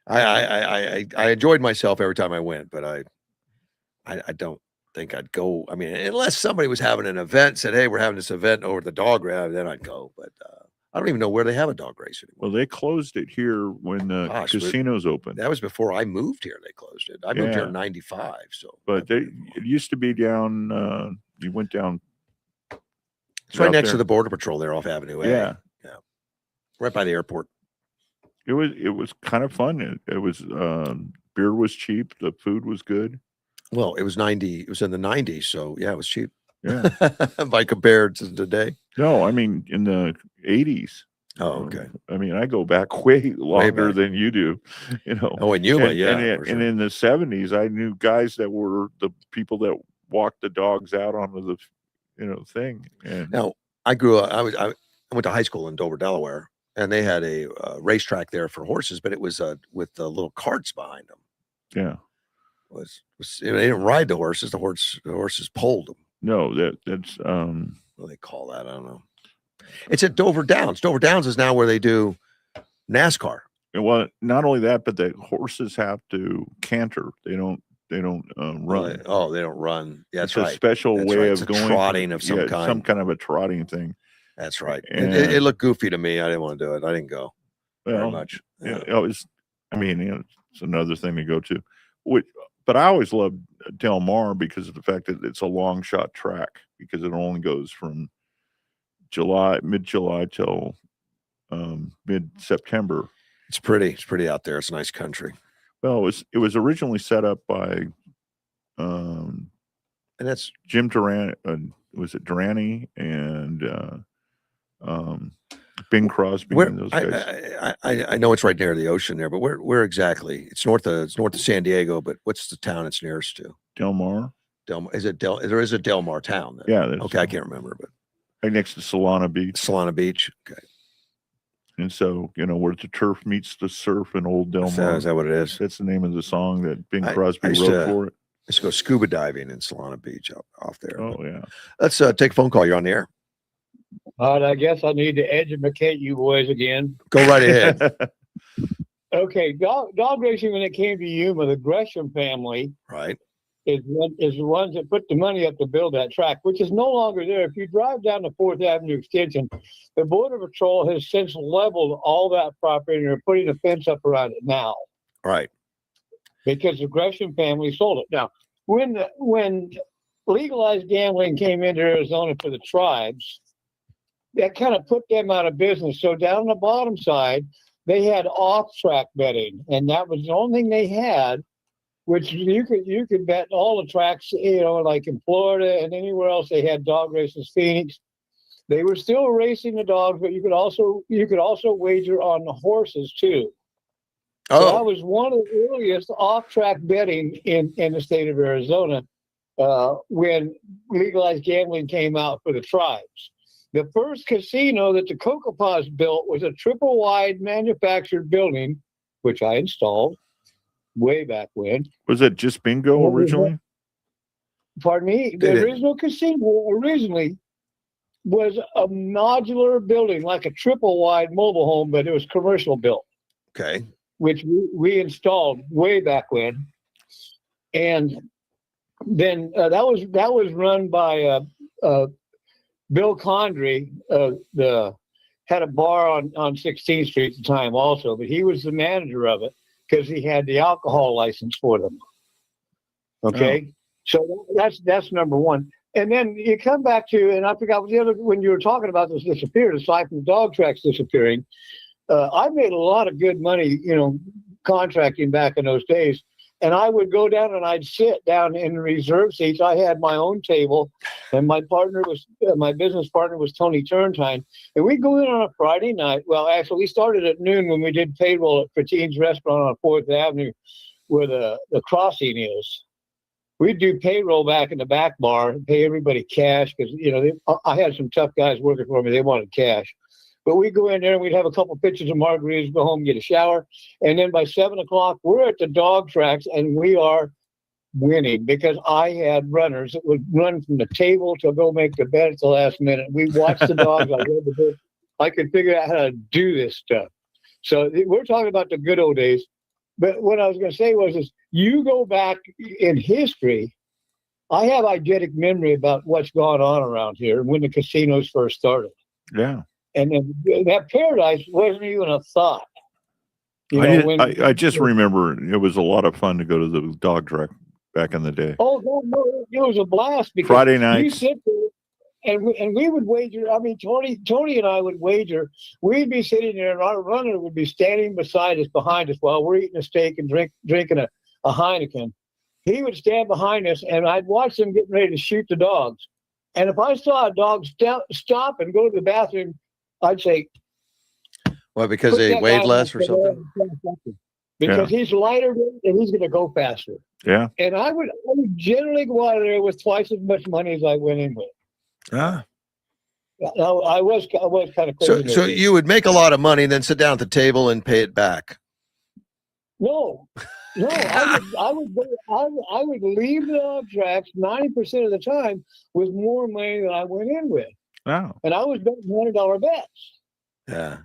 I enjoyed myself every time I went, but I don't think I'd go. I mean, unless somebody was having an event, said, "Hey, we're having this event over the dog race," then I'd go. But I don't even know where they have a dog race anymore. Well, they closed it here when the casinos opened. That was before I moved here. They closed it. I moved here in '95. So, but it used to be down. You went down. It's right next to the Border Patrol there off Avenue A. Yeah, right by the airport. It was kind of fun. It was beer was cheap. The food was good. Well, it was 90. It was in the 90s, so yeah, it was cheap. Yeah, by compared to today. No, I mean in the 80s. Oh, okay. I mean, I go back way longer than you do. Oh, and Yuma, and in the 70s, I knew guys that were the people that walked the dogs out onto the thing. And now I grew up. I went to high school in Dover, Delaware, and they had a racetrack there for horses, but it was with the little carts behind them. Yeah, they didn't ride the horses. The horses pulled them. No, that's what do they call that? I don't know. It's at Dover Downs. Dover Downs is now where they do NASCAR. Well, not only that, but the horses have to canter. They don't run. Oh, they don't run. Yeah, that's right. A special way of going trotting of some kind. Some kind of a trotting thing. That's right. It looked goofy to me. I didn't want to do it. I didn't go very much. Yeah. It's another thing to go to. But I always loved Del Mar because of the fact that it's a long shot track, because it only goes from mid-July till mid-September. It's pretty. It's pretty out there. It's a nice country. Well, it was originally set up by and that's Jim Durant. Was it Durante and Bing Crosby and those guys. I know it's right near the ocean there, but where exactly? It's north of San Diego, but what's the town it's nearest to? Del Mar. There is a Del Mar town. Yeah. Okay, I can't remember, but right next to Solana Beach. Solana Beach. Okay. And so, where the turf meets the surf in Old Del Mar. Is that what it is? That's the name of the song that Bing Crosby wrote for it. Let's go scuba diving in Solana Beach off there. Oh, yeah. Let's take a phone call. You're on the air. All right, I guess I need to educate you boys again. Go right ahead. Okay, dog racing, when it came to Yuma, the Gresham family right is the ones that put the money up to build that track, which is no longer there. If you drive down the 4th Avenue extension, the Border Patrol has since leveled all that property and they're putting a fence up around it now. Right. Because the Gresham family sold it. Now, when legalized gambling came into Arizona for the tribes, that kind of put them out of business. So down on the bottom side, they had off-track betting, and that was the only thing they had, which you could bet all the tracks, like in Florida and anywhere else. They had dog races, Phoenix. They were still racing the dogs, but you could also wager on the horses too. Oh, so that was one of the earliest off-track betting in the state of Arizona when legalized gambling came out for the tribes. The first casino that the Cocopas built was a triple wide manufactured building, which I installed way back when. Was it just bingo originally? Pardon me? The original casino originally was a modular building, like a triple wide mobile home, but it was commercial built. Okay. Which we installed way back when. And then that was run by Bill Condrey, had a bar on 16th Street at the time also, but he was the manager of it because he had the alcohol license for them. Okay. So that's number one. And then you come back to, and I forgot what the other, when you were talking about this disappeared, aside from the dog tracks disappearing, I made a lot of good money, contracting back in those days. And I would go down and I'd sit down in the reserve seats. I had my own table, and my business partner was Tony Turntine. And we'd go in on a Friday night. Well, actually, we started at noon when we did payroll at Fattine's Restaurant on 4th Avenue, where the crossing is. We'd do payroll back in the back bar and pay everybody cash because, I had some tough guys working for me. They wanted cash. But we'd go in there and we'd have a couple pitchers of margaritas, go home, get a shower. And then by 7 o'clock, we're at the dog tracks and we are winning because I had runners that would run from the table to go make the bet at the last minute. We watched the dogs. I read the book. I could figure out how to do this stuff. So we're talking about the good old days. But what I was going to say is you go back in history, I have eidetic memory about what's gone on around here when the casinos first started. Yeah. And then that Paradise wasn't even a thought. I just remember it was a lot of fun to go to the dog track back in the day. Oh, no, it was a blast. Because Friday nights. You sit there and we would wager. I mean, Tony and I would wager. We'd be sitting there and our runner would be standing beside us, behind us, while we're eating a steak and drinking a Heineken. He would stand behind us and I'd watch them getting ready to shoot the dogs. And if I saw a dog stop and go to the bathroom, I'd say, well, because they weighed less or something? Because he's lighter and he's going to go faster. Yeah. And I would generally go out of there with twice as much money as I went in with. Ah. I was kind of crazy. So you would make a lot of money, then sit down at the table and pay it back. No, I would leave the dog tracks 90% of the time with more money than I went in with. Wow. And I was betting $100 bets. Yeah.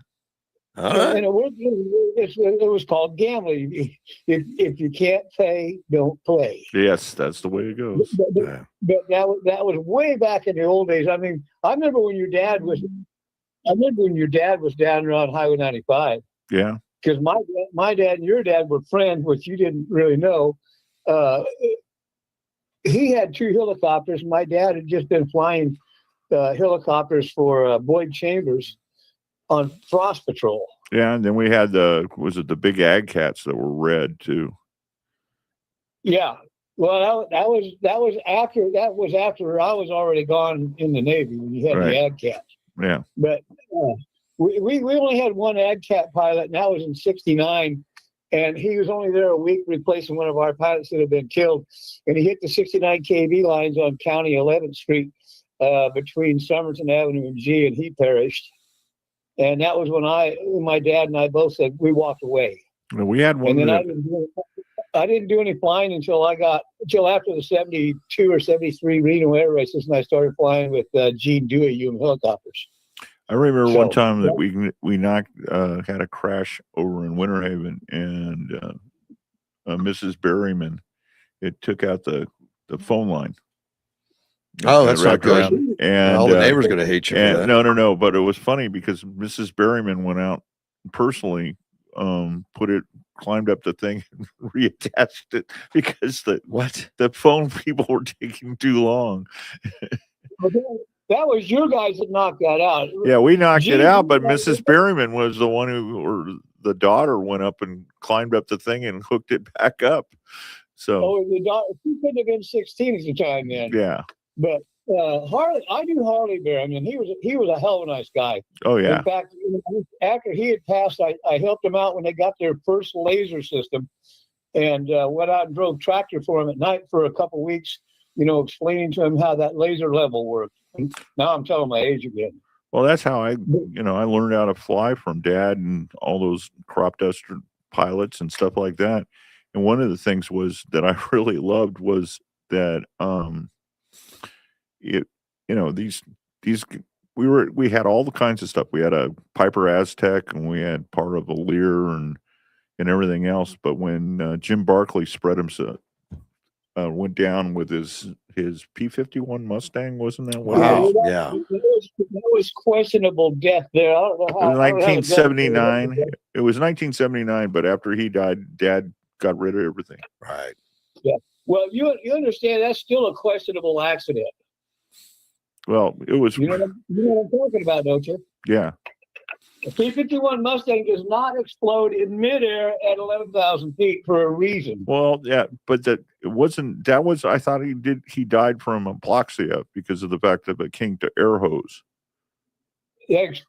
All right. And it was called gambling. If you can't pay, don't play. Yes, that's the way it goes. But that was way back in the old days. I mean, I remember when your dad was down around Highway 95. Yeah. Because my dad and your dad were friends, which you didn't really know. He had 2 helicopters. My dad had just been flying helicopters for Boyd Chambers on Frost Patrol. Yeah, and then we had the big ag cats that were red too. Yeah. Well, that was after I was already gone in the Navy when you had the ag cats. Yeah. But we only had one AdCat pilot, and that was in '69. And he was only there a week replacing one of our pilots that had been killed. And he hit the 69 kV lines on County 11th Street between Somerton Avenue and G, and he perished. And that was when my dad and I both said we walked away. We had one. And then I didn't do any flying until after the 72 or 73 Reno air races, and I started flying with Gene Dewey helicopters. I remember one time that we had a crash over in Winter Haven, and Mrs. Berryman, it took out the phone line. Oh, that's not good. And all the neighbors going to hate you for that. No. But it was funny because Mrs. Berryman went out personally, climbed up the thing and reattached it because the phone people were taking too long. That was you guys that knocked that out. Yeah, we knocked it out, but Mrs. Berryman was the one or the daughter went up and climbed up the thing and hooked it back up. So the daughter, she couldn't have been 16 at the time then. Yeah. But I knew Harley Berryman. He was a hell of a nice guy. Oh yeah. In fact, after he had passed, I helped him out when they got their first laser system, and went out and drove tractor for him at night for a couple of weeks. Explaining to him how that laser level worked. And now I'm telling my age again. Well, that's how I learned how to fly from Dad and all those crop duster pilots and stuff like that. And one of the things was that I really loved was that we had all the kinds of stuff. We had a Piper Aztec, and we had part of a Lear and everything else. But when Jim Barkley spread himself. Went down with his P-51 Mustang, wasn't that? Wow, yeah. That was questionable death there. I don't know how. It was 1979. It was 1979, but after he died, Dad got rid of everything. Right. Yeah. Well, you understand that's still a questionable accident. Well, it was. You know what I'm talking about, don't you? Yeah. A P-51 Mustang does not explode in midair at 11,000 feet for a reason. Well, yeah, but I thought he died from hypoxia because of the fact that it kinked the air hose.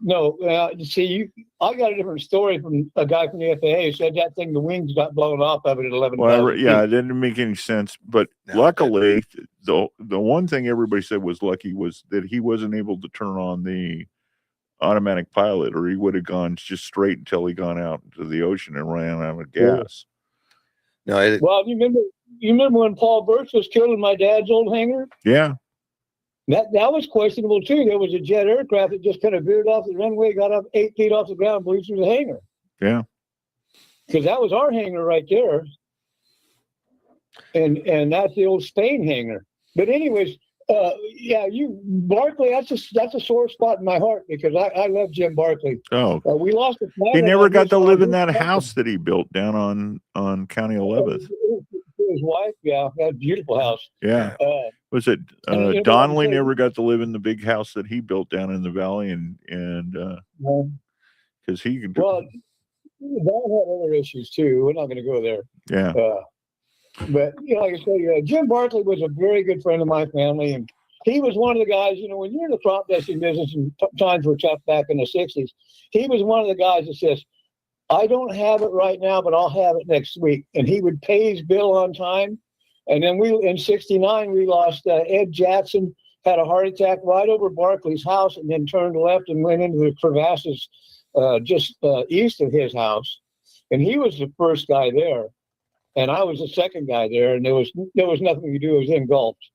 No, see, I got a different story from a guy from the FAA who said that thing, the wings got blown off of it at 11,000 Well, yeah, feet. it didn't make any sense. But luckily, the one thing everybody said was lucky was that he wasn't able to turn on the automatic pilot, or he would have gone just straight until he gone out into the ocean and ran out of gas. No, well, you remember when Paul Birch was killed in my dad's old hangar? Yeah. That was questionable too. There was a jet aircraft that just kind of veered off the runway, got up 8 feet off the ground, blew through the hangar. Yeah. Because that was our hangar right there. And that's the old Spain hangar. But anyways, Barkley, that's a sore spot in my heart because I love Jim Barkley. Oh, we lost a pilot. He never got to live in that house that he built down on County 11th. His wife, that beautiful house. Yeah. Was it Donnelly never got to live in the big house that he built down in the valley, and because he Don had other issues too. We're not going to go there. Yeah. But like I say, Jim Barkley was a very good friend of my family, and he was one of the guys. When you're in the crop dusting business and times were tough back in the '60s, he was one of the guys that says, "I don't have it right now, but I'll have it next week," and he would pay his bill on time. And then in '69 we lost Ed Jackson, had a heart attack right over Barkley's house, and then turned left and went into the crevasses just east of his house, and he was the first guy there. And I was the second guy there, and there was nothing to do. It was engulfed,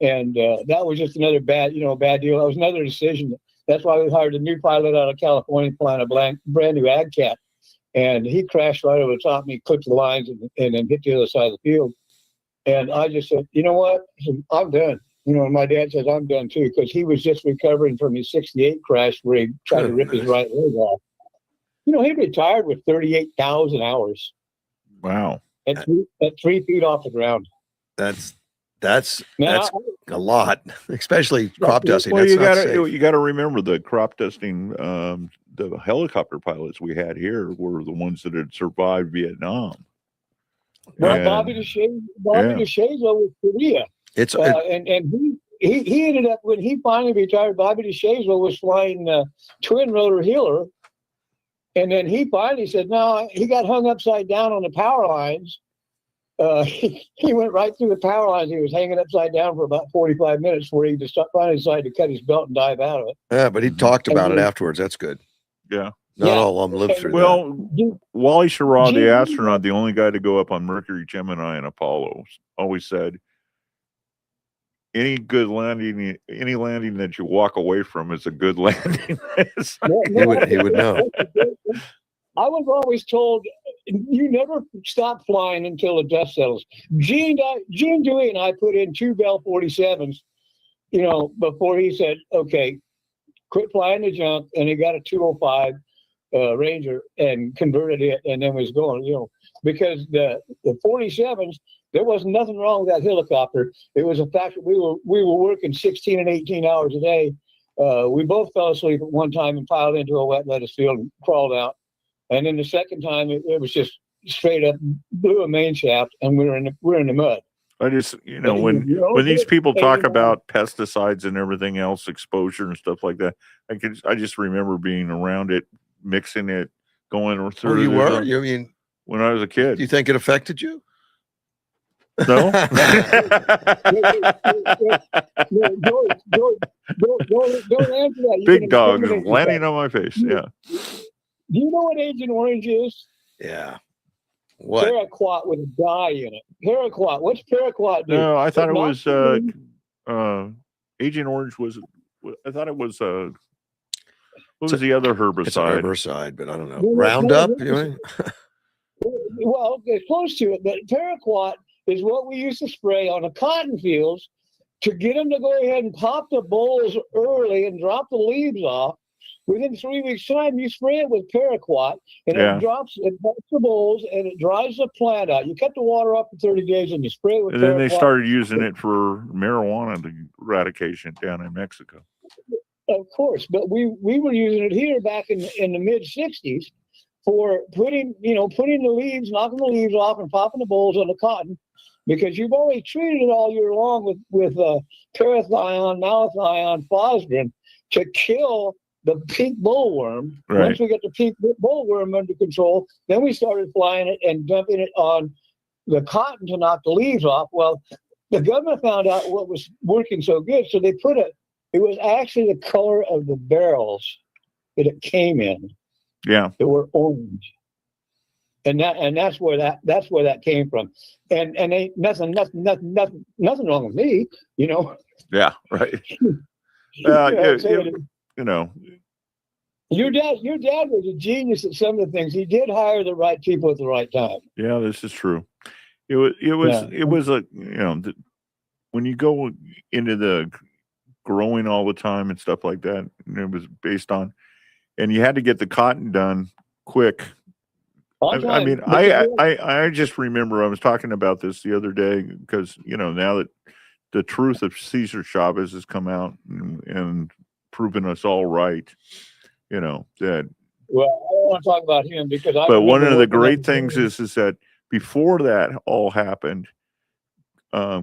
and that was just another bad deal. That was another decision. That's why we hired a new pilot out of California, flying a brand new AdCat, and he crashed right over the top of me, clipped the lines, and then hit the other side of the field. And I just said, you know what? I'm done. My dad says I'm done too, because he was just recovering from his '68 crash where he tried to rip his right leg off. He retired with 38,000 hours. Wow. At 3 feet off the ground. That's a lot, especially crop dusting. Well, you got to remember the crop dusting. The helicopter pilots we had here were the ones that had survived Vietnam. Well, Bobby DeShazo was Korea. And he ended up, when he finally retired, Bobby DeShazo was flying twin rotor Healer. And then he finally said, no, he got hung upside down on the power lines. He went right through the power lines. He was hanging upside down for about 45 minutes before he just finally decided to cut his belt and dive out of it. Yeah, but he talked about it afterwards. That's good. Yeah. Not all of them lived through that. Well, Wally Schirra, the astronaut, the only guy to go up on Mercury, Gemini, and Apollo, always said, any landing that you walk away from is a good landing. he would know. I was always told you never stop flying until the dust settles. Gene Dewey and I put in 2 Bell 47s, before he said, okay, quit flying the junk, and he got a 205 Ranger and converted it, and then was going, because the 47s, there was nothing wrong with that helicopter. It was a fact that we were working 16 and 18 hours a day. We both fell asleep at one time and piled into a wet lettuce field and crawled out. And then the second time, it was just straight up blew a main shaft, and we're in the mud. I just, when these people talk about pesticides and everything else, exposure and stuff like that, I just remember being around it, mixing it, going through. You were? You mean when I was a kid? Do you think it affected you? No. Don't answer that. Big dogs landing on my face. Yeah. Do you know what Agent Orange is? Yeah. What? Paraquat with a dye in it. Paraquat. What's paraquat do? No, I thought it was Agent Orange was. I thought it was what was the other herbicide? It's a herbicide, but I don't know. Roundup. Well, it's close to it, but paraquat is what we used to spray on the cotton fields to get them to go ahead and pop the bolls early and drop the leaves off. Within 3 weeks' time, you spray it with paraquat, and it pops the bolls, and it dries the plant out. You cut the water off for 30 days, and you spray it with paraquat. And then they started using it for marijuana eradication down in Mexico. Of course, but we were using it here back in the mid 60s for putting the leaves, knocking the leaves off, and popping the bolls on the cotton, because you've already treated it all year long with parathion, malathion, phosgrin to kill the pink bollworm. Right. Once we get the pink bollworm under control, then we started flying it and dumping it on the cotton to knock the leaves off. Well, the government found out what was working so good, so they put it was actually the color of the barrels that it came in. Yeah. That were orange. And that's where that came from. And ain't nothing wrong with me, Yeah, right. Your dad was a genius at some of the things. He did hire the right people at the right time. Yeah, this is true. It was a when you go into the growing all the time and stuff like that, and it was based on, and you had to get the cotton done quick. I mean, I just remember I was talking about this the other day because now that the truth of Cesar Chavez has come out and proven us all right, that. Well, I don't want to talk about him because. But one of the great things is that before that all happened,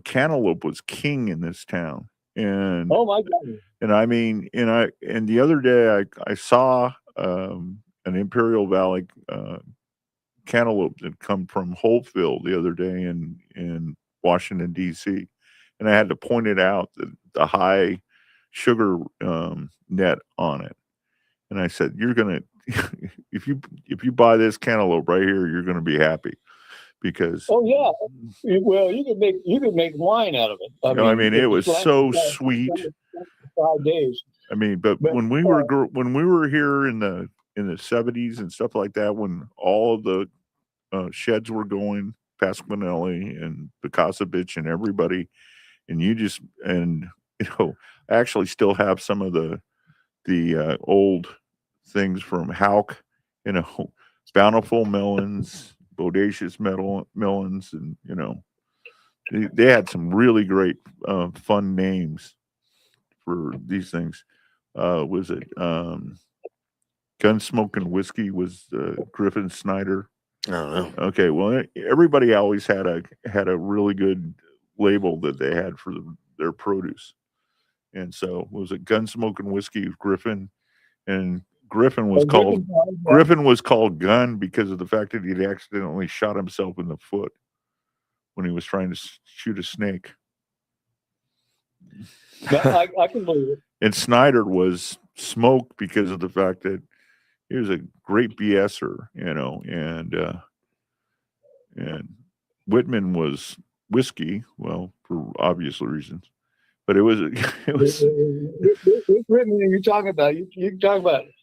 cantaloupe was king in this town, and oh my God! And I mean, and the other day I saw an Imperial Valley cantaloupe that come from Holtville the other day in Washington D.C., and I had to point it out, the high sugar net on it, and I said, "You're gonna if you buy this cantaloupe right here, you're gonna be happy." Because well, you could make wine out of it. I mean, it was so sweet. 5 days. I mean, but when we were here in the 70s and stuff like that, when all of the sheds were going, Pasquinelli and Pikasevich and everybody, and I actually still have some of the old things from Houck, bountiful melons, bodacious melons, and they had some really great fun names for these things. Was it Gunsmoke and Whiskey was Griffin Snyder? I don't know. Okay, well, everybody always had a really good label that they had for their produce. And so was it Gunsmoke and Whiskey with Griffin, and Griffin was called Gun because of the fact that he'd accidentally shot himself in the foot when he was trying to shoot a snake. I can believe it. And Snyder was Smoke because of the fact that he was a great BSer, and Whitman was Whiskey, well, for obvious reasons. But it was. Which Whitman are you talking about? You can talk about it.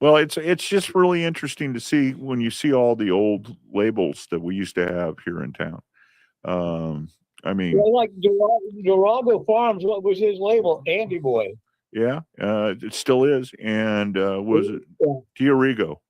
Well, it's just really interesting to see when you see all the old labels that we used to have here in town. I mean, like Durago Farms, what was his label? Andy Boy. Yeah, it still is. And was it Diorigo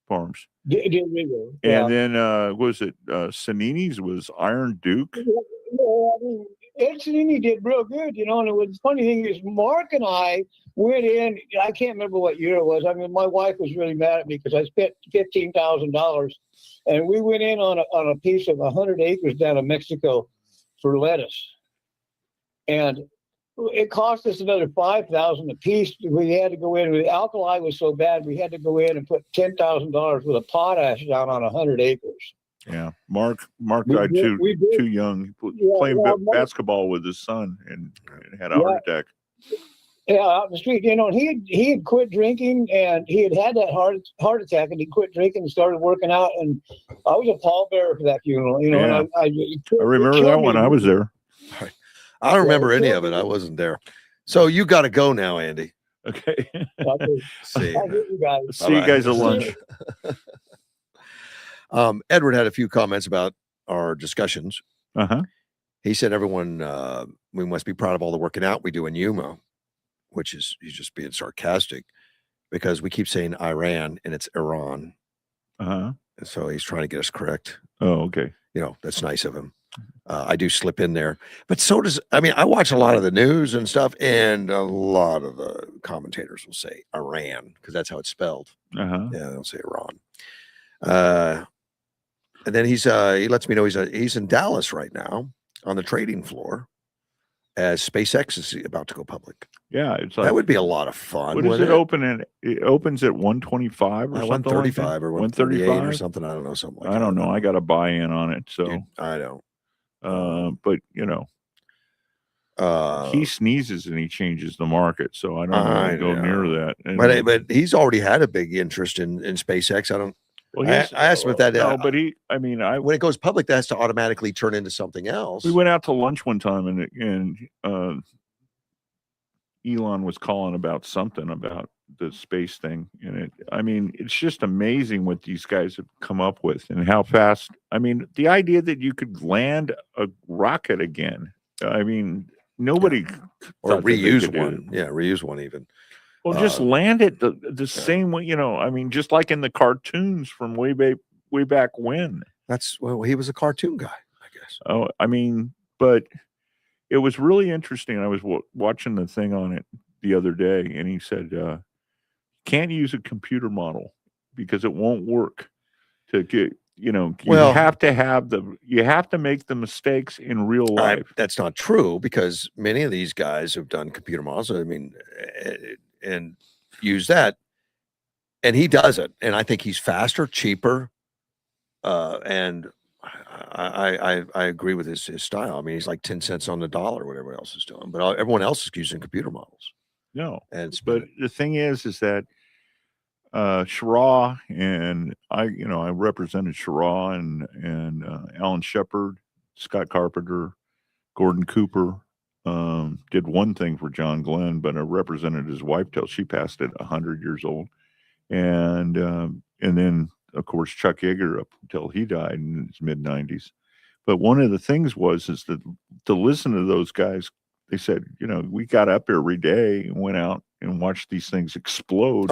Farms? Diorigo. And then was it Sanini's was Iron Duke? Yeah, I mean, Ed Sanini did real good, and the funny thing is Mark and I went in, I can't remember what year it was. I mean, my wife was really mad at me because I spent $15,000, and we went in on a piece of 100 acres down in Mexico for lettuce. And it cost us another $5,000 a piece. We had to go in. The alkali was so bad, we had to go in and put $10,000 worth of potash down on 100 acres. Yeah, Mark died too young, playing basketball with his son, and had a heart attack. Yeah, out in the street. And he had quit drinking, and he had that heart attack, and he quit drinking and started working out. And I was a pallbearer for that funeral. Yeah. And I remember that one. I was there. I don't remember any of it. I wasn't there. So you got to go now, Andy. Okay. See you guys. See you guys at lunch. Edward had a few comments about our discussions. He said, everyone, we must be proud of all the working out we do in Yuma, which is, he's just being sarcastic because we keep saying Iran and it's Iran. And so he's trying to get us correct. Oh, okay. That's nice of him. I do slip in there, but so does, I watch a lot of the news and stuff, and a lot of the commentators will say Iran because that's how it's spelled. Yeah, they'll say Iran. And then he lets me know he's in Dallas right now on the trading floor as SpaceX is about to go public. Yeah, it's like, that would be a lot of fun. What does it open at? It opens at 125 or something 135 like that? or 138 or something. I don't know, something like that. I don't know. I got to buy in on it. So dude, I don't. But he sneezes and he changes the market. So I don't want to go near that. And, but he's already had a big interest in SpaceX. I don't. Well, I asked him if that. No, but when it goes public, that has to automatically turn into something else. We went out to lunch one time, and Elon was calling about something about the space thing, and it's just amazing what these guys have come up with and how fast. The idea that you could land a rocket again. Nobody or reuse one. Yeah, reuse one even. Well, just land it the same way, just like in the cartoons from way back when. He was a cartoon guy, I guess. Oh, but it was really interesting. I was watching the thing on it the other day, and he said, can't use a computer model because it won't work to get, you have to make the mistakes in real life. That's not true because many of these guys have done computer models. And use that, and he does it, and I think he's faster, cheaper, and I agree with his style. He's like 10 cents on the dollar, what everyone else is doing, but everyone else is using computer models. No, but the thing is that Schraw and I represented Schraw and Alan Shepard, Scott Carpenter, Gordon Cooper. Did one thing for John Glenn, but I represented his wife till she passed at 100 years old, and then of course Chuck Yeager up until he died in his mid 90s. But one of the things is that to listen to those guys, they said, we got up every day and went out and watched these things explode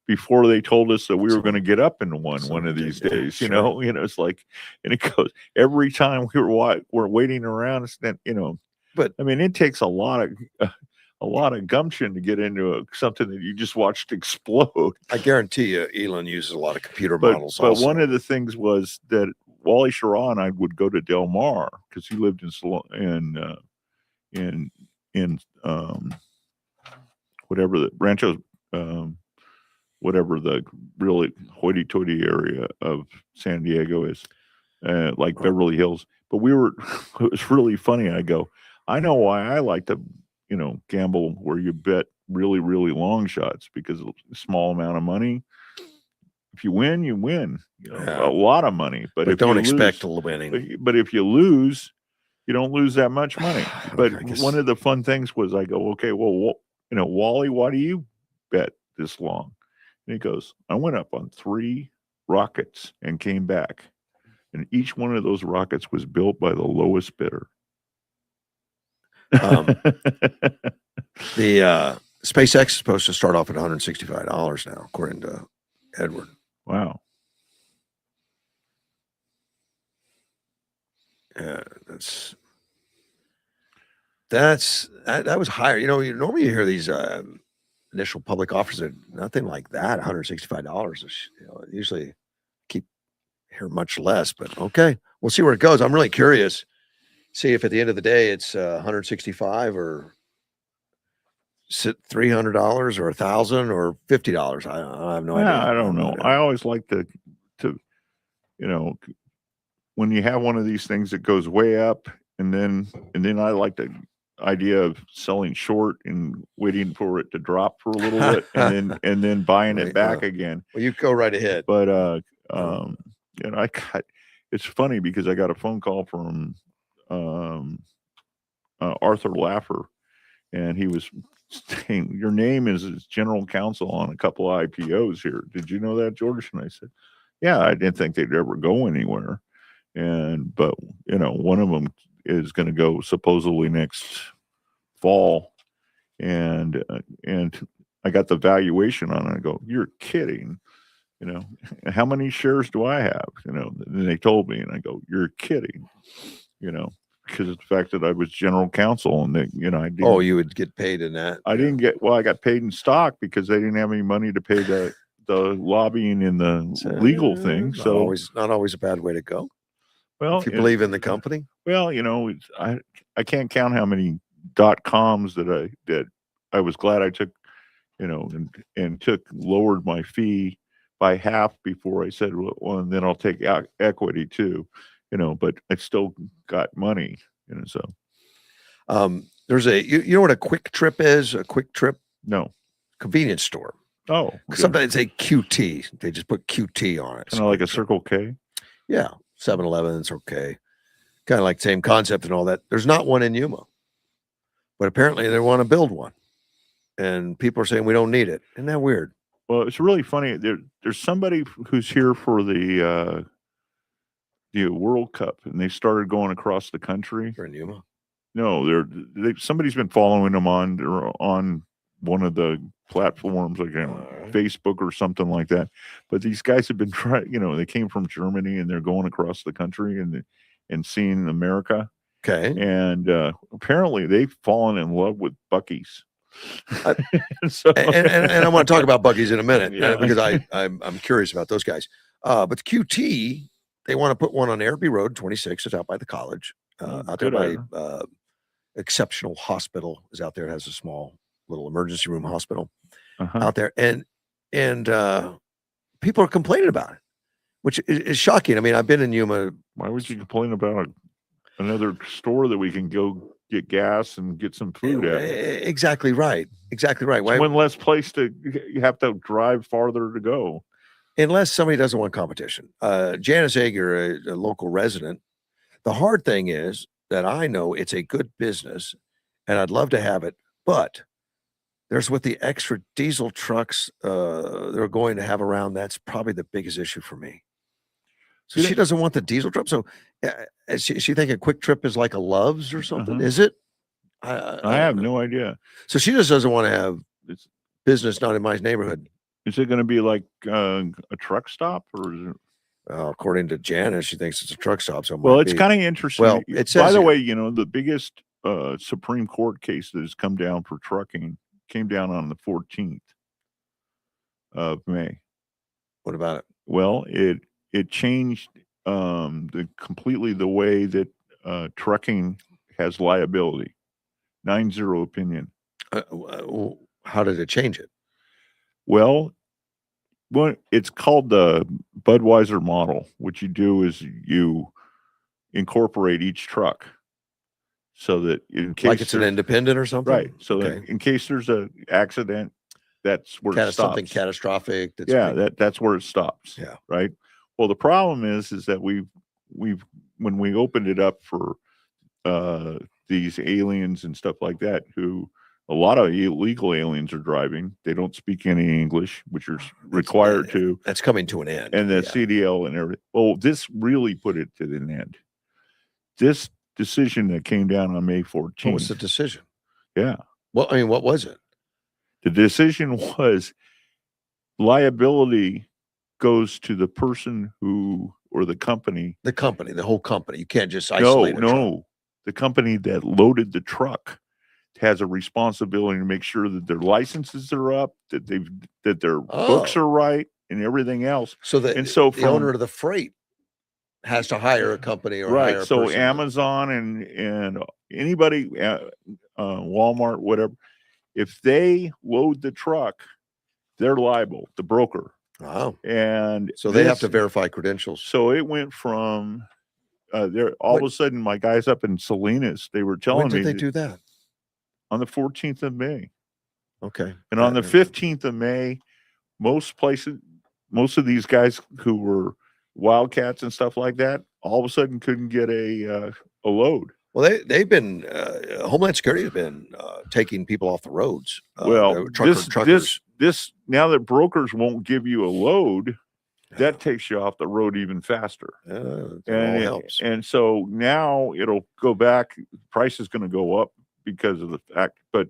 before they told us that we were going to get up into one of these days. Sure. It's like, and it goes every time we're waiting around. It's then But it takes a lot of gumption to get into something that you just watched explode. I guarantee you, Elon uses a lot of computer models. But one of the things was that Wally Schirra and I would go to Del Mar because he lived in whatever the Rancho, whatever the really hoity-toity area of San Diego is, like Beverly Hills. But it was really funny. I go, I know why I like to, gamble where you bet really, really long shots, because a small amount of money. If you win, you win. A lot of money. But if don't you expect lose, winning. But if you lose, you don't lose that much money. But guess... one of the fun things was I go, okay, well, Wally, why do you bet this long? And he goes, I went up on 3 rockets and came back. And each one of those rockets was built by the lowest bidder. The SpaceX is supposed to start off at $165 now, according to Edward. Wow. Yeah, that was higher. Normally you hear these initial public offers are nothing like that. $165. Usually hear much less, but okay, we'll see where it goes. I'm really curious. See if at the end of the day it's $165 or $300 or $1,000 or $50. I have no idea. I don't know. I always like to when you have one of these things that goes way up, and then I like the idea of selling short and waiting for it to drop for a little bit, and then buying it back again. Well, you go right ahead. But it's funny because I got a phone call from Arthur Laffer, and he was saying, your name is as general counsel on a couple of IPOs here. Did you know that, George? And I said, yeah, I didn't think they'd ever go anywhere. But one of them is going to go supposedly next fall. And I got the valuation on it. I go, you're kidding. How many shares do I have? And they told me, and I go, you're kidding, because of the fact that I was general counsel, and that, I didn't. You would get paid in that. I didn't get, I got paid in stock because they didn't have any money to pay the lobbying and the legal thing. So not always a bad way to go. Well, if you believe in the company. Well, I can't count how many .coms that I was glad I took, and lowered my fee by half before I said, well, and then I'll take equity too, but I still got money, so. There's you know what a Quick Trip is? A Quick Trip? No. Convenience store. Oh. Okay. Sometimes they say QT. They just put QT on it. Kind of like a Circle K? Yeah. 7-Eleven, it's okay. Kind of like same concept and all that. There's not one in Yuma. But apparently they want to build one. And people are saying we don't need it. Isn't that weird? Well, it's really funny. There's somebody who's here for the World Cup, and they started going across the country. They're in Yuma? No, somebody's been following them on one of the platforms, like Facebook or something like that. But these guys have been trying. They came from Germany, and they're going across the country and seeing America. Okay. And apparently, they've fallen in love with Buc-ee's. and I want to talk about Buc-ee's in a minute, because I'm curious about those guys. But the QT, they want to put one on Airby Road 26. It's out by the college, out there by Exceptional Hospital is out there. It has a small little emergency room hospital out there, and people are complaining about it, which is shocking. I mean, I've been in Yuma. Why would you complain about another store that we can go get gas and get some food at? Exactly right. Why? One less place you have to drive farther to go. Unless somebody doesn't want competition. Janice Ager, a local resident, the hard thing is that I know it's a good business and I'd love to have it, but there's with the extra diesel trucks they're going to have around, that's probably the biggest issue for me. So she doesn't want the diesel truck. So she think a Quick Trip is like a Love's or something. Is it? I have no idea. So she just doesn't want to have business not in my neighborhood. Is it going to be like a truck stop, or is it? According to Janice, she thinks it's a truck stop. So it's kind of interesting. Well, it says, by the way, the biggest Supreme Court case that has come down for trucking came down on the 14th of May. What about it? Well, it changed completely the way that trucking has liability. 9-0 opinion. How did it change it? Well, it's called the Budweiser model. What you do is you incorporate each truck so that in case like it's an independent or something, right? So that in case there's an accident, that's where it stops. Something catastrophic. That's where it stops. Yeah. Right. Well, the problem is that we've when we opened it up for these aliens and stuff like that, who a lot of illegal aliens are driving. They don't speak any English, which you're required to. That's coming to an end. And the CDL and everything. Well, this really put it to an end. This decision that came down on May 14th. What was the decision? Yeah. Well, I mean, what was it? The decision was liability goes to the person who, or the company. The whole company. You can't just isolate a truck. The company that loaded the truck has a responsibility to make sure that their licenses are up, that their books are right, and everything else. So the owner of the freight has to hire a company or hire a so person. Amazon and anybody, Walmart, whatever, if they load the truck, they're liable, the broker. Wow. And so they have to verify credentials. So it went from there all of a sudden, my guys up in Salinas, they were telling me. When did they do that? On the 14th of May. Okay. And on the 15th of May, most of these guys who were wildcats and stuff like that, all of a sudden couldn't get a load. Well, they've been Homeland Security has been taking people off the roads. Truckers. This now that brokers won't give you a load, that takes you off the road even faster. And helps. And so now it'll go back. Price is going to go up because of the fact, but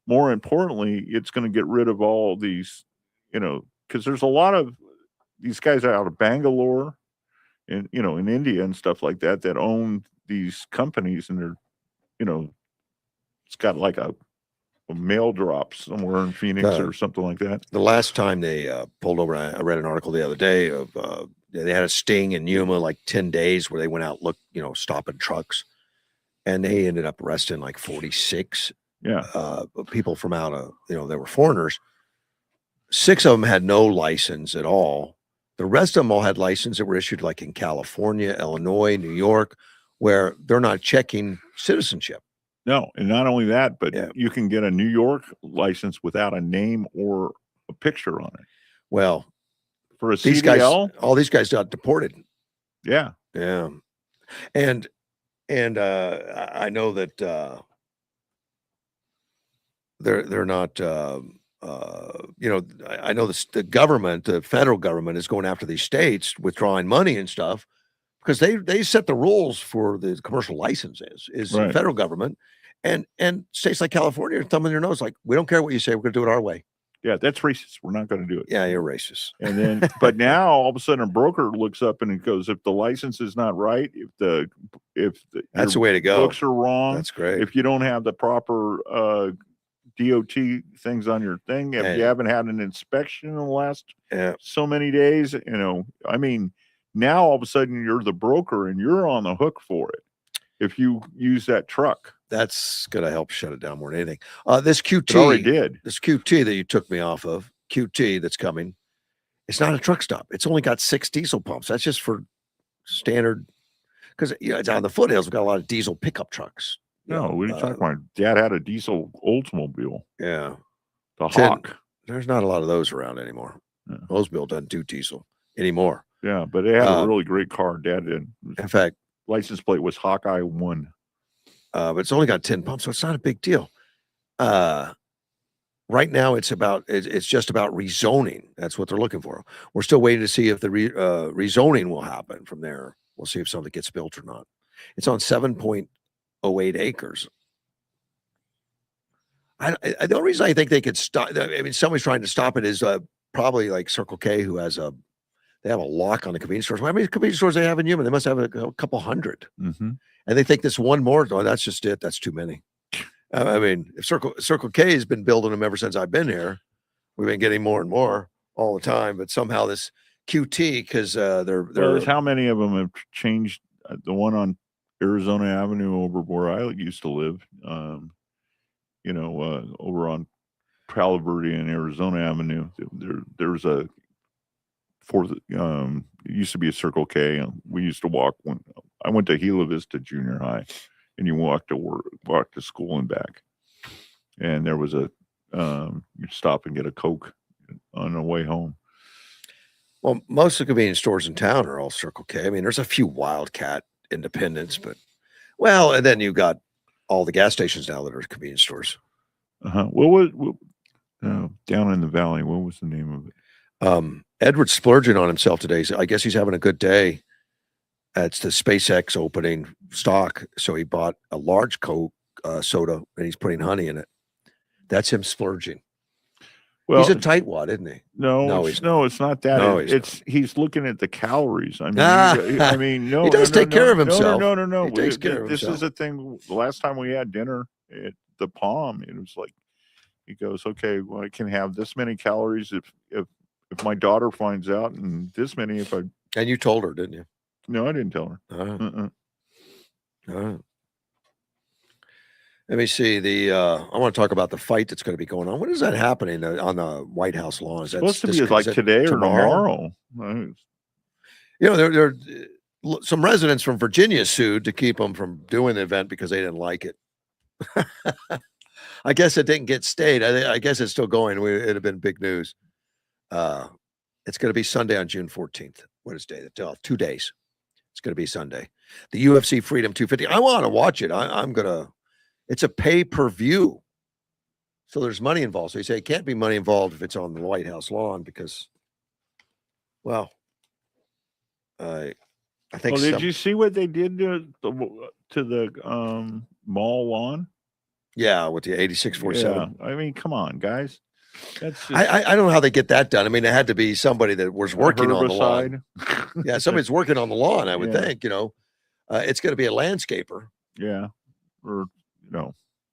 more importantly, it's going to get rid of all these, because there's a lot of these guys out of Bangalore and, in India and stuff like that own these companies, and they're, it's got like a mail drop somewhere in Phoenix or something like that. The last time they pulled over, I read an article the other day of they had a sting in Yuma, like 10 days where they went out, stopping trucks. And they ended up arresting like 46 people from out of, they were foreigners. 6 of them had no license at all. The rest of them all had licenses that were issued like in California, Illinois, New York, where they're not checking citizenship. No, and not only that, but you can get a New York license without a name or a picture on it. Well, for a CDL, all these guys got deported. Yeah. Yeah. And I know that they're not. I know the government, the federal government, is going after these states, withdrawing money and stuff, because they set the rules for the commercial licenses. Is the federal government, and states like California are thumbing their nose, like, we don't care what you say, we're going to do it our way. Yeah, that's racist. We're not going to do it. Yeah, you're racist. And then, but now all of a sudden, a broker looks up and it goes, if the license is not right, if that's the way to go. Books are wrong. That's great. If you don't have the proper DOT things on your thing, if you haven't had an inspection in the last so many days, I mean, now all of a sudden you're the broker and you're on the hook for it if you use that truck. That's going to help shut it down more than anything. This QT, it already did. This QT that you took me off of, QT that's coming, it's not a truck stop. It's only got 6 diesel pumps. That's just for standard, because it's on the foothills. We've got a lot of diesel pickup trucks. No, what are you talking about? Dad had a diesel Oldsmobile. Yeah. The Hawk. There's not a lot of those around anymore. Yeah. Oldsmobile doesn't do diesel anymore. Yeah, but they had a really great car. Dad did. In fact, license plate was Hawkeye 1. But it's only got 10 pumps, so it's not a big deal. Right now, it's just about rezoning. That's what they're looking for. We're still waiting to see if the rezoning will happen. From there, we'll see if something gets built or not. It's on 7.08 acres. The only reason I think they could stop, I mean, somebody's trying to stop it, is probably like Circle K, who has they have a lock on the convenience stores. How many convenience stores they have in Yuma? They must have a couple hundred. Mm-hmm. And they think this one more, that's just it. That's too many. I mean, if Circle K has been building them ever since I've been here. We've been getting more and more all the time. But somehow this QT, because there's how many of them have changed? The one on Arizona Avenue over where I used to live, over on Palo Verde and Arizona Avenue. There's a fourth. It used to be a Circle K. And we used to walk when I went to Gila Vista Junior High, and you walk to school and back. And there was a you'd stop and get a Coke on the way home. Well, most of the convenience stores in town are all Circle K. I mean, there's a few Wildcat independents, but and then you got all the gas stations now that are convenience stores. What was down in the valley? What was the name of it? Edward's splurging on himself today. So I guess he's having a good day. It's the SpaceX opening stock, so he bought a large Coke soda and he's putting honey in it. That's him splurging. Well, he's a tightwad, isn't he? No, it's not that. No, he's looking at the calories. I mean, no, he does take care of himself. No. He takes care of this himself. is the thing. The last time we had dinner at the Palm, it was like he goes, "Okay, well, I can have this many calories if my daughter finds out, and this many if I." And you told her, didn't you? No, I didn't tell her. Let me see I want to talk about the fight that's going to be going on. When is that happening on the White House lawn? Is that supposed to be like today or tomorrow? You know, there are some residents from Virginia sued to keep them from doing the event because they didn't like it. I guess it didn't get stayed. I guess it's still going. It'd have been big news. It's going to be Sunday on June 14th. What is day? The 12th. 2 days. It's going to be Sunday. The UFC Freedom 250. I want to watch it. I'm going to. It's a pay-per-view. So there's money involved. So you say it can't be money involved if it's on the White House lawn because, well, I think. Well, did you see what they did to the mall lawn? Yeah, with the 8647. Yeah. I mean, come on, guys. That's just, I don't know how they get that done. I mean, it had to be somebody that was working on the lawn. Yeah, somebody's working on the lawn, I would think, it's going to be a landscaper. Yeah. Or,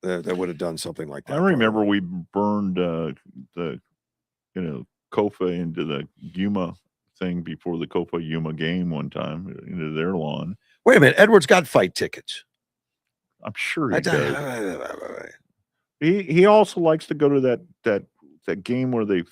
that would have done something like that. I remember we burned the Kofa into the Yuma thing before the Kofa Yuma game one time into their lawn. Wait a minute. Edward's got fight tickets. I'm sure he does. He also likes to go to that game where they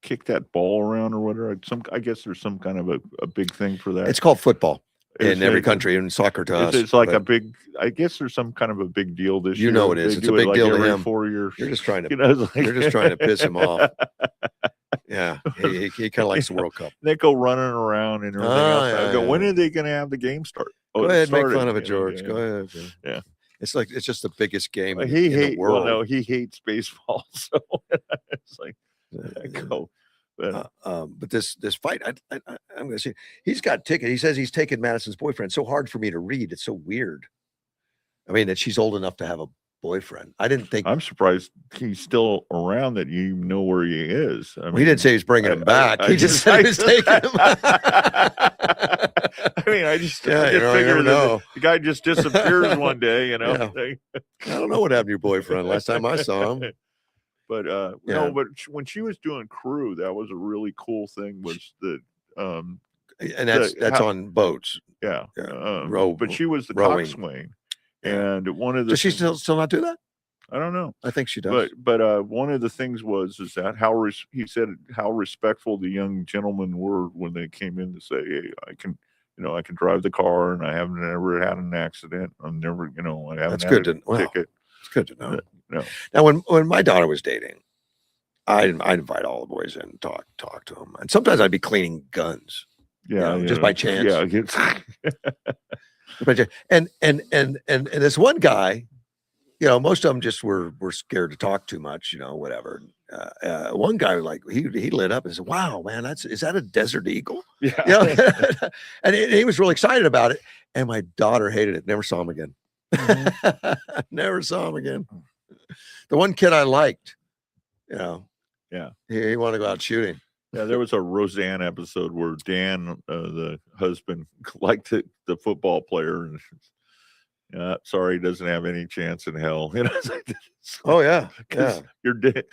kick that ball around or whatever. I guess there's some kind of a big thing for that. It's called football in every country, and soccer to us. It's like a big. I guess there's some kind of a big deal this year. You know it is. It's a big deal to him. 4 years. You're just trying to. You're just trying to piss him off. Yeah, he kind of likes the World Cup. They go running around and everything else. I go, when are they going to have the game start? Go ahead, make fun of it, George. Go ahead. Yeah. It's just the biggest game in the world. Well, no, he hates baseball, so it's like go. But this fight, I'm going to say he's got ticket. He says he's taken Madison's boyfriend. So hard for me to read. It's so weird. I mean, that she's old enough to have a boyfriend. I didn't think. I'm surprised he's still around. That you know where he is. I mean, he didn't say he's bringing him back. He just said he was taking him. I mean, I just figured that the guy just disappears one day. Yeah. I don't know what happened to your boyfriend last time I saw him. But no, but when she was doing crew, that was a really cool thing. Was the and that's on boats. Yeah, but she was the rowing. coxswain, and one of the does she still not do that? I don't know. I think she does. But one of the things was that he said how respectful the young gentlemen were when they came in to say, "Hey, I can drive the car, and I haven't ever had an accident. I'm never, I haven't had a ticket." It's good to know. No. Now, when my daughter was dating, I'd invite all the boys in and talk to them, and sometimes I'd be cleaning guns. Yeah, just by chance. Yeah, and this one guy, most of them just were scared to talk too much, whatever. One guy he lit up and said, "Wow, man, is that a desert eagle?" Yeah, and he was really excited about it. And my daughter hated it. Never saw him again. Mm-hmm. Never saw him again. The one kid I liked, yeah, he wanted to go out shooting. Yeah, there was a Roseanne episode where Dan, the husband, liked the football player, and sorry, he doesn't have any chance in hell. Oh yeah. Your dad,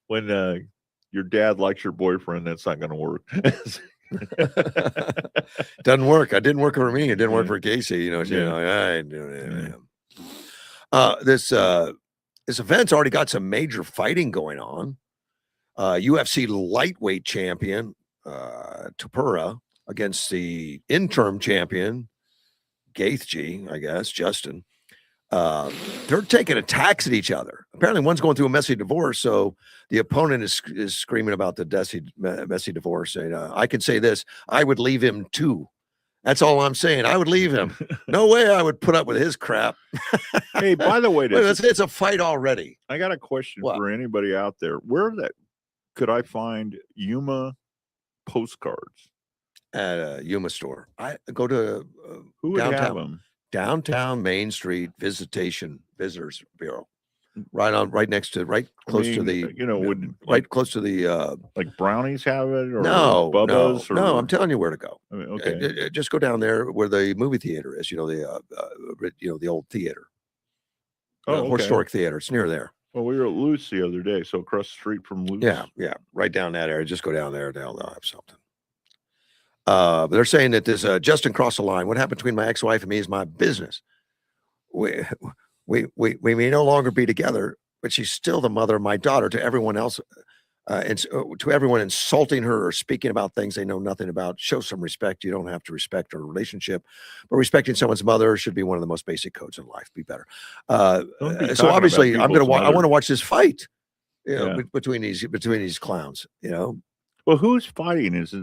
when your dad likes your boyfriend, that's not going to work. Doesn't work. It didn't work for me. It didn't work for Casey. I ain't doing it. This this event's already got some major fighting going on. UFC lightweight champion Tapura against the interim champion Gaethje, I guess, Justin. They're taking attacks at each other. Apparently, one's going through a messy divorce, so the opponent is screaming about the messy divorce. And I can say this: I would leave him too. That's all I'm saying. I would leave him. No way I would put up with his crap. Hey, by the way, it's a fight already. I got a question for anybody out there. Where could I find Yuma postcards? At a Yuma store. I go to who would have them? Downtown Main Street Visitors Bureau. Right close to the close to the like Brownies have it, or no, Bubba's, no, I'm telling you where to go. I mean, okay, just go down there where the movie theater is. The old theater, historic theater. It's near there. Well, we were at Luce the other day, so across the street from Luce. Yeah, right down that area. Just go down there. They'll have something. But they're saying that this Justin crossed the line. What happened between my ex-wife and me is my business. We may no longer be together, but she's still the mother of my daughter. To everyone else, and to everyone insulting her or speaking about things they know nothing about, show some respect. You don't have to respect our relationship, but respecting someone's mother should be one of the most basic codes in life. Be better. So obviously, I want to watch this fight. Between these clowns. Well, who's fighting? Is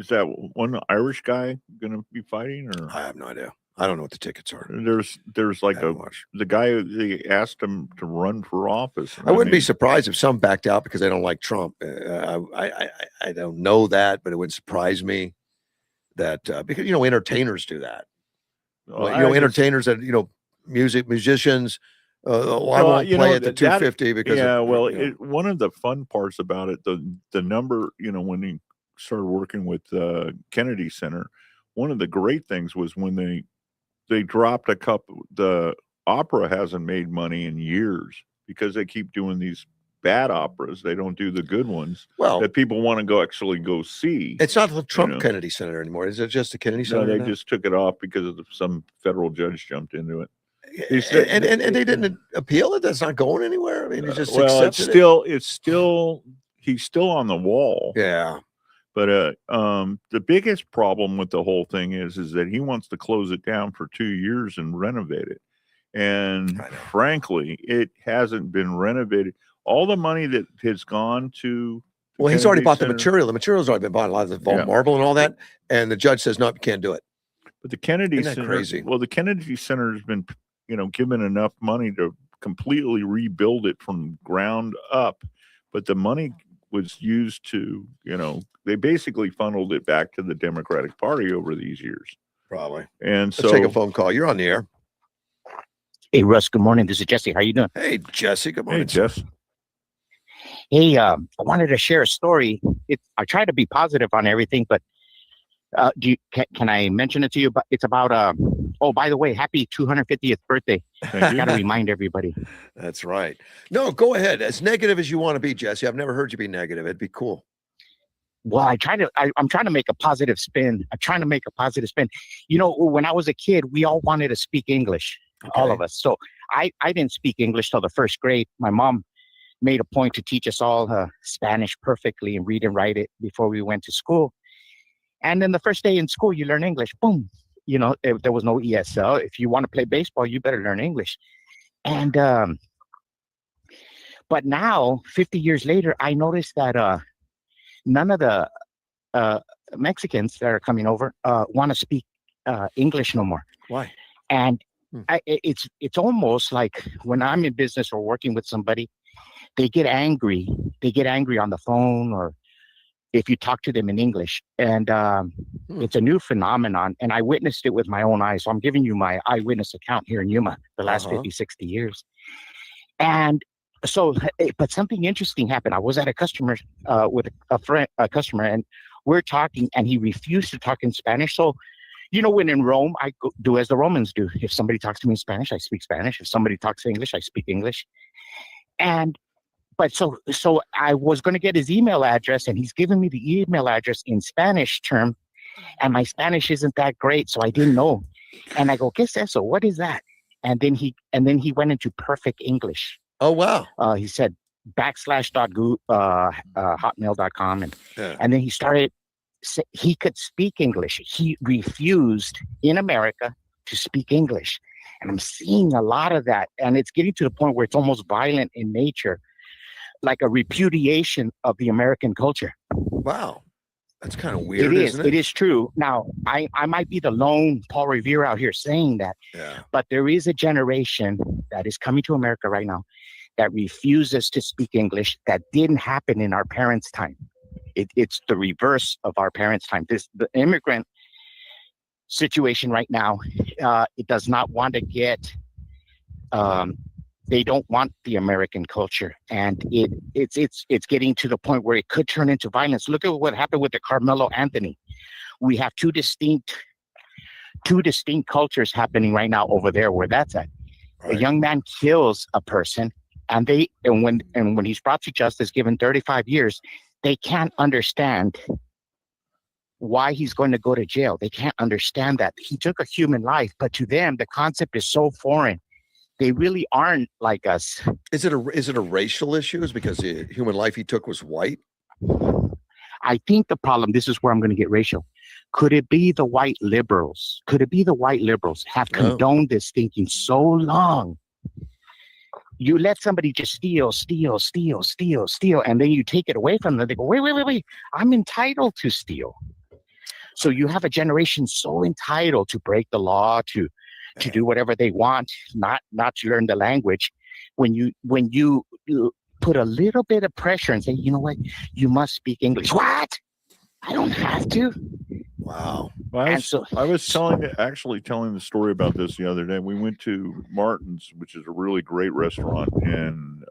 that one Irish guy going to be fighting? Or I have no idea. I don't know what the tickets are. There's like the guy they asked him to run for office. I wouldn't be surprised if some backed out because they don't like Trump. I don't know that, but it would surprise me that because entertainers do that. Entertainers that musicians. I won't play at the 250 because one of the fun parts about it, the number, when he started working with Kennedy Center, one of the great things was when they dropped a couple. The opera hasn't made money in years because they keep doing these bad operas. They don't do the good ones that people want to actually go see. It's not the Trump Kennedy Center anymore. Is it just the Kennedy Center? No, they just took it off because some federal judge jumped into it. And they didn't appeal it. That's not going anywhere. I mean, he just he's still on the wall. Yeah. But the biggest problem with the whole thing is that he wants to close it down for 2 years and renovate it. And frankly, it hasn't been renovated. All the money that has gone to he's already bought the material. The material's already been bought, a lot of the vault marble and all that. And the judge says, no, you can't do it. But the Kennedy Center, crazy? Well, the Kennedy Center has been, given enough money to completely rebuild it from ground up. But the money was used to, they basically funneled it back to the Democratic Party over these years. Probably. And so let's take a phone call. You're on the air. Hey, Russ. Good morning. This is Jesse. How you doing? Hey, Jesse. Good morning. Hey, Jess. Hey, I wanted to share a story. I try to be positive on everything, but can I mention it to you? But it's about by the way, happy 250th birthday. I got to remind everybody. That's right. No, go ahead. As negative as you want to be, Jesse. I've never heard you be negative. It'd be cool. Well, I'm trying to make a positive spin. When I was a kid, we all wanted to speak English, all of us. So I didn't speak English till the first grade. My mom made a point to teach us all Spanish perfectly and read and write it before we went to school. And then the first day in school, you learn English. Boom. There was no ESL. If you want to play baseball, you better learn English. And but now, 50 years later, I noticed that none of the Mexicans that are coming over want to speak English no more. Why? And it's almost like when I'm in business or working with somebody, they get angry. They get angry on the phone or if you talk to them in English. And it's a new phenomenon. And I witnessed it with my own eyes. So I'm giving you my eyewitness account here in Yuma the last 50, 60 years. And so, but something interesting happened. I was at a customer with a customer, and we're talking, and he refused to talk in Spanish. So, when in Rome, I do as the Romans do. If somebody talks to me in Spanish, I speak Spanish. If somebody talks English, I speak English. But so I was going to get his email address, and he's given me the email address in Spanish term, and my Spanish isn't that great, so I didn't know. And I go, ¿Qué es eso? What is that? And then he went into perfect English. Oh, wow. He said /hotmail.com. And then he started, he could speak English. He refused in America to speak English. And I'm seeing a lot of that. And it's getting to the point where it's almost violent in nature, like a repudiation of the American culture. Wow. That's kind of weird, isn't it? It is true. Now, I might be the lone Paul Revere out here saying that, but there is a generation that is coming to America right now that refuses to speak English. That didn't happen in our parents' time. It's the reverse of our parents' time. The immigrant situation right now, it does not want to get, they don't want the American culture, and it's getting to the point where it could turn into violence. Look at what happened with the Carmelo Anthony. We have two distinct cultures happening right now over there where that's at. Right. A young man kills a person, and when he's brought to justice, given 35 years, they can't understand why he's going to go to jail. They can't understand that he took a human life, but to them, the concept is so foreign. They really aren't like us. Is it a racial issue? Is because the human life he took was white? I think the problem, this is where I'm going to get racial. Could it be the white liberals? Could it be the white liberals have condoned this thinking so long? You let somebody just steal, and then you take it away from them. They go, wait. I'm entitled to steal. So you have a generation so entitled to break the law, to do whatever they want, not to learn the language. When you put a little bit of pressure and say, you know what, you must speak English. What? I don't have to. Wow. Well, I was telling the story about this the other day. We went to Martin's, which is a really great restaurant in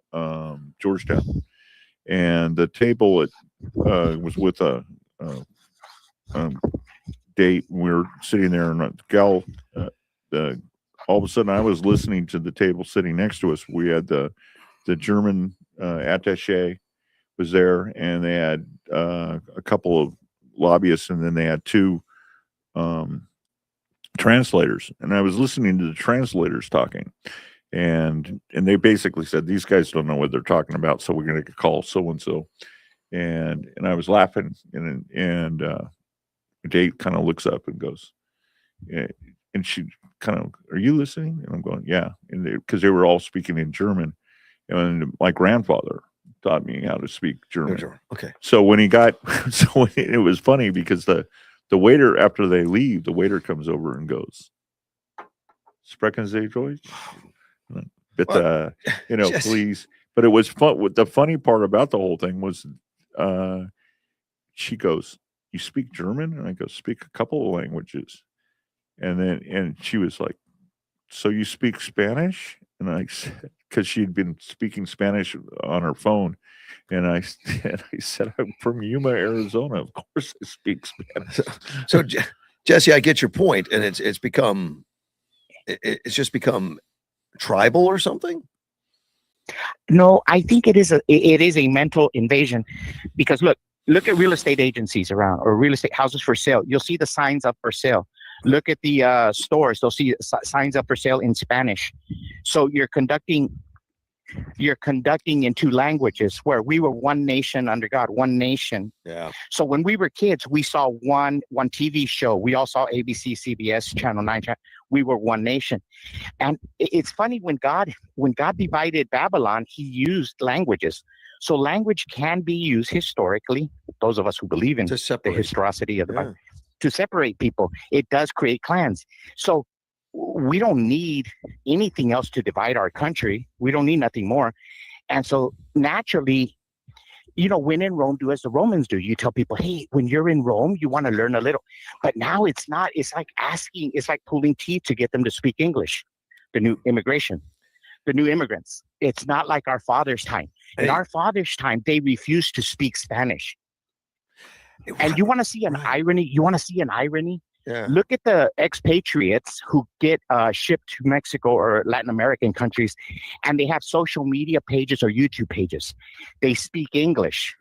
Georgetown, and the table was with a date. We were sitting there, and a gal. All of a sudden, I was listening to the table sitting next to us. We had the German attaché was there, and they had a couple of lobbyists, and then they had two translators. And I was listening to the translators talking, and they basically said, "These guys don't know what they're talking about, so we're going to call so and so." And I was laughing, and Date kind of looks up and goes, yeah. And she kind of, "Are you listening?" And I'm going, "Yeah." And because they were all speaking in German, and my grandfather taught me how to speak German. Okay. So when it was funny because the waiter, after they leave, the waiter comes over and goes, "Sprechen Sie Deutsch?" But please. But it was fun. The funny part about the whole thing was, she goes, "You speak German?" And I go, "Speak a couple of languages." And she was like, "So you speak Spanish?" And I said, because she'd been speaking Spanish on her phone. And I said, "I'm from Yuma, Arizona. Of course I speak Spanish." So Jesse, I get your point. And it's just become tribal or something. No, I think it is a mental invasion, because look at real estate agencies around, or real estate houses for sale. You'll see the signs up for sale. Look at the stores. They'll see signs up for sale in Spanish. So you're conducting in two languages, where we were one nation under God, one nation. Yeah. So when we were kids, we saw one TV show. We all saw ABC, CBS, Channel 9. We were one nation. And it's funny, when God divided Babylon, he used languages. So language can be used historically, those of us who believe in the historicity of the Bible, to separate people. It does create clans. So we don't need anything else to divide our country. We don't need nothing more. And so naturally, when in Rome, do as the Romans do. You tell people, hey, when you're in Rome, you want to learn a little. But now it's not. It's like pulling teeth to get them to speak English. The new immigrants. It's not like our father's time. In our father's time, they refused to speak Spanish. And you want to see an irony? Yeah. Look at the expatriates who get shipped to Mexico or Latin American countries, and they have social media pages or YouTube pages. They speak English.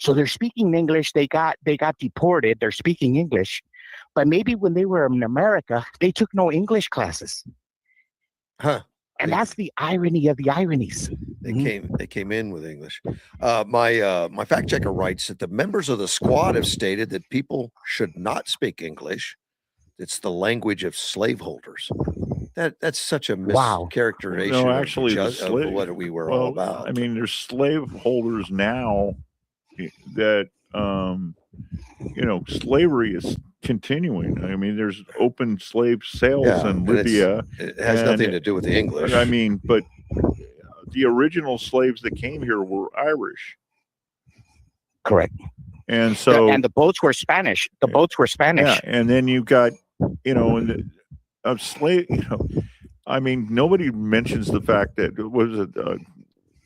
So they're speaking English. They got deported. They're speaking English. But maybe when they were in America, they took no English classes. Huh. And that's the irony of the ironies. They came in with English. My fact checker writes that the members of the squad have stated that people should not speak English. It's the language of slaveholders. That's such a mischaracterization No, actually, of what we were all about. I mean, there's slaveholders now that slavery is continuing. I mean, there's open slave sales in Libya. It has nothing to do with the English. I mean, but the original slaves that came here were Irish. Correct. And so, and the boats were Spanish. The boats were Spanish. Yeah, and then you got, a slave. I mean, nobody mentions the fact that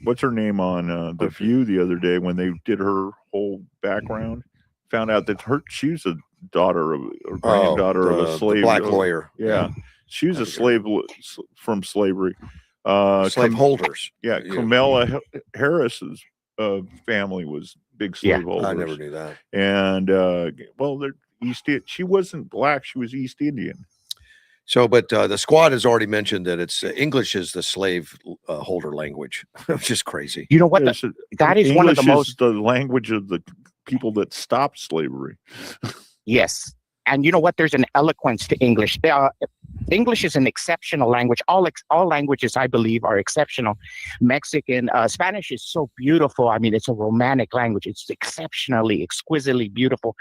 what's her name on The View the other day when they did her whole background, found out that she was a daughter of or granddaughter of a slave, black lawyer. Yeah, she was a slave from slavery. Slaveholders. Yeah, Kamala Harris's family was big slaveholders. I never knew that. And they're she wasn't black; she was East Indian. So, but the squad has already mentioned that it's English is the slave holder language, which is crazy. You know what? That is English one of the most the language of the people that stopped slavery. Yes, and you know what? There's an eloquence to English. English is an exceptional language. All languages, I believe, are exceptional. Mexican, Spanish is so beautiful. I mean, it's a romantic language. It's exquisitely beautiful.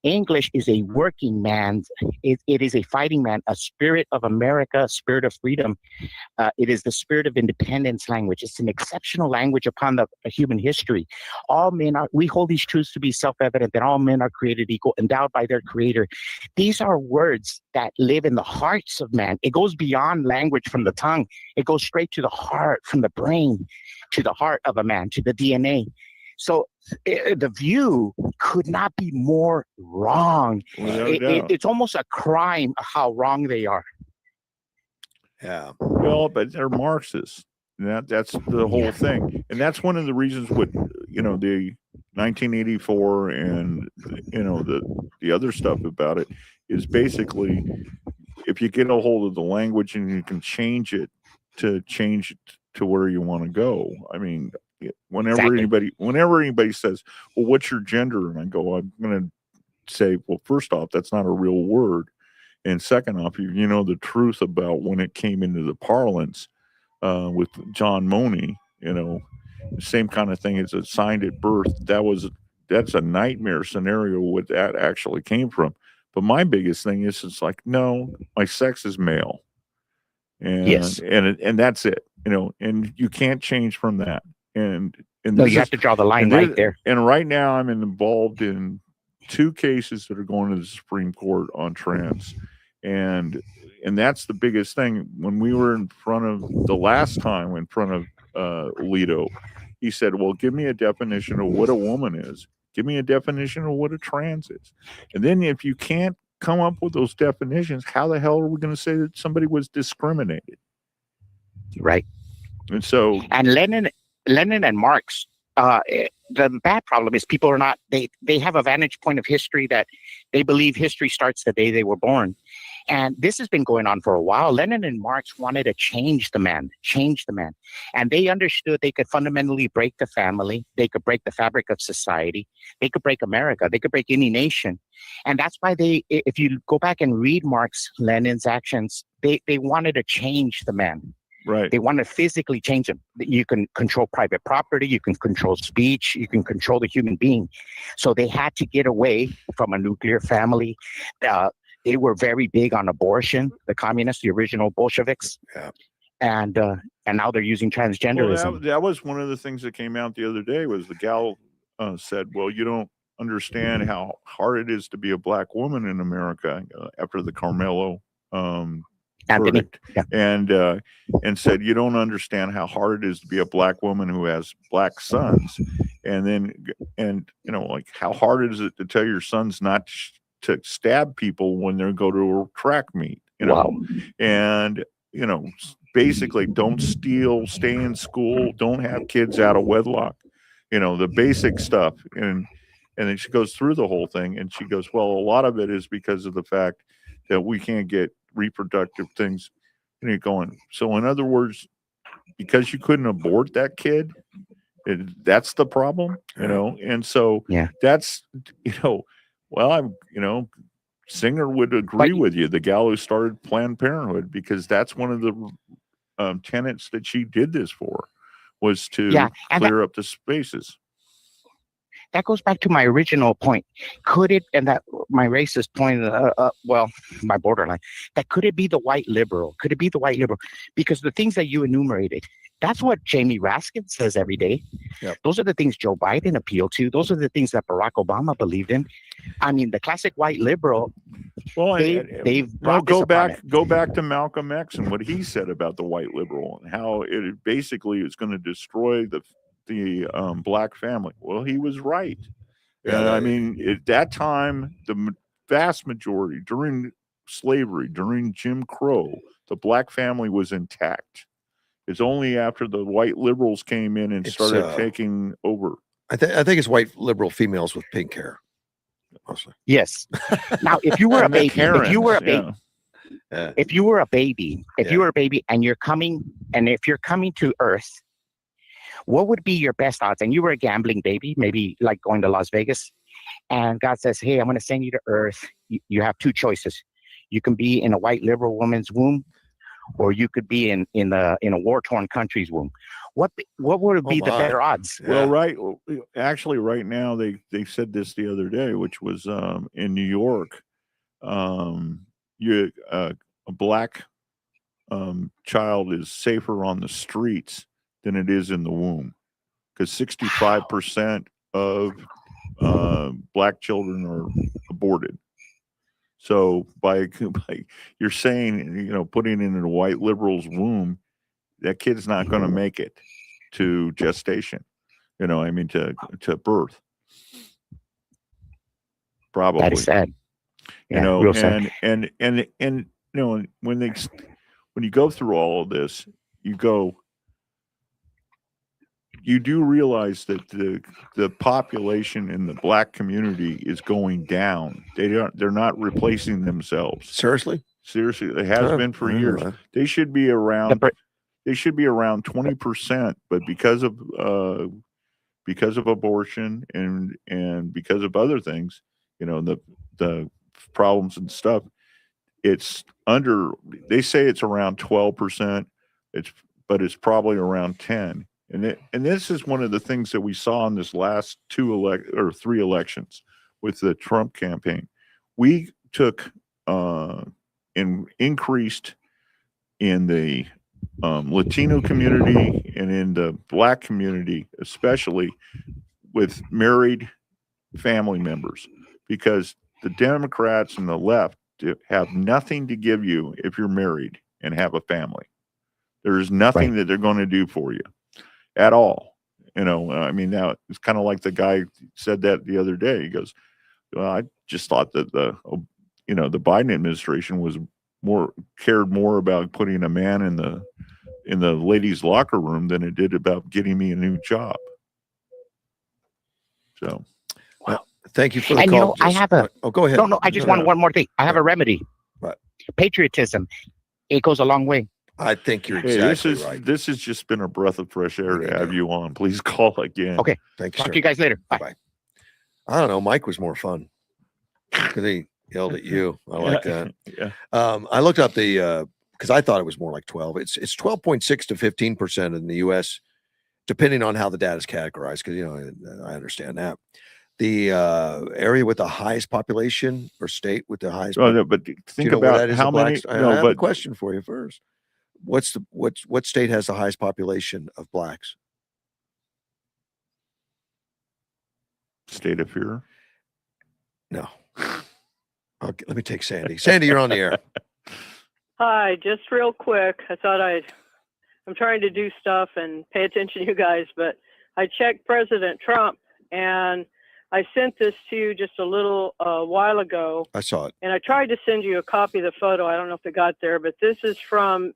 English is a working man. It is a fighting man, a spirit of America, a spirit of freedom. It is the spirit of independence language. It's an exceptional language upon the human history. We hold these truths to be self-evident that all men are created equal, endowed by their creator. These are words that live in the hearts of man. It goes beyond language from the tongue. It goes straight to the heart, from the brain to the heart of a man, to the DNA. So the View could not be more wrong. It's almost a crime how wrong they are. Yeah. Well, but they're Marxists. That's the whole thing. And that's one of the reasons the 1984 and, the other stuff about it is basically if you get a hold of the language and you can change it to where you want to go. I mean, whenever anybody says, well, what's your gender? And I go, I'm going to say, well, first off, that's not a real word. And second off, you know the truth about when it came into the parlance with John Money, the same kind of thing as assigned at birth. That's a nightmare scenario what that actually came from. But my biggest thing is it's like, no, my sex is male. And, yes. And that's it, and you can't change from that. And no, you have to draw the line right there. And right now I'm involved in 2 cases that are going to the Supreme Court on trans. And that's the biggest thing. When we were in front of Alito, he said, well, give me a definition of what a woman is. Give me a definition of what a trans is. And then if you can't come up with those definitions, how the hell are we going to say that somebody was discriminated? Right. And so, and Lenin and Marx, the bad problem is people are not, they have a vantage point of history that they believe history starts the day they were born. And this has been going on for a while. Lenin and Marx wanted to change the man. And they understood they could fundamentally break the family. They could break the fabric of society. They could break America. They could break any nation. And that's why if you go back and read Marx, Lenin's actions, they wanted to change the man. Right. They want to physically change them. You can control private property. You can control speech. You can control the human being. So they had to get away from a nuclear family. They were very big on abortion, the communists, the original Bolsheviks. Yeah. And now they're using transgenderism. Well, that was one of the things that came out the other day was the gal said, well, you don't understand how hard it is to be a black woman in America after the Carmelo verdict. Yeah. And said, you don't understand how hard it is to be a black woman who has black sons. And like how hard is it to tell your sons not to stab people when they go to a track meet, Wow. And, basically don't steal, stay in school, don't have kids out of wedlock, the basic stuff. And then she goes through the whole thing and she goes, well, a lot of it is because of the fact that we can't get reproductive things And you're going, so in other words, because you couldn't abort that kid, that's the problem, And so that's, well, Singer would agree with you, the gal who started Planned Parenthood, because that's one of the tenets that she did this for, was to clear up the spaces. That goes back to my original point. Could it, and that my racist point, my borderline, that could it be the white liberal? Could it be the white liberal? Because the things that you enumerated, that's what Jamie Raskin says every day. Yep. Those are the things Joe Biden appealed to. Those are the things that Barack Obama believed in. I mean, the classic white liberal. Well, they've go back to Malcolm X and what he said about the white liberal and how it basically is going to destroy the black family. Well, he was right. Yeah, at that time, the vast majority during slavery, during Jim Crow, the black family was intact. It's only after the white liberals came in and started taking over. I think it's white liberal females with pink hair. Mostly. Yes. Now, if you were a baby, Karens, if you were a baby and you're coming to Earth, what would be your best odds? And you were a gambling baby, maybe like going to Las Vegas, and God says, hey, I'm going to send you to Earth. You have two choices. You can be in a white liberal woman's womb, or you could be in a war-torn country's womb. What would be the better odds? Yeah. Well, actually, right now they said this the other day, which was in New York. A black child is safer on the streets than it is in the womb, because 65% of black children are aborted. So by you're saying, putting it in a white liberal's womb, that kid's not going to make it to gestation, to birth. Probably. That is sad. Real sad. And when you go through all of this, you do realize that the population in the black community is going down. They're not replacing themselves. Seriously, it has been for years. They should be around. They should be around 20%, but because of abortion and because of other things, the problems and stuff, it's under. They say it's around 12%. But it's probably around 10%. And this is one of the things that we saw in this last 3 elections with the Trump campaign. We took and increased in the Latino community and in the black community, especially with married family members, because the Democrats and the left have nothing to give you if you're married and have a family. There's nothing that they're going to do for you at all. Now it's kind of like the guy said that the other day. He goes, well, I just thought that the Biden administration cared more about putting a man in the ladies' locker room than it did about getting me a new job. So, well, thank you for the call. I have a. Oh, go ahead. No, I just want one more thing. I have a remedy. Right. Patriotism. It goes a long way. I think you're exactly right. This has just been a breath of fresh air to have you on. Please call again. Okay. Thank you. Talk to you guys later. Bye. I don't know. Mike was more fun because he yelled at you. I like that. Yeah. I looked up because I thought it was more like 12. It's 12.6 to 15% in the U.S., depending on how the data is categorized. Because I understand that. The area with the highest population or state with the highest. No, but think about how many. I have a question for you first. What state has the highest population of blacks? State of fear? No. Okay, let me take Sandy. Sandy, you're on the air. Hi, just real quick. I'm trying to do stuff and pay attention to you guys, but I checked President Trump and I sent this to you just a little while ago. I saw it. And I tried to send you a copy of the photo. I don't know if it got there, but this is from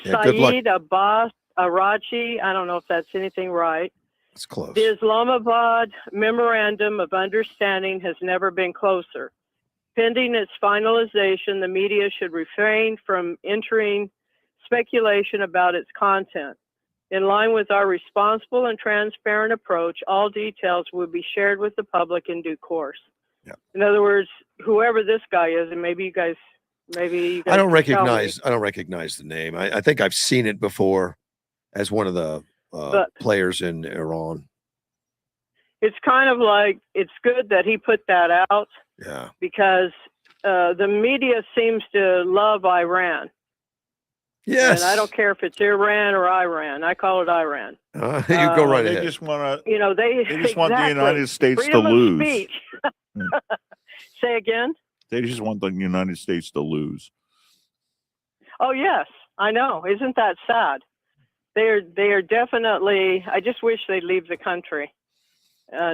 Saeed Abbas Arachi. I don't know if that's anything right. It's close. The Islamabad Memorandum of Understanding has never been closer. Pending its finalization, the media should refrain from entering speculation about its content. In line with our responsible and transparent approach, all details will be shared with the public in due course. Yeah. In other words, whoever this guy is, and maybe you guys I don't recognize the name. I think I've seen it before as one of the players in Iran. It's kind of like, it's good that he put that out. Yeah. Because the media seems to love Iran. Yes. And I don't care if it's Iran or Iran. I call it Iran. You go right they ahead. just want to. You know, they just want the United States Freedom to of lose. speech. Say again. They just want the United States to lose. Oh yes, I know. Isn't that sad? They are definitely. I just wish they'd leave the country.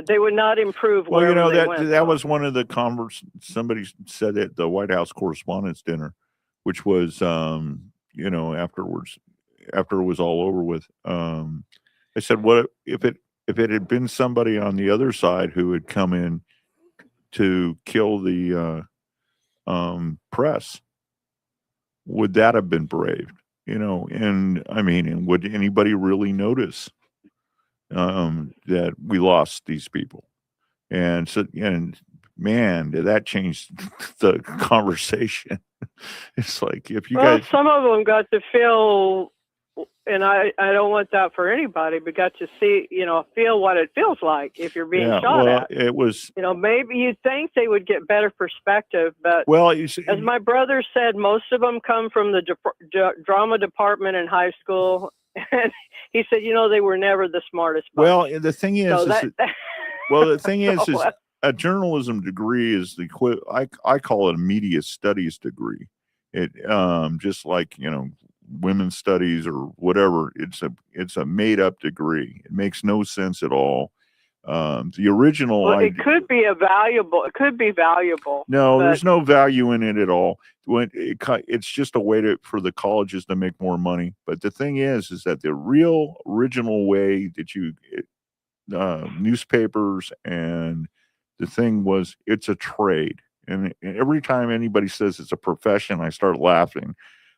They would not improve. Well, you know, they went, that was one of the somebody said at the White House Correspondents' Dinner, which was you know, after it was all over with. I said, what if it had been somebody on the other side who had come in to kill the press? Would that have been braved? You know, and I mean, and would anybody really notice that we lost these people? And so, and man, did that change the conversation? It's like, if you guys, some of them got to feel, and I don't want that for anybody, but got to see, you know, feel what it feels like if you're being shot at. It was, you know, maybe you'd think they would get better perspective, but you see, as my brother said, most of them come from the drama department in high school. And he said, you know, they were never the smartest bunch. Well, the thing is, So the thing is a journalism degree is I call it a media studies degree. It just like, you know, women's studies or whatever. It's a made up degree. It makes no sense at all. The original, it could be valuable. It could be valuable. No, there's no value in it at all. It's just a way for the colleges to make more money. But the thing is that the real original way that newspapers and the thing was, it's a trade. And every time anybody says it's a profession, I start laughing.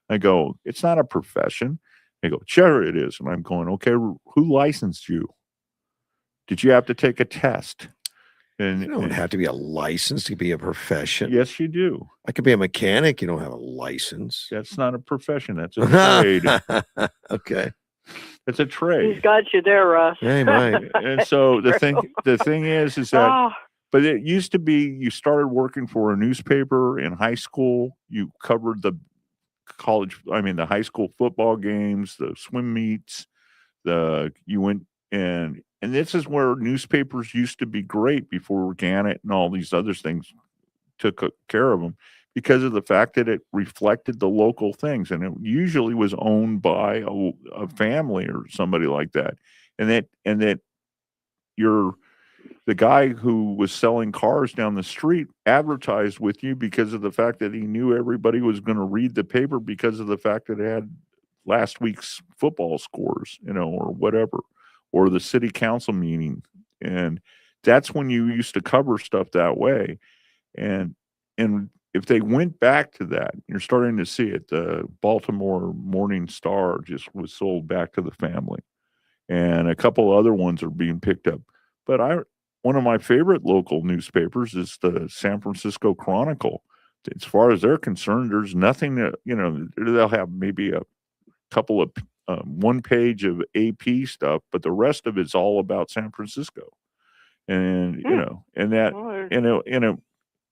I go, it's not a profession. They go, sure it is. And I'm going, okay, who licensed you? Did you have to take a test? And you don't have to be a license to be a profession. Yes, you do. I could be a mechanic. You don't have a license. That's not a profession. That's a trade. Okay. It's a trade. He's got you there, Russ. Yeah, right. And so the thing is that, but it used to be, you started working for a newspaper in high school. You covered the high school football games, the swim meets, you went and this is where newspapers used to be great before Gannett and all these other things took care of them, because of the fact that it reflected the local things, and it usually was owned by a family or somebody like that, and that the guy who was selling cars down the street advertised with you because of the fact that he knew everybody was going to read the paper because of the fact that it had last week's football scores, you know, or whatever, or the city council meeting. And that's when you used to cover stuff that way. And if they went back to that, you're starting to see it. The Baltimore Morning Star just was sold back to the family, and a couple other ones are being picked up. But one of my favorite local newspapers is the San Francisco Chronicle. As far as they're concerned, there's nothing that, you know, they'll have maybe a couple of one page of AP stuff, but the rest of it's all about San Francisco. And, you know, and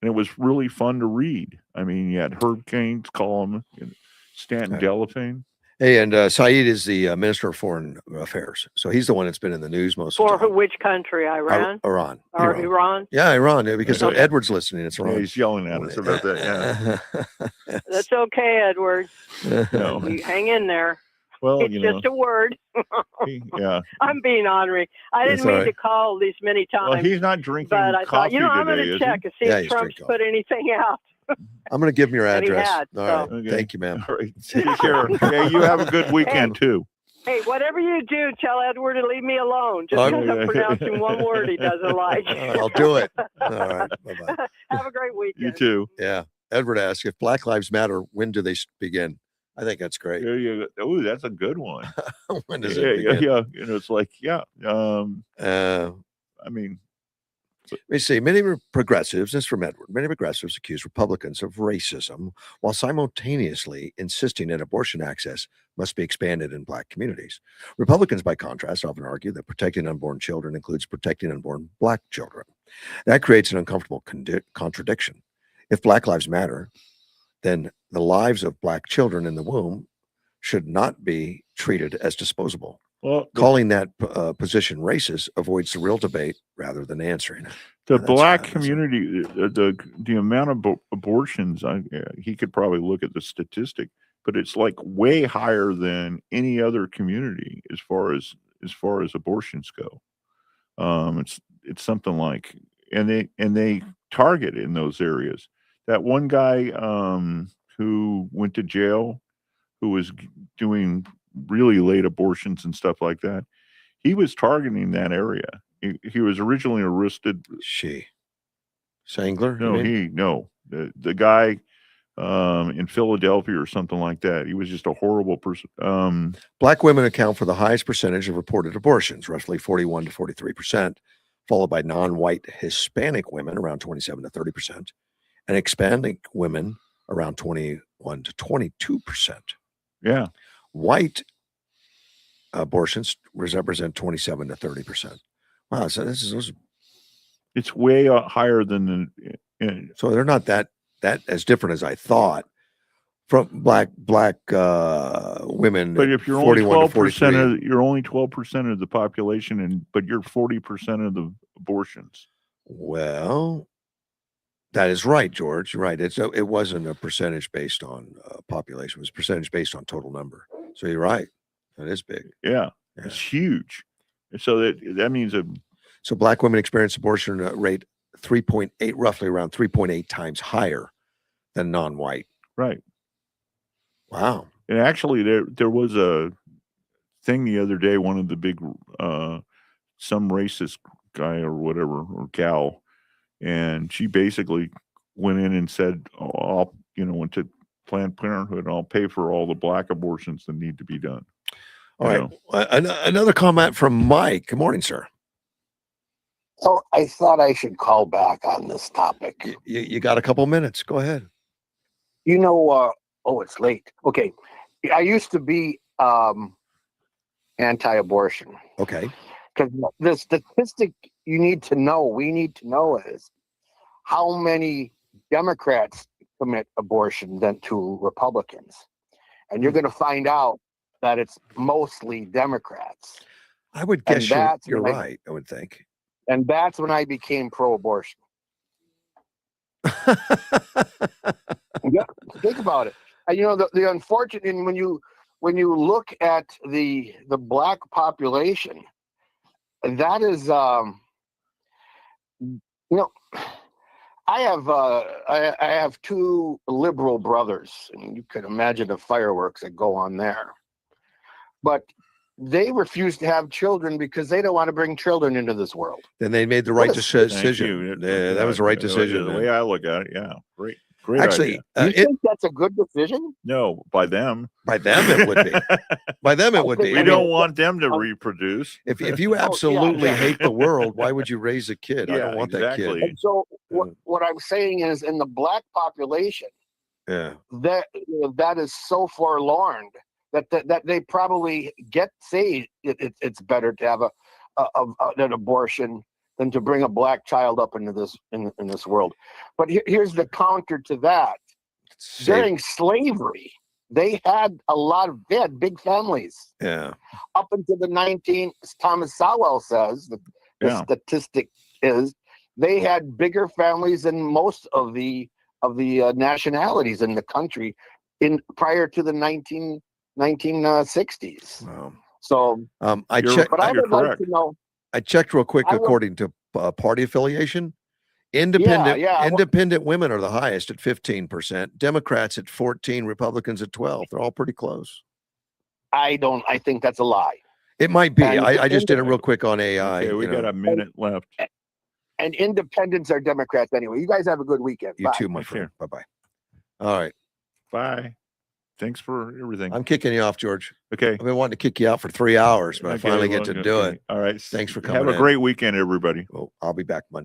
it was really fun to read. I mean, you had Herb Cain's column, Stanton Delaphane. Hey, and Saeed is the Minister of Foreign Affairs. So he's the one that's been in the news most of the time. For which country? Iran? Iran. Or Iran? Yeah, Iran. Because Edward's listening. It's Iran. Yeah, he's yelling at us about that. Yeah. That's okay, Edward. No. You hang in there. Well, it's just a word. Yeah. I'm being ornery. I didn't mean to call these many times. Well, he's not drinking but I thought, coffee I'm going today, to check and see if Trump's put anything out. I'm going to give him your And he address. had, All right. so. Okay. Thank you, ma'am. All right. Take care. Okay, you have a good weekend too. Hey, whatever you do, tell Edward to leave me alone. Just because I'm pronouncing one word he doesn't like. I'll do it. All right. Bye-bye. Have a great weekend. You too. Yeah. Edward asked, if Black Lives Matter, when do they begin? I think that's great. Yeah. Oh, that's a good one. When does it begin? Yeah. It's like, I mean, let me see. Many progressives, this is from Edward, many progressives accuse Republicans of racism while simultaneously insisting that abortion access must be expanded in Black communities. Republicans, by contrast, often argue that protecting unborn children includes protecting unborn Black children. That creates an uncomfortable contradiction. If Black Lives Matter, then the lives of Black children in the womb should not be treated as disposable. Well, calling that position racist avoids the real debate rather than answering it. The Black community, the amount of abortions, he could probably look at the statistic, but it's like way higher than any other community as far as abortions go. It's something like, and they target in those areas. That one guy who went to jail, who was doing really late abortions and stuff like that, he was targeting that area. He was originally arrested. Sangler? No, the guy in Philadelphia or something like that. He was just a horrible person. Black women account for the highest percentage of reported abortions, roughly 41 to 43%, followed by non-white Hispanic women around 27 to 30%, and Hispanic women around 21 to 22%. Yeah. White abortions represent 27 to 30%. Wow, so it's way higher than so they're not that as different as I thought from black women. But if you're only 12% you're only 12% of the population, but you're 40% of the abortions. Well, that is right, George. You're right. It wasn't a percentage based on population. It was a percentage based on total number. So you're right. That is big. Yeah. It's huge. And so that means so Black women experience abortion rate 3.8, roughly around 3.8 times higher than non-white. Right. Wow. And actually, there was a thing the other day. One of the big, some racist guy or whatever or gal, and she basically went in and said, went to Planned Parenthood, and I'll pay for all the Black abortions that need to be done. All right. Another comment from Mike. Good morning, sir. So I thought I should call back on this topic. You got a couple minutes. Go ahead. It's late. Okay. I used to be anti-abortion. Okay. Because the statistic we need to know is how many Democrats commit abortion than to Republicans. And you're going to find out that it's mostly Democrats. I would guess you're right, I would think. And that's when I became pro-abortion. Yeah, think about it. And the unfortunate, and when you look at the Black population, that is I have two liberal brothers, and you can imagine the fireworks that go on there. But they refuse to have children because they don't want to bring children into this world. Then they made the right decision. Yeah, that was the right decision. The way I look at it, yeah, great. Actually, you think that's a good decision? No, by them. By them, it would be. By them, it would be. We don't want them to reproduce. If you absolutely hate the world, why would you raise a kid? I don't want that kid. And so what I'm saying is, in the Black population, that is so forlorn that they probably say it's better to have an abortion than to bring a Black child up into this in this world. But here's the counter to that. During slavery, they had big families. Yeah. Up until Thomas Sowell says the statistic is they had bigger families than most of the nationalities in the country prior to the 1960s. Wow. So I checked. But I would like to know. I checked real quick according to party affiliation. Independent women are the highest at 15%. Democrats at 14%. Republicans at 12%. They're all pretty close. I think that's a lie. It might be. And I just did it real quick on AI. Okay, we got a minute left. And independents are Democrats anyway. You guys have a good weekend. You Bye. too, my friend. Bye-bye. All right. Bye. Thanks for everything. I'm kicking you off, George. Okay. I've been wanting to kick you out for 3 hours, but I finally get to do it. All right. Thanks for coming Have a in. great weekend, everybody. Well, I'll be back Monday.